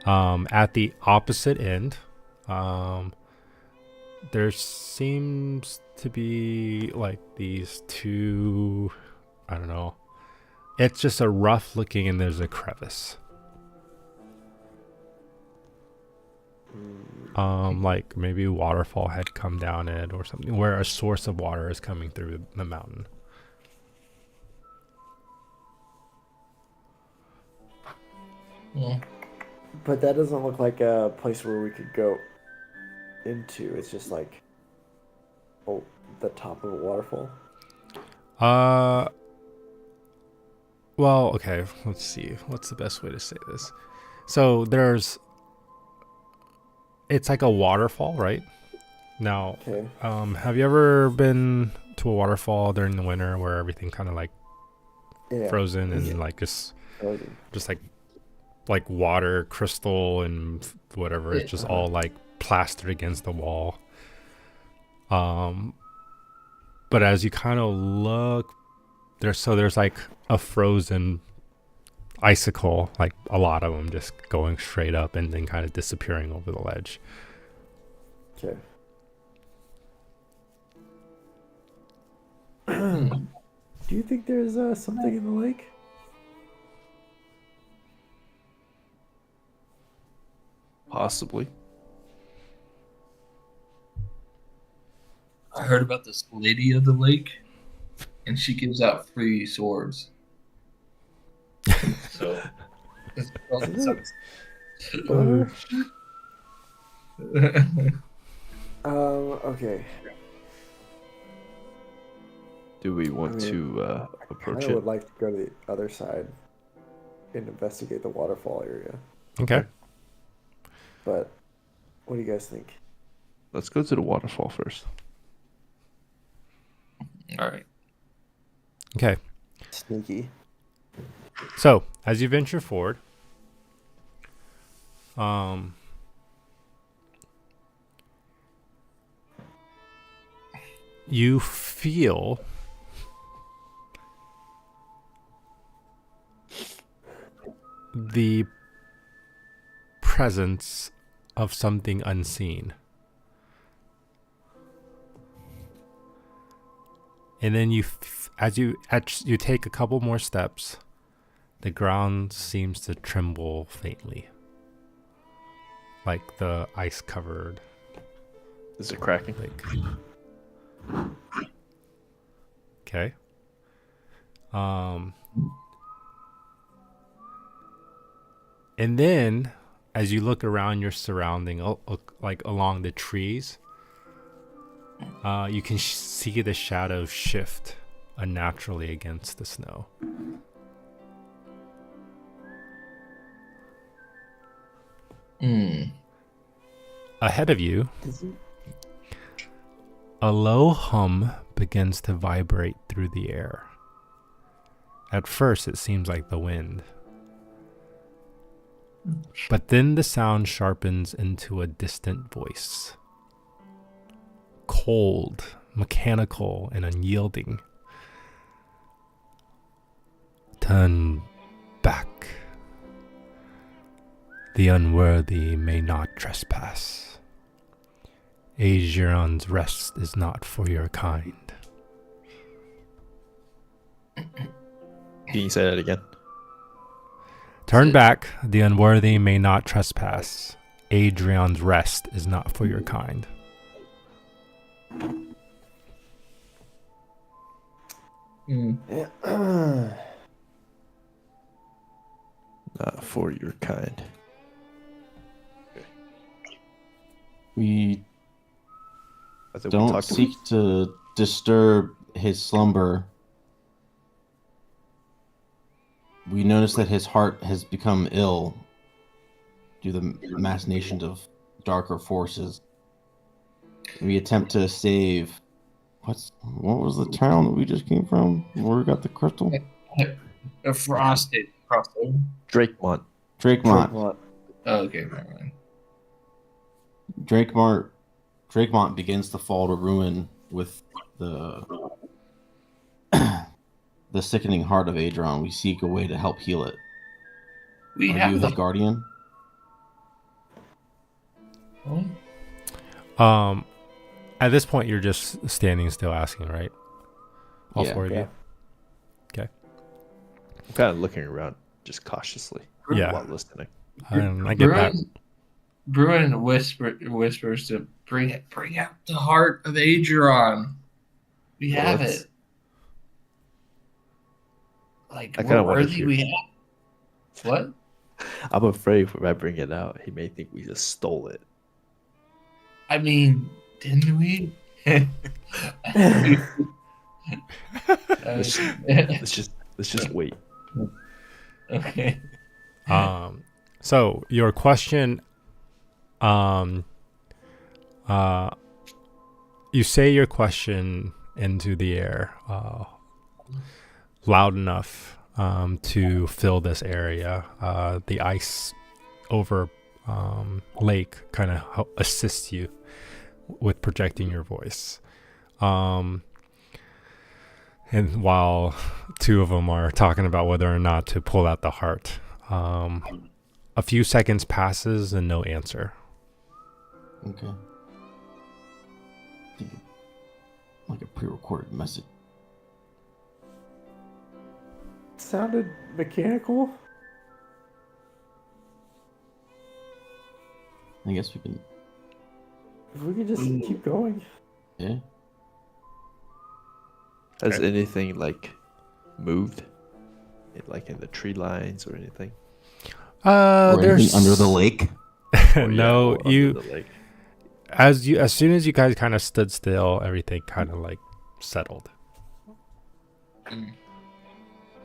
At the opposite end, there seems to be like these two, I don't know. It's just a rough looking, and there's a crevice. Like maybe a waterfall had come down it or something, where a source of water is coming through the mountain. Yeah. But that doesn't look like a place where we could go into. It's just like, oh, the top of a waterfall. Well, okay, let's see. What's the best way to say this? So it's like a waterfall, right? Now, Okay. have you ever been to a waterfall during the winter where everything kind of like Yeah. frozen and Yeah. like just Frozen. like water, crystal, and whatever? It's just Uh-huh. all like plastered against the wall. But as you kind of look, there's like a frozen icicle, like a lot of them just going straight up and then kind of disappearing over the ledge. Okay. Do you think there's something in the lake? Possibly. I heard about this lady of the lake, and she gives out free swords. So, it's probably something. Okay. Do we want I mean, to I approach kind of it? would like to go to the other side and investigate the waterfall area. Okay. But what do you guys think? Let's go to the waterfall first. All right. Okay. Sneaky. So as you venture forward, you feel the presence of something unseen. And then as you take a couple more steps, the ground seems to tremble faintly, like the ice covered. Is it cracking? Like, okay. And then, as you look around your surrounding, like along the trees, you can see the shadows shift unnaturally against the snow. Ahead of you, a low hum begins to vibrate through the air. At first, it seems like the wind. But then the sound sharpens into a distant voice. Cold, mechanical, and unyielding. Turn back. The unworthy may not trespass. Aegeron's rest is not for your kind. Can you say that again? Turn back, the unworthy may not trespass. Adrian's rest is not for your kind. Not for your kind. We I think we don't talked seek to disturb his slumber. We notice that his heart has become ill due to the machinations of darker forces. We attempt to save. What was the town that we just came from? Where we got the crystal? A frosted crossover. Drakemont. Drakemont. Oh, okay, never mind. Drakemont begins to fall to ruin with the the sickening heart of Adron. We seek a way to help heal it. We Are have you the his guardian? At this point, you're just standing still asking, right? All Yeah. four of you? I'm kind of looking around just cautiously. Yeah. While listening. I get that. Bruin whispers to bring out the heart of Adron. We Well, have that's- it. Like, I kinda what wanna worthy hear- we have. What? I'm afraid if I bring it out, he may think we just stole it. I mean, didn't we? Let's just wait. Okay. So your question, you say your question into the air, loud enough, to fill this area. The ice over, lake kind of assists you with projecting your voice. And while two of them are talking about whether or not to pull out the heart, a few seconds passes and no answer. Okay. Like a pre-recorded message. Sounded mechanical. I guess we can. If we could just keep going. Yeah. Has anything like moved? Like in the tree lines or anything? Or There's anything under the lake. no, or you under the lake. as soon as you guys kind of stood still, everything kind of like settled.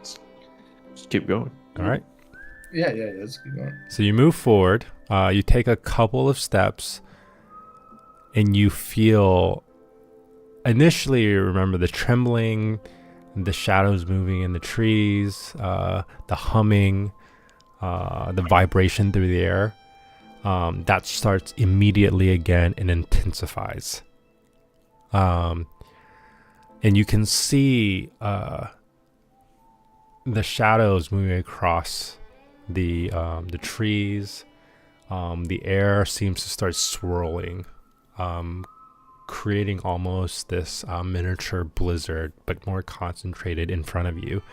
Just keep going. All right. Yeah, let's keep going. So you move forward. You take a couple of steps, and you feel. Initially, you remember the trembling, the shadows moving in the trees, the humming, the vibration through the air. That starts immediately again and intensifies. And you can see the shadows moving across the trees. The air seems to start swirling, creating almost this miniature blizzard, but more concentrated in front of you.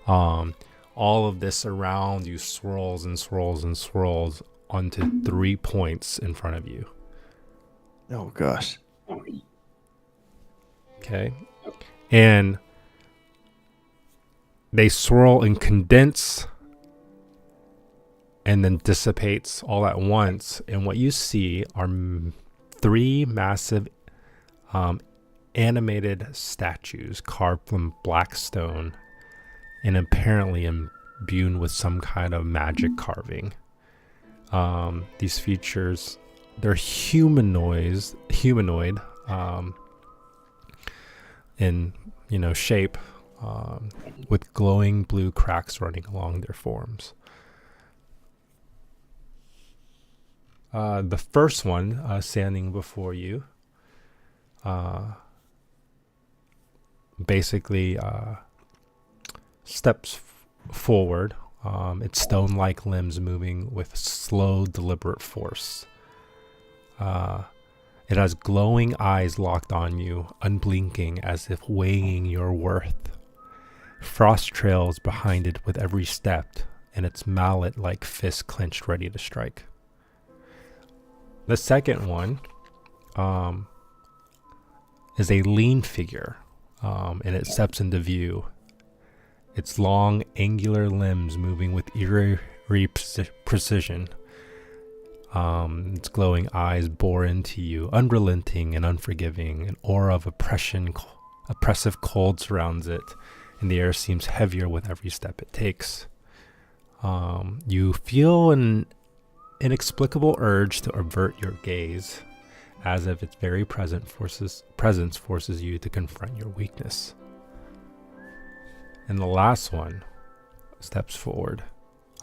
All of this around you swirls and swirls and swirls onto 3 points in front of you. Oh gosh. Okay. And they swirl and condense and then dissipates all at once. And what you see are 3 massive animated statues carved from black stone and apparently imbued with some kind of magic carving. These features, they're humanoid in shape, with glowing blue cracks running along their forms. The first one standing before you basically steps forward, its stone-like limbs moving with slow, deliberate force. It has glowing eyes locked on you, unblinking as if weighing your worth. Frost trails behind it with every step, and its mallet-like fist clenched ready to strike. The second one is a lean figure, and it steps into view. Its long, angular limbs moving with eerie precision. Its glowing eyes bore into you, unrelenting and unforgiving. An aura of oppressive cold surrounds it, and the air seems heavier with every step it takes. You feel an inexplicable urge to avert your gaze, as if its very presence forces you to confront your weakness. And the last one steps forward.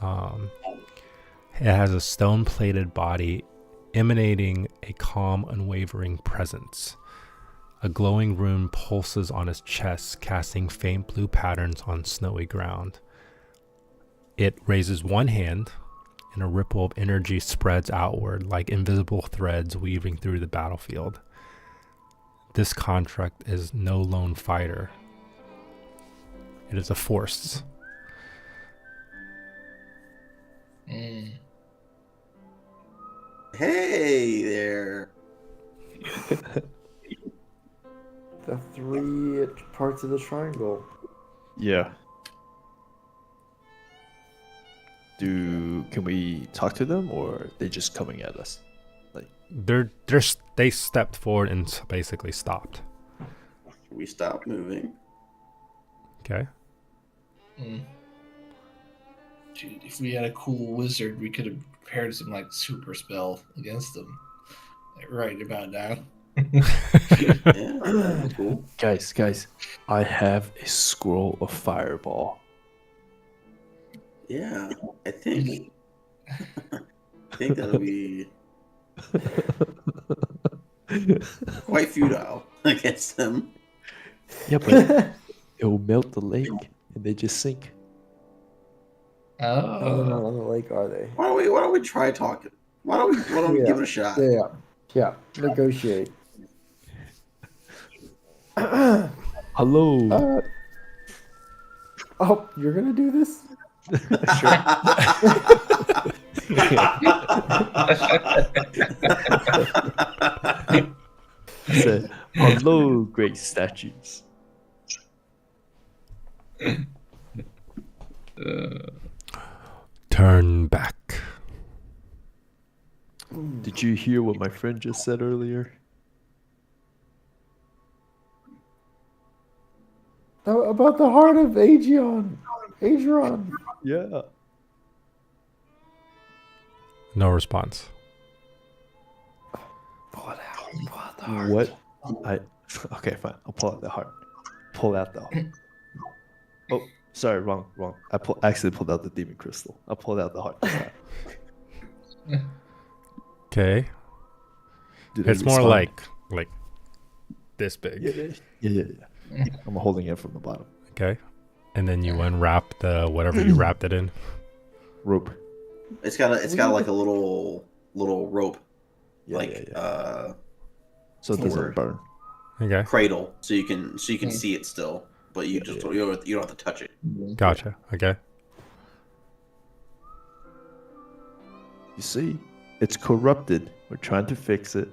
It has a stone-plated body emanating a calm, unwavering presence. A glowing rune pulses on its chest, casting faint blue patterns on snowy ground. It raises one hand, and a ripple of energy spreads outward like invisible threads weaving through the battlefield. This construct is no lone fighter. It is a force. Hey there. The 3 parts of the triangle. Yeah. Can we talk to them, or are they just coming at us? They stepped forward and basically stopped. We stopped moving. Okay. Dude, if we had a cool wizard, we could have prepared some like super spell against them. Like, right about now. Yeah, that's cool. Guys, I have a scroll of fireball. Yeah, I think that'll be quite futile against them. Yeah, but it will melt the lake and they just sink. Oh, they're not on the lake, are they? Why don't we try talking? Why don't we give it a shot? Yeah. Negotiate. Hello. Oh, you're gonna do this? Said, hello, great statues. Turn back. Did you hear what my friend just said earlier? About the heart of Aegon. Yeah. No response. Pull it out. Pull out the heart. What? Okay, fine. I'll pull out the heart. Pull out the heart. Oh, sorry, wrong. I actually pulled out the demon crystal. I pulled out the heart. Okay. Did I It's more respond? like this big. Yeah. I'm holding it from the bottom. Okay. And then you unwrap the whatever you wrapped it in. Rope. It's got like a little rope, Yeah, like yeah. So it for- doesn't burn. Okay. cradle, so you can see it still, but you just you don't have to touch it. Gotcha. Okay. You see, it's corrupted. We're trying to fix it.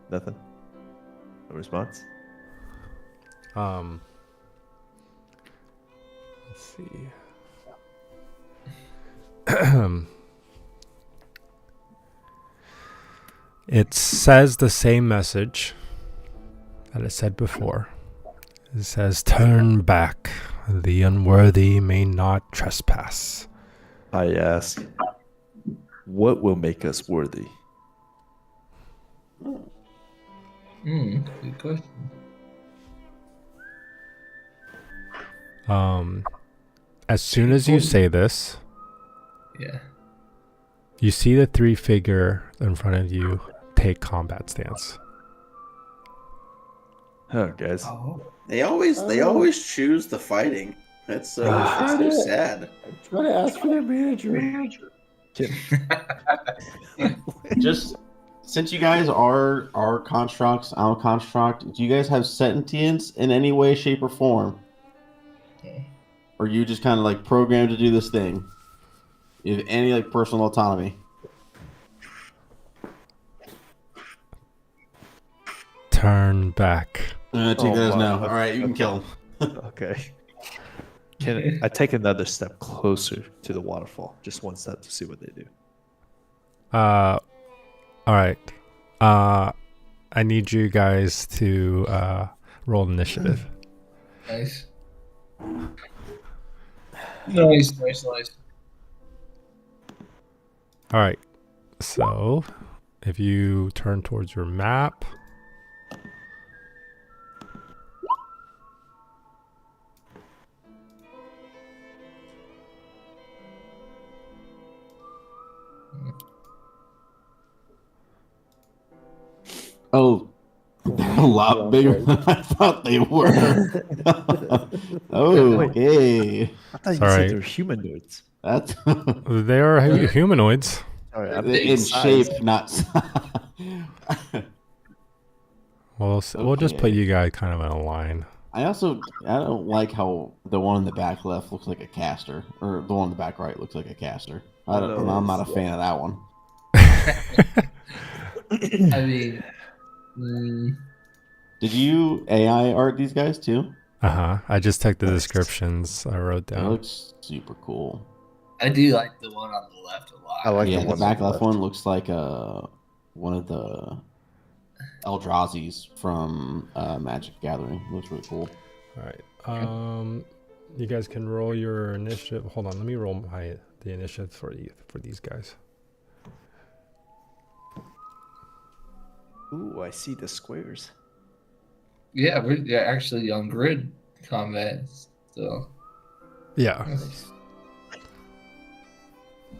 Nothing. No response. Let's see. It says the same message that it said before. It says, "Turn back. The unworthy may not trespass." I ask, what will make us worthy? Good question. As soon as you say this, Yeah. you see the 3-figure in front of you take combat stance. Oh, guys. Oh. They always choose the fighting. That's so sad. I'm trying to ask for their manager. Just since you guys are constructs, I'm a construct. Do you guys have sentience in any way, shape, or form? Or are you just kind of like programmed to do this thing? You have any like personal autonomy? back. Take Oh, that as no. my. All right, you can kill him. Okay. Can I take another step closer to the waterfall? Just one step to see what they do. All right. I need you guys to roll initiative. Nice. Nice. All right. So, if you turn towards your map, Oh, they're a lot bigger than I thought they were. Okay. I thought you Sorry. said they were humanoids. That's they are humanoids. Sorry, I'm in size. shape, not size. We'll just put Okay. you guys kind of in a line. I don't like how the one in the back left looks like a caster, or the one in the back right looks like a caster. I'm not a fan of that one. I mean, Did you AI art these guys too? I just took the descriptions I wrote It down. looks super cool. I do like the one on the left a lot. I like Yeah, the the one back on the left one looks like one of the Eldrazi's from Magic the Gathering. Looks really cool. All right. You guys can roll your initiative. Hold on, let me roll the initiative for these guys. Ooh, I see the squares. Yeah, we're actually on grid combat. So Yeah.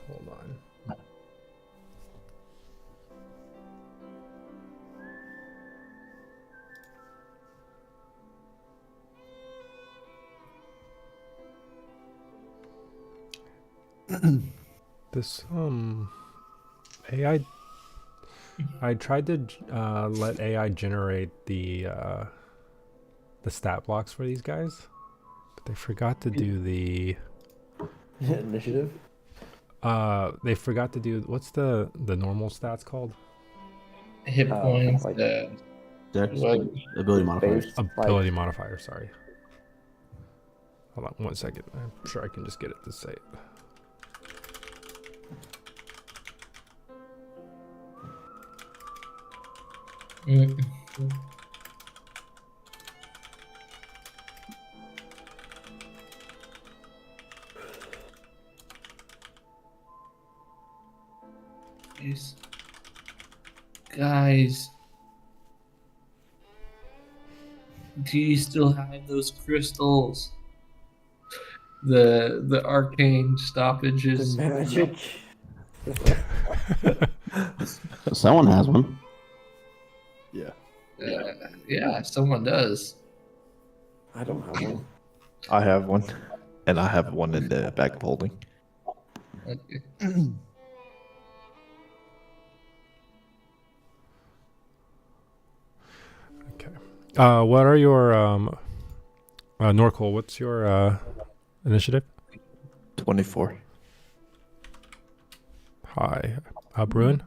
Hold on. This AI. I tried to let AI generate the stat blocks for these guys, but they forgot to do the Initiative. they forgot to do what's the normal stats called? hit points. like- Dex, What? ability modifiers. Base, Ability modifier. Sorry. Hold on 1 second. I'm sure I can just get it to say it. Jeez. Guys, do you still have those crystals? The arcane The stoppages. magic. Someone has one. Yeah. Yeah, someone does. I don't have one. I have one. And I have one in the back of holding. Okay. Okay. What are your Norcol? What's your initiative? 24. Hi, Bruin.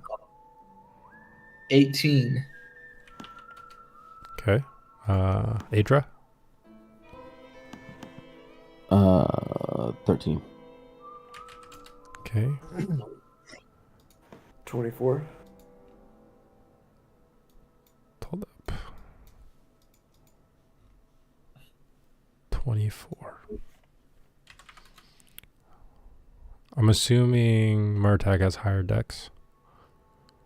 18. Okay. Adra. 13. Okay. 24. Hold up. 24. I'm assuming Murtag has higher dex.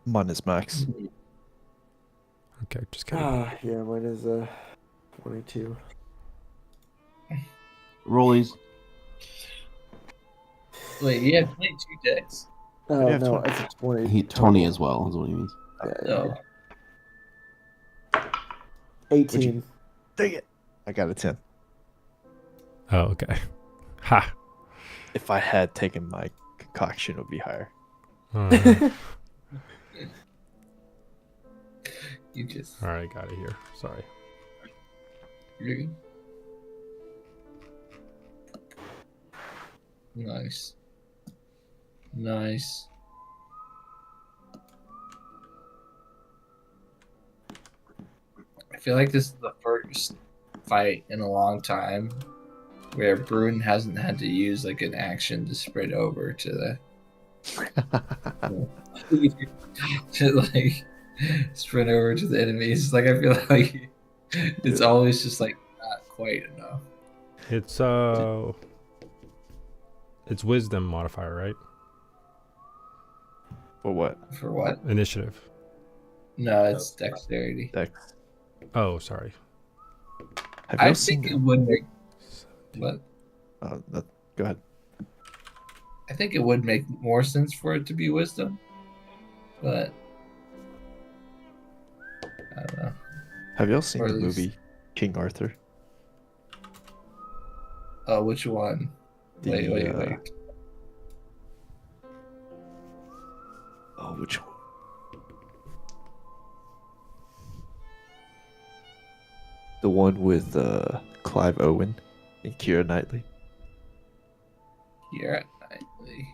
Mine is max. Okay, just kidding. Yeah, mine is 22. Rollies. Wait, you have 22 decks? Oh, have no, 20. it's a 20. He 20 as well is what he means. No. 18. Dang it. I got a 10. Oh, okay. Ha. If I had taken my concoction, it would be higher. You just. All right, got it here. Sorry. You're good. Nice. Nice. I feel like this is the first fight in a long time where Bruin hasn't had to use like an action to spread over to the to like spread over to the enemies. Like I feel like it's always just like not quite enough. It's wisdom modifier, right? For what? For what? Initiative. No, it's dexterity. Dex. Oh, sorry. Have you I all seen think it would make what? Go ahead. I think it would make more sense for it to be wisdom, but I don't know. Have you all seen Or the at least- movie King Arthur? Oh, which one? Wait. Oh, which one? The one with Clive Owen and Keira Knightley. Keira Knightley.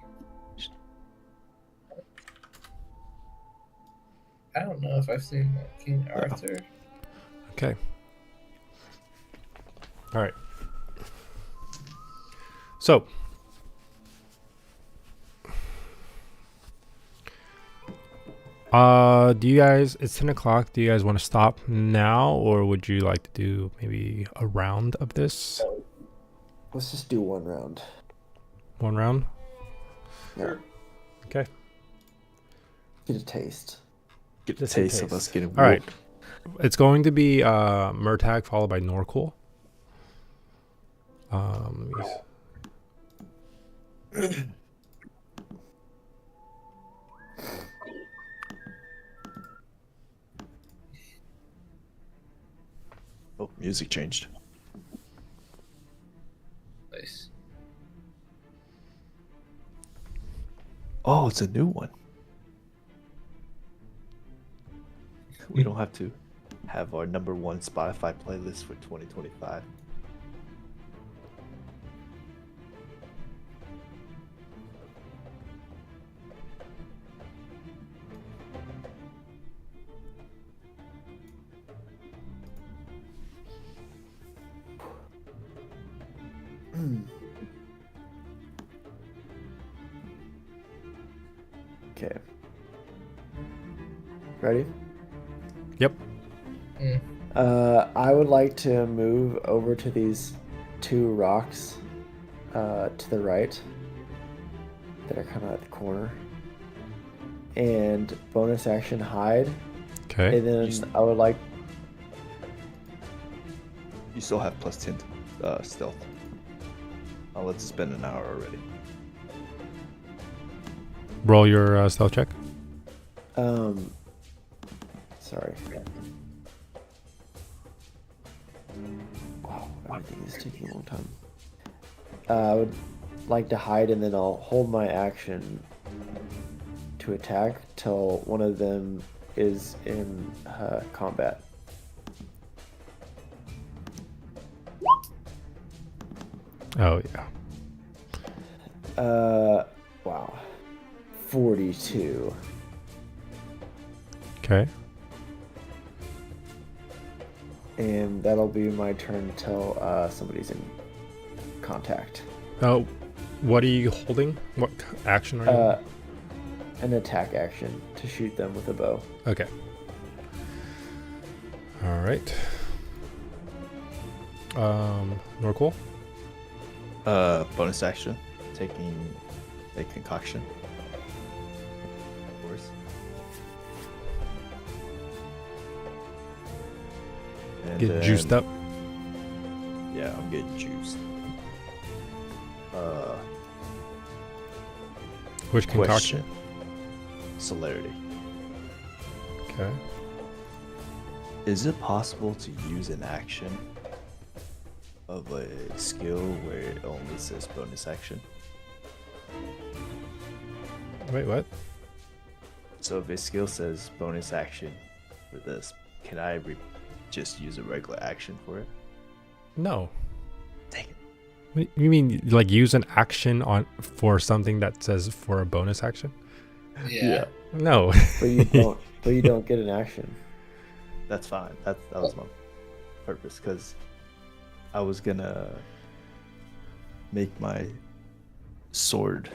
I don't know if I've seen King Arthur. Okay. All right. So, do you guys? It's 10 o'clock. Do you guys want to stop now, or would you like to do maybe a round of this? Let's just do one round. One round. Yeah. Okay. Get a taste. Get a Just a taste of taste. us getting All right. whooped. It's going to be Murtagh followed by Norcool. Let me Oh, music changed. Nice. Oh, it's a new one. We don't have to have our #1 Spotify playlist for 2025. Okay. Ready? Yep. I would like to move over to these two rocks to the right that are kind of at the corner. And bonus action hide. Okay. And then I would like You still have +10 stealth. I'll let it spend an hour already. Roll your stealth check. Sorry. Wow, everything is taking a long time. I would like to hide and then I'll hold my action to attack till one of them is in combat. Oh yeah. Wow. 42. Okay. And that'll be my turn till somebody's in contact. Oh, what are you holding? What action are you? An attack action to shoot them with a bow. Okay. All right. Norcool. Bonus action, taking a concoction. Of course. And Get juiced up. Yeah, I'm getting juiced. Which concoction? Question. Celerity. Okay. Is it possible to use an action of a skill where it only says bonus action? Wait, what? So if a skill says bonus action for this, can I just use a regular action for it? No. Dang it. What, you mean like use an action on for something that says for a bonus action? Yeah. No. But you don't get an action. That's fine. That was my purpose because I was gonna make my sword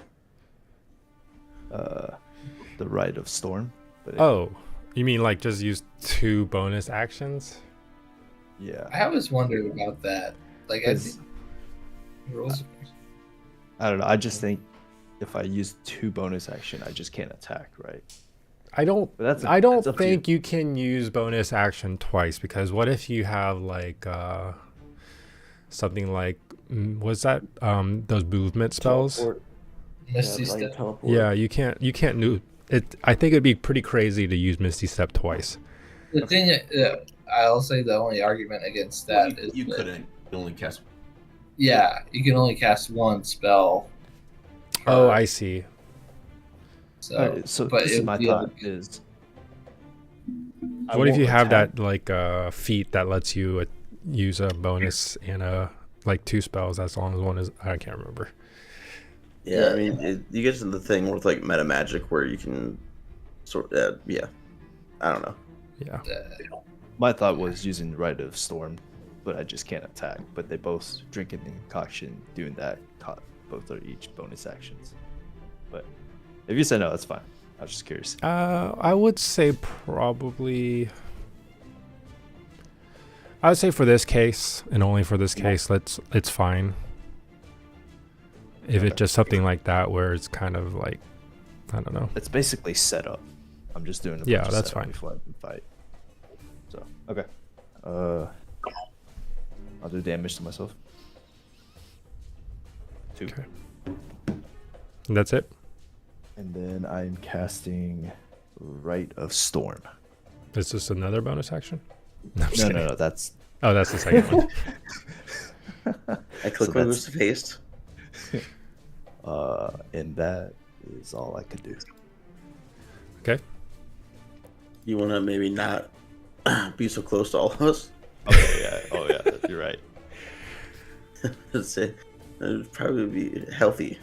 the Rite of Storm. But Oh, you mean like just use 2 bonus actions? yeah. I always wondered about that. Like, I 'Cause think rules. I don't know. I just think if I use 2 bonus action, I just can't attack, right? I don't. But that's I don't that's up to you. think you can use bonus action twice because what if you have like something like was that those movement spells? Teleport. Misty Yeah, like a Step. teleport. Yeah, you can't do it. I think it'd be pretty crazy to use Misty Step twice. The thing, I'll say the only argument against that is you that, couldn't. You only cast. Yeah, you can only cast 1 spell. Oh, per- I see. So, Alright, so but this is it- my the thought other- is I What if won't you have attack. that like feat that lets you use a bonus and like 2 spells as long as one is I can't remember. Yeah, I mean, you get to the thing with like meta magic where you can yeah. I don't know. Yeah. My thought was using the Rite of Storm, but I just can't attack. But they both drinking the concoction, doing that. Both are each bonus actions. But if you say no, that's fine. I was just curious. I would say probably. I would say for this case and only for this case, it's fine. If it's just something like that where it's kind of like, I don't know. It's basically set up. I'm just doing a Yeah, bunch of that's setup fine. before I can fight. So okay. I'll do damage to myself. 2. Okay. That's it. And then I'm casting Rite of Storm. Is this another bonus action? No, I'm just kidding. No, that's Oh, that's the second one. I click So my that's- boost of haste. and that is all I could do. Okay. You want to maybe not be so close to all of us? Okay, yeah. Oh yeah, you're right. Let's say it would probably be healthy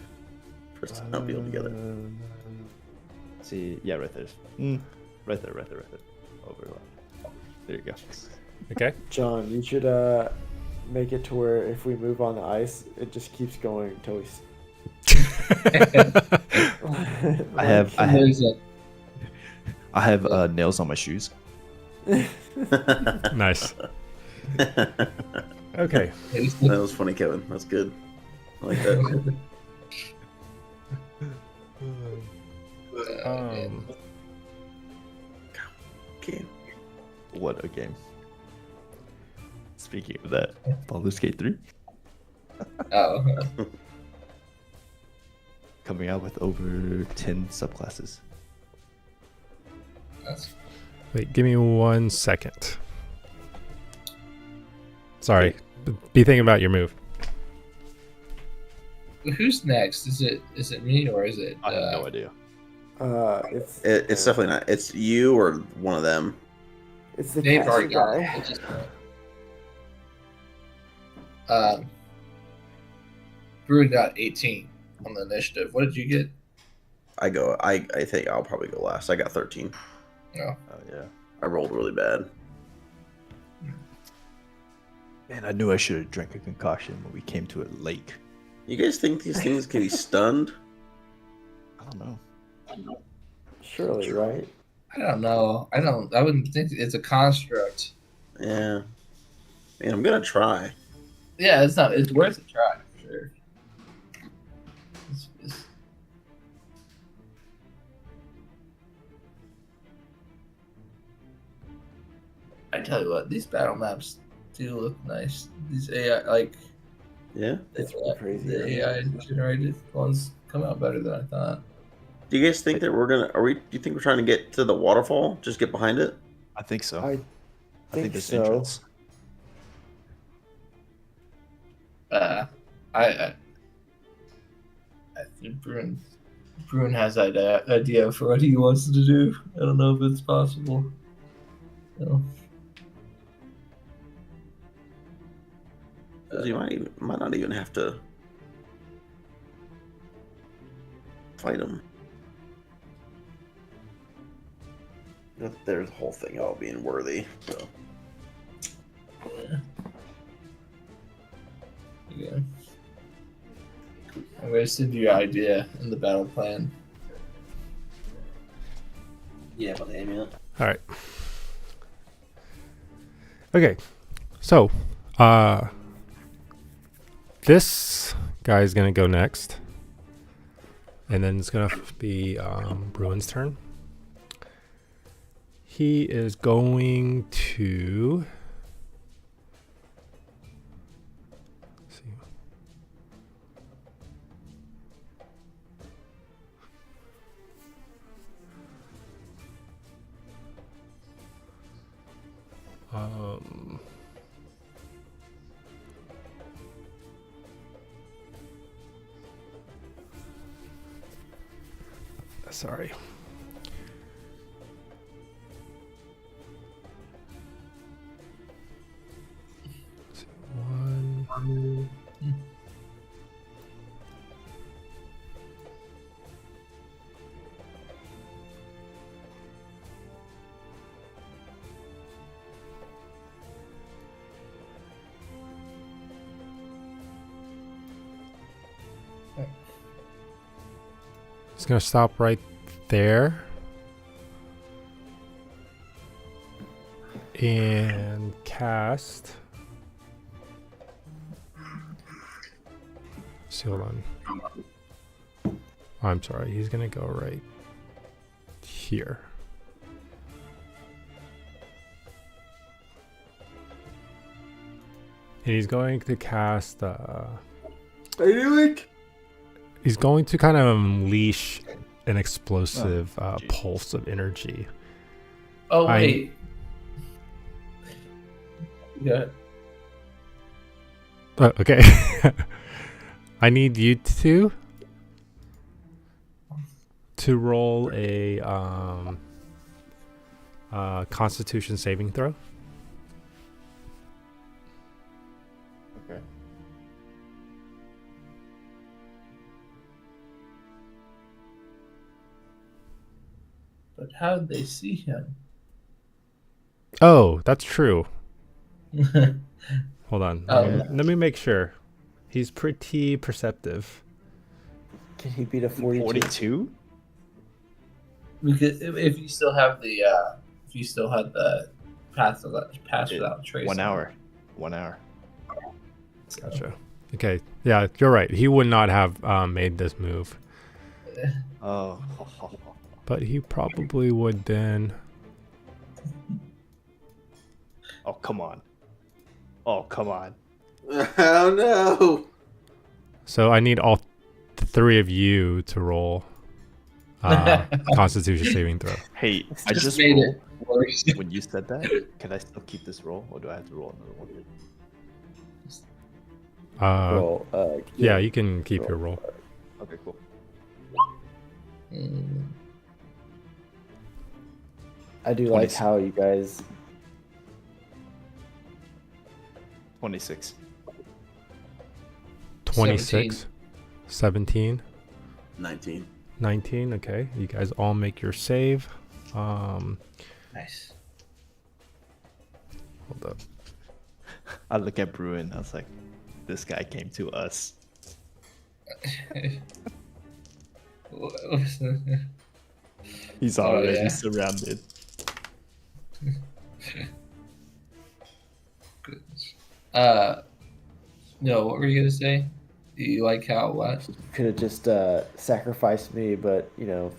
for us to not be all together. See, yeah, right there. Right there. Overlap. There you go. Okay. John, you should make it to where if we move on the ice, it just keeps going until we. I have There's a- nails on my shoes. Nice. Okay. there's That was funny, Kevin. That's good. I like that. Um, Okay. What a game. Speaking of that, Baldur's Gate 3 Oh, coming out with over 10 subclasses. that's wait, give me 1 second. Sorry. Be thinking about your move. who's next? Is it me or is it? I have no idea. It's definitely not. It's you or one of them. It's the They've caster already got guy. it. Just, Bruin got 18 on the initiative. What did you get? I think I'll probably go last. I got 13. No. Oh yeah. I rolled really bad. Man, I knew I should have drank a concoction when we came to a lake. You guys think these things can be stunned? I don't know. Surely, right? I don't know. I wouldn't think it's a construct. Yeah. Man, I'm gonna try. Yeah, it's not. It's worth a try for sure. It's- I tell you what, these battle maps do look nice. These AI, like Yeah. It's pretty crazy. the AI generated ones come out better than I thought. Do you guys think that we're gonna? Do you think we're trying to get to the waterfall? Just get behind it? I think so. I I think think there's so. entrance. I think Bruin has that idea for what he wants to do. I don't know if it's possible. No. 'Cause you might not even have to fight them. There's the whole thing about being worthy. So Yeah. I'm gonna send you an idea in the battle plan. Yeah, about the amulet. All right. Okay. So, this guy is gonna go next, and then it's gonna be Bruin's turn. He is going to. Let's see. Sorry. One. It's gonna stop right there. And cast. See, hold on. I'm sorry, he's gonna go right here. And he's going to cast he's going to kind of unleash an explosive pulse of energy. Oh wait. Yeah. Okay. I need you to roll a Constitution saving throw. Okay. But how did they see him? Oh, that's true. Hold on. Oh. Let me make sure. He's pretty perceptive. Can he beat a 42? 42? Because if you still have the if you still had the pass without trace. 1 hour. 1 hour. Gotcha. Okay. Yeah, you're right. He would not have made this move, Oh. but he probably would then. Oh, come on. Oh, come on. Oh no! So I need all three of you to roll Constitution saving throw. Hey, I Just just made rolled. it worse. When you said that, can I still keep this roll, or do I have to roll another one? Well, Yeah, you can keep your roll. Okay, cool. I do like 26. how you guys. 26. 26, 17, 19. 19. Okay, you guys all make your save. Nice. Hold up. I look at Bruin. I was like, this guy came to us. He's Oh, already yeah. surrounded. Goodness. No, what were you gonna say? You like how what? Could have just sacrificed me, but All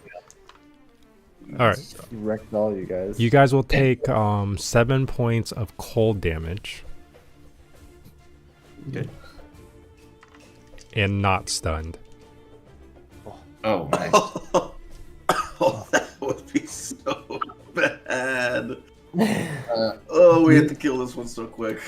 right. you wrecked all you guys. You guys will take 7 points of cold damage Okay. and not stunned. Oh, nice. Oh, that would be so bad. Uh, Oh, we have to kill this one so quick.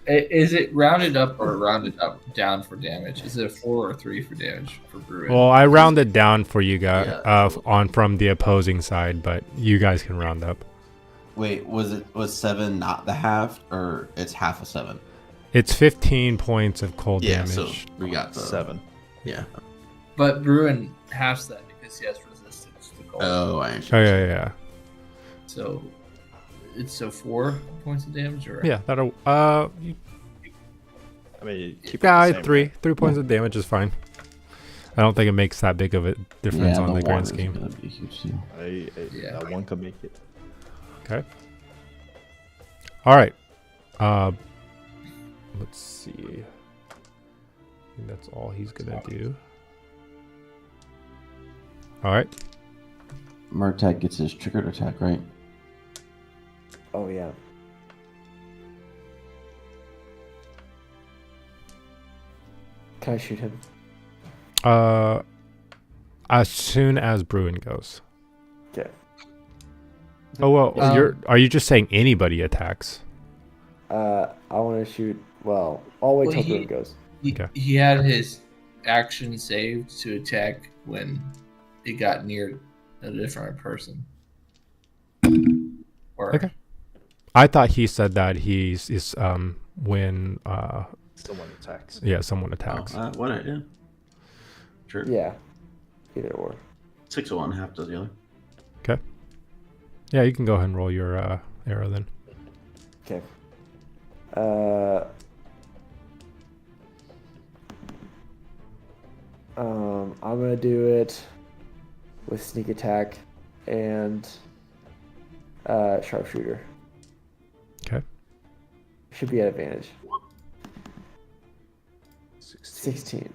Is it rounded up or rounded up down for damage? Is it a 4 or 3 for damage for Bruin? Well, I rounded down for you guys Yeah. on from the opposing side, but you guys can round up. Wait, was 7 not the half, or it's half of 7? It's 15 points of cold Yeah, damage. so we got the 7. Yeah. But Bruin halves that because he has resistance to cold. Oh, I Oh understand. yeah. So it's 4 points of damage, or Yeah, that'll I mean, keep it the yeah, same, 3 right? 3 points of damage is fine. I don't think it makes that big of a difference on the grand water's scheme. gonna be a huge deal. Yeah. That one can make it. Okay. All right. Let's see. I think that's all he's gonna do. All right. Murtag gets his triggered attack, right? Oh yeah. Can I shoot him? As soon as Bruin goes. Okay. Oh well, are you just saying anybody attacks? I want to shoot. Well, I'll wait Well, till he- Bruin goes. Okay. He had his action saved to attack when it got near a different person. Or Okay. I thought he said that he's when Someone attacks. yeah, someone attacks. What? Yeah. Sure. Yeah. Either or. 6 of one, half does the other. Yeah, you can go ahead and roll your arrow then. Okay. I'm gonna do it with sneak attack and sharpshooter. Okay. Should be at advantage. 16. 16.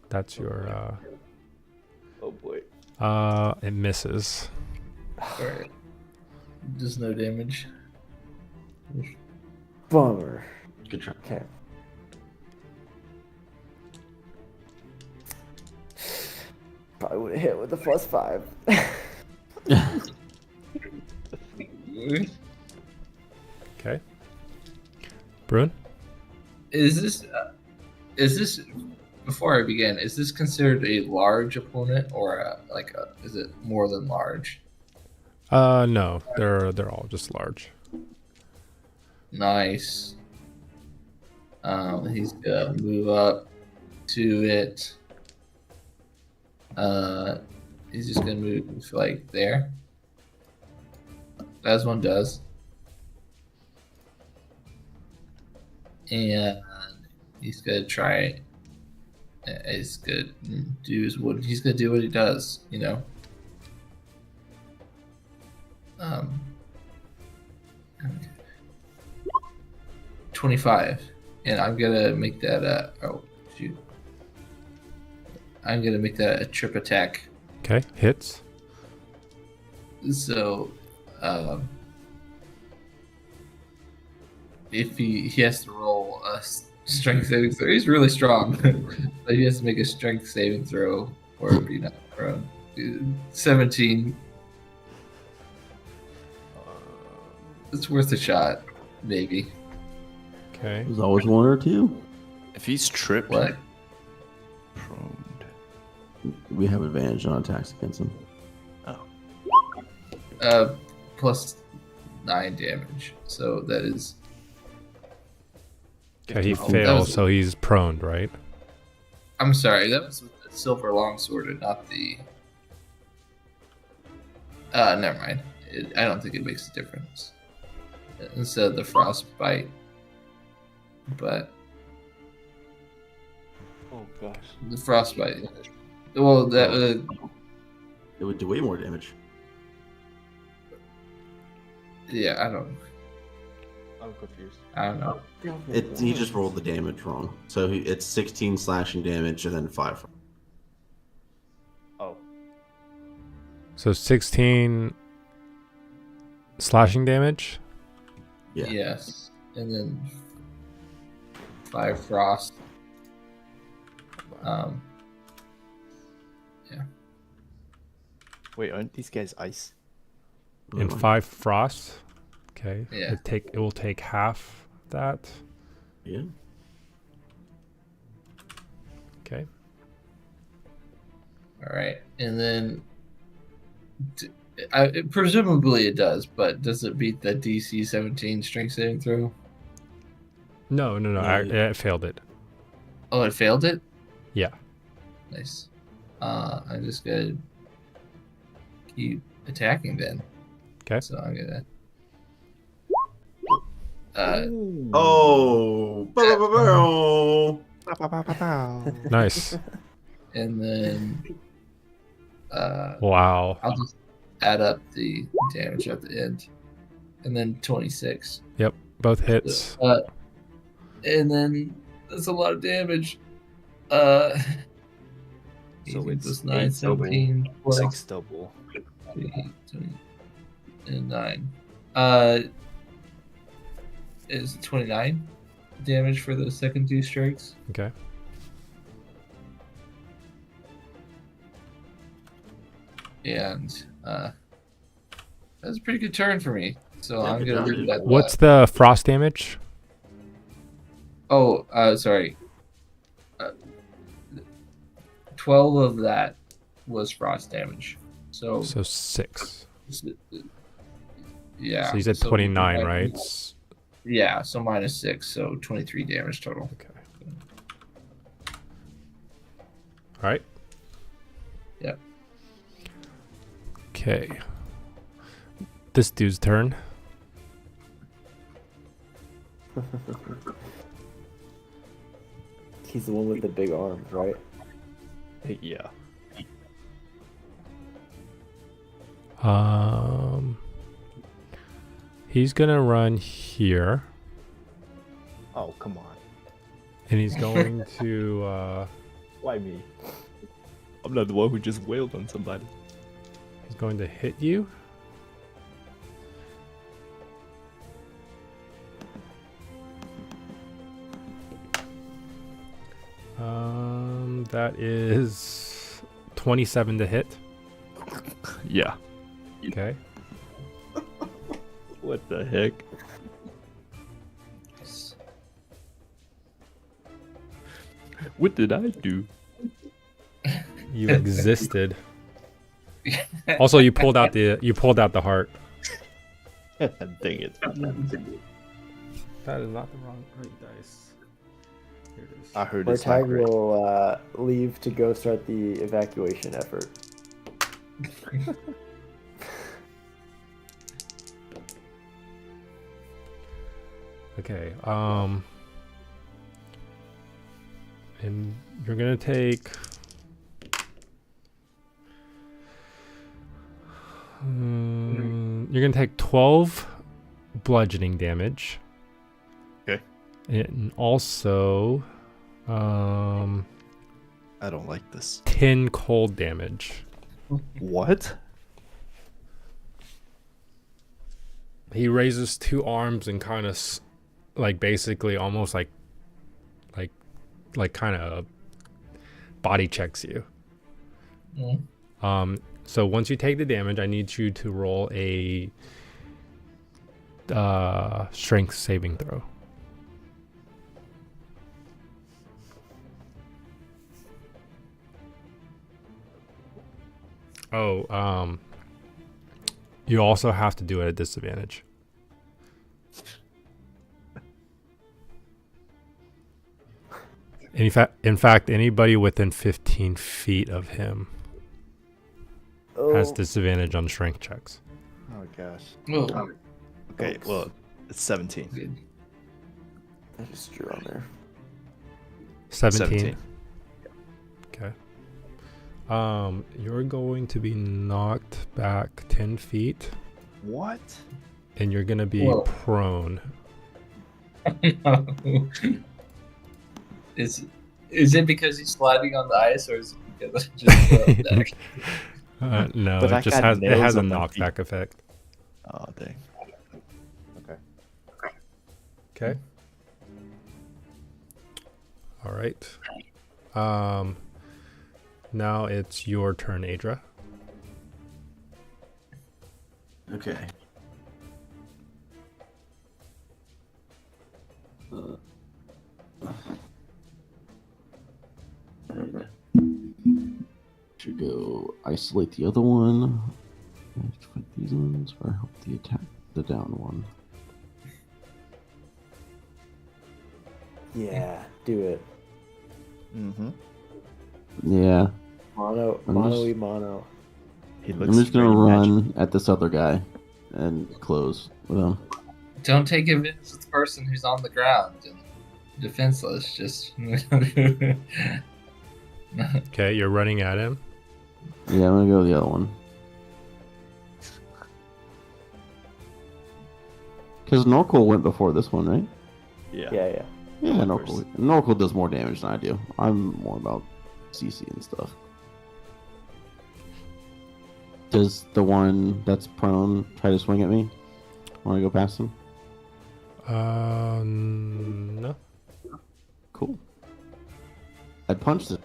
That's your Oh boy. it misses. Alright. Just no damage. Bummer. Good try. Okay. Probably would have hit with the +5. Okay. Bruin? Is this before I begin? Is this considered a large opponent or is it more than large? No, they're all just large. Nice. He's gonna move up to it. He's just gonna move like there, as one does, and he's gonna try. He's gonna he's gonna do what he does, you know. 25, and I'm gonna make that I'm gonna make that a trip attack. Okay, hits. So, if he has to roll a strength saving throw, he's really strong, but he has to make a strength saving throw or be not prone. 17. It's worth a shot, maybe. Okay. There's always one or two. If he's tripped, What? prone. We have advantage on attacks against him. Plus 9 damage. So that is. Okay, he Oh, that fails, was- so he's prone, right? I'm sorry, that was with the silver longsword and not the. Never mind. I don't think it makes a difference. Instead of the frostbite, but Oh gosh. the frostbite. Well, that It would do way more damage. yeah, I don't know. He just rolled the damage wrong. So it's 16 slashing damage and then 5. Oh. So 16 slashing damage. Yeah. Yes, and then 5 frost. Wait, aren't these guys ice? And 5 frost. Okay. Yeah. It will take half that. Yeah. Okay. All right, and then presumably it does, but does it beat the DC 17 strength saving throw? No. Yeah, I failed it. Oh, it failed it. Yeah. Nice. I'm just gonna keep attacking then. Okay. So I'm gonna. Oh. Nice. And then Wow. I'll just add up the damage at the end. And then 26. Yep. Both hits. And then that's a lot of damage. So 18 it's plus 9, 8 double, 17, 6 double. 20, and 9. Is 29 damage for the second 2 strikes. Okay. And that's a pretty good turn for me. So Yeah, I'm good gonna job, leave dude. it at What's that. the frost damage? Oh, sorry. 12 of that was frost damage. So, So 6. yeah. So you said so 29, minus- right? Yeah, so minus 6, so 23 damage total. Okay. All right. Yep. Okay. This dude's turn. He's the one with the big arms, right? Yeah. He's gonna run here, Oh, come on. and he's going to Why me? I'm not the one who just wailed on somebody. he's going to hit you. That is 27 to hit. Yeah. Okay. What the heck? What did I do? You existed. Also, you pulled out the heart. Dang it. That is not the wrong dice. Here it is. I heard it's not Mortag great. will leave to go start the evacuation effort. Okay. And you're gonna take. You're gonna take 12 bludgeoning damage. Okay. And also, I don't like this. 10 cold damage. What? He raises 2 arms and kind of, like, basically almost like kind of body checks you. Mm. So once you take the damage, I need you to roll a strength saving throw. Oh, you also have to do it at disadvantage. In fact, anybody within 15 feet of him has Oh, disadvantage on strength checks. Oh gosh. Oh, Okay, well, it's 17. good. I just drew on there. 17. Okay. You're going to be knocked back 10 feet, What? and you're gonna be Whoa. prone. Is it because he's sliding on the ice, or is it because just that? No, But I it just got has nails a on my feet. knockback effect. Oh, dang. Okay. Okay. All right. Now it's your turn, Adra. Okay. Should go isolate the other one. Fight these ones, or help the attack the down one. Yeah, do it. Mm-hmm. Yeah, Mono, I'm mono, just- mono. He I'm looks just gonna very run magical. at this other guy and close with him. Don't take advantage of the person who's on the ground and defenseless. Just Okay, you're running at him. Yeah, I'm gonna go with the other one. Because Norkel went before this one, right? Yeah. Yeah. Yeah, went Norkel. first. Norkel does more damage than I do. I'm more about CC and stuff. Does the one that's prone try to swing at me? Want to go past him? No. Cool. I punched it.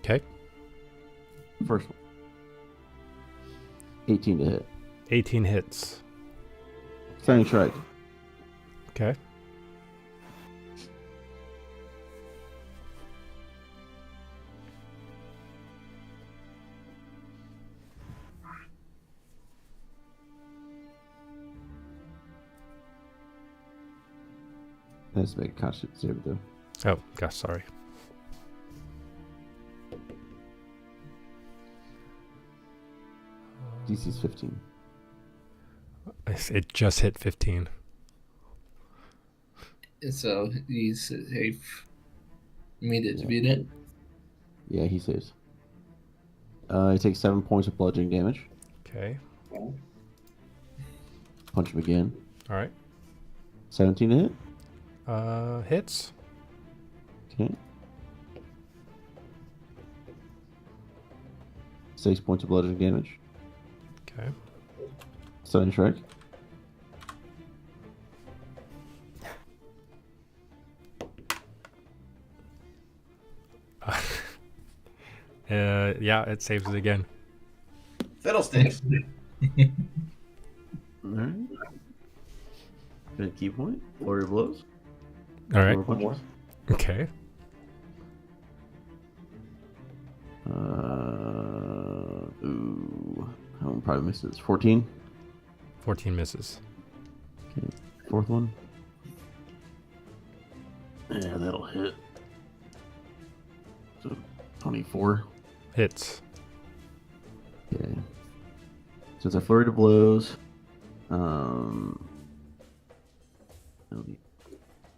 Okay. First one. 18 to hit. 18 hits. Stunning strike. Okay. Has to make a constitution save though. Oh, gosh, sorry. DC's 15. It just hit 15. so he's safe. Made it to beat it. Yeah, he saves. He takes 7 points of bludgeoning damage. Okay. Punch him again. All right. 17 to hit. Hits. Okay. 6 points of bludgeoning damage. Okay. Stunning strike. Yeah, it saves it again. Fiddlesticks. Alright. Good key point. Flurry of blows. All right. More punches. Okay. Ooh. That one probably misses. 14. 14 misses. Fourth one. Yeah, that'll hit. So 24. Hits. Okay. So it's a flurry of blows. It'll be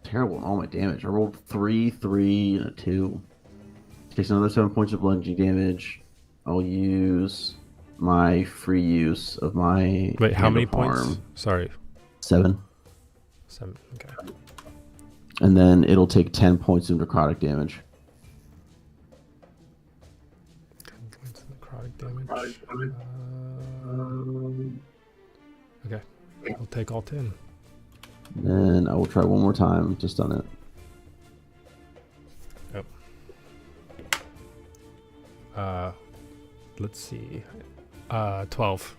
terrible in all my damage. I rolled 3, 3, and a 2. Takes another 7 points of bludgeoning damage. I'll use my free use of my Wait, how hand many of points? harm. Sorry. 7. 7. Okay. And then it'll take 10 points of necrotic damage. 10 points of necrotic damage. Okay. I'll take all 10. Then I will try one more time to stun it. Let's see. 12.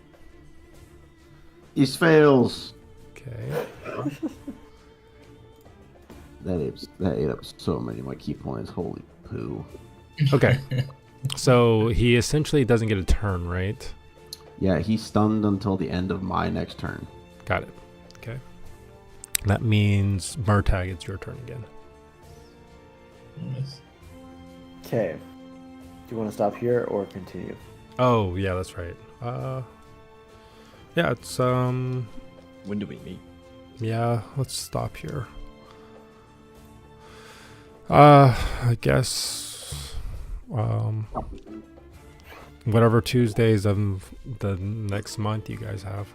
He fails. Okay. That ate up so many of my key points. Holy poo. Okay. So he essentially doesn't get a turn, right? Yeah, he's stunned until the end of my next turn. Got it. Okay. That means Murtag, it's your turn again. Okay. Do you want to stop here or continue? Oh, yeah, that's right. Yeah, it's When do we meet? yeah, let's stop here. I guess whatever Tuesdays of the next month you guys have.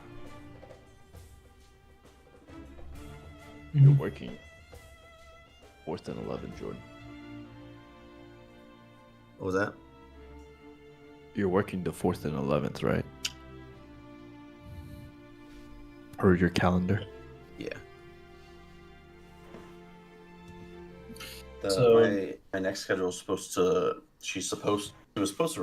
You're working 4th and 11th, Jordan. What was that? You're working the 4th and 11th, right? Per your calendar. Yeah. So- My next schedule is supposed to. She was supposed to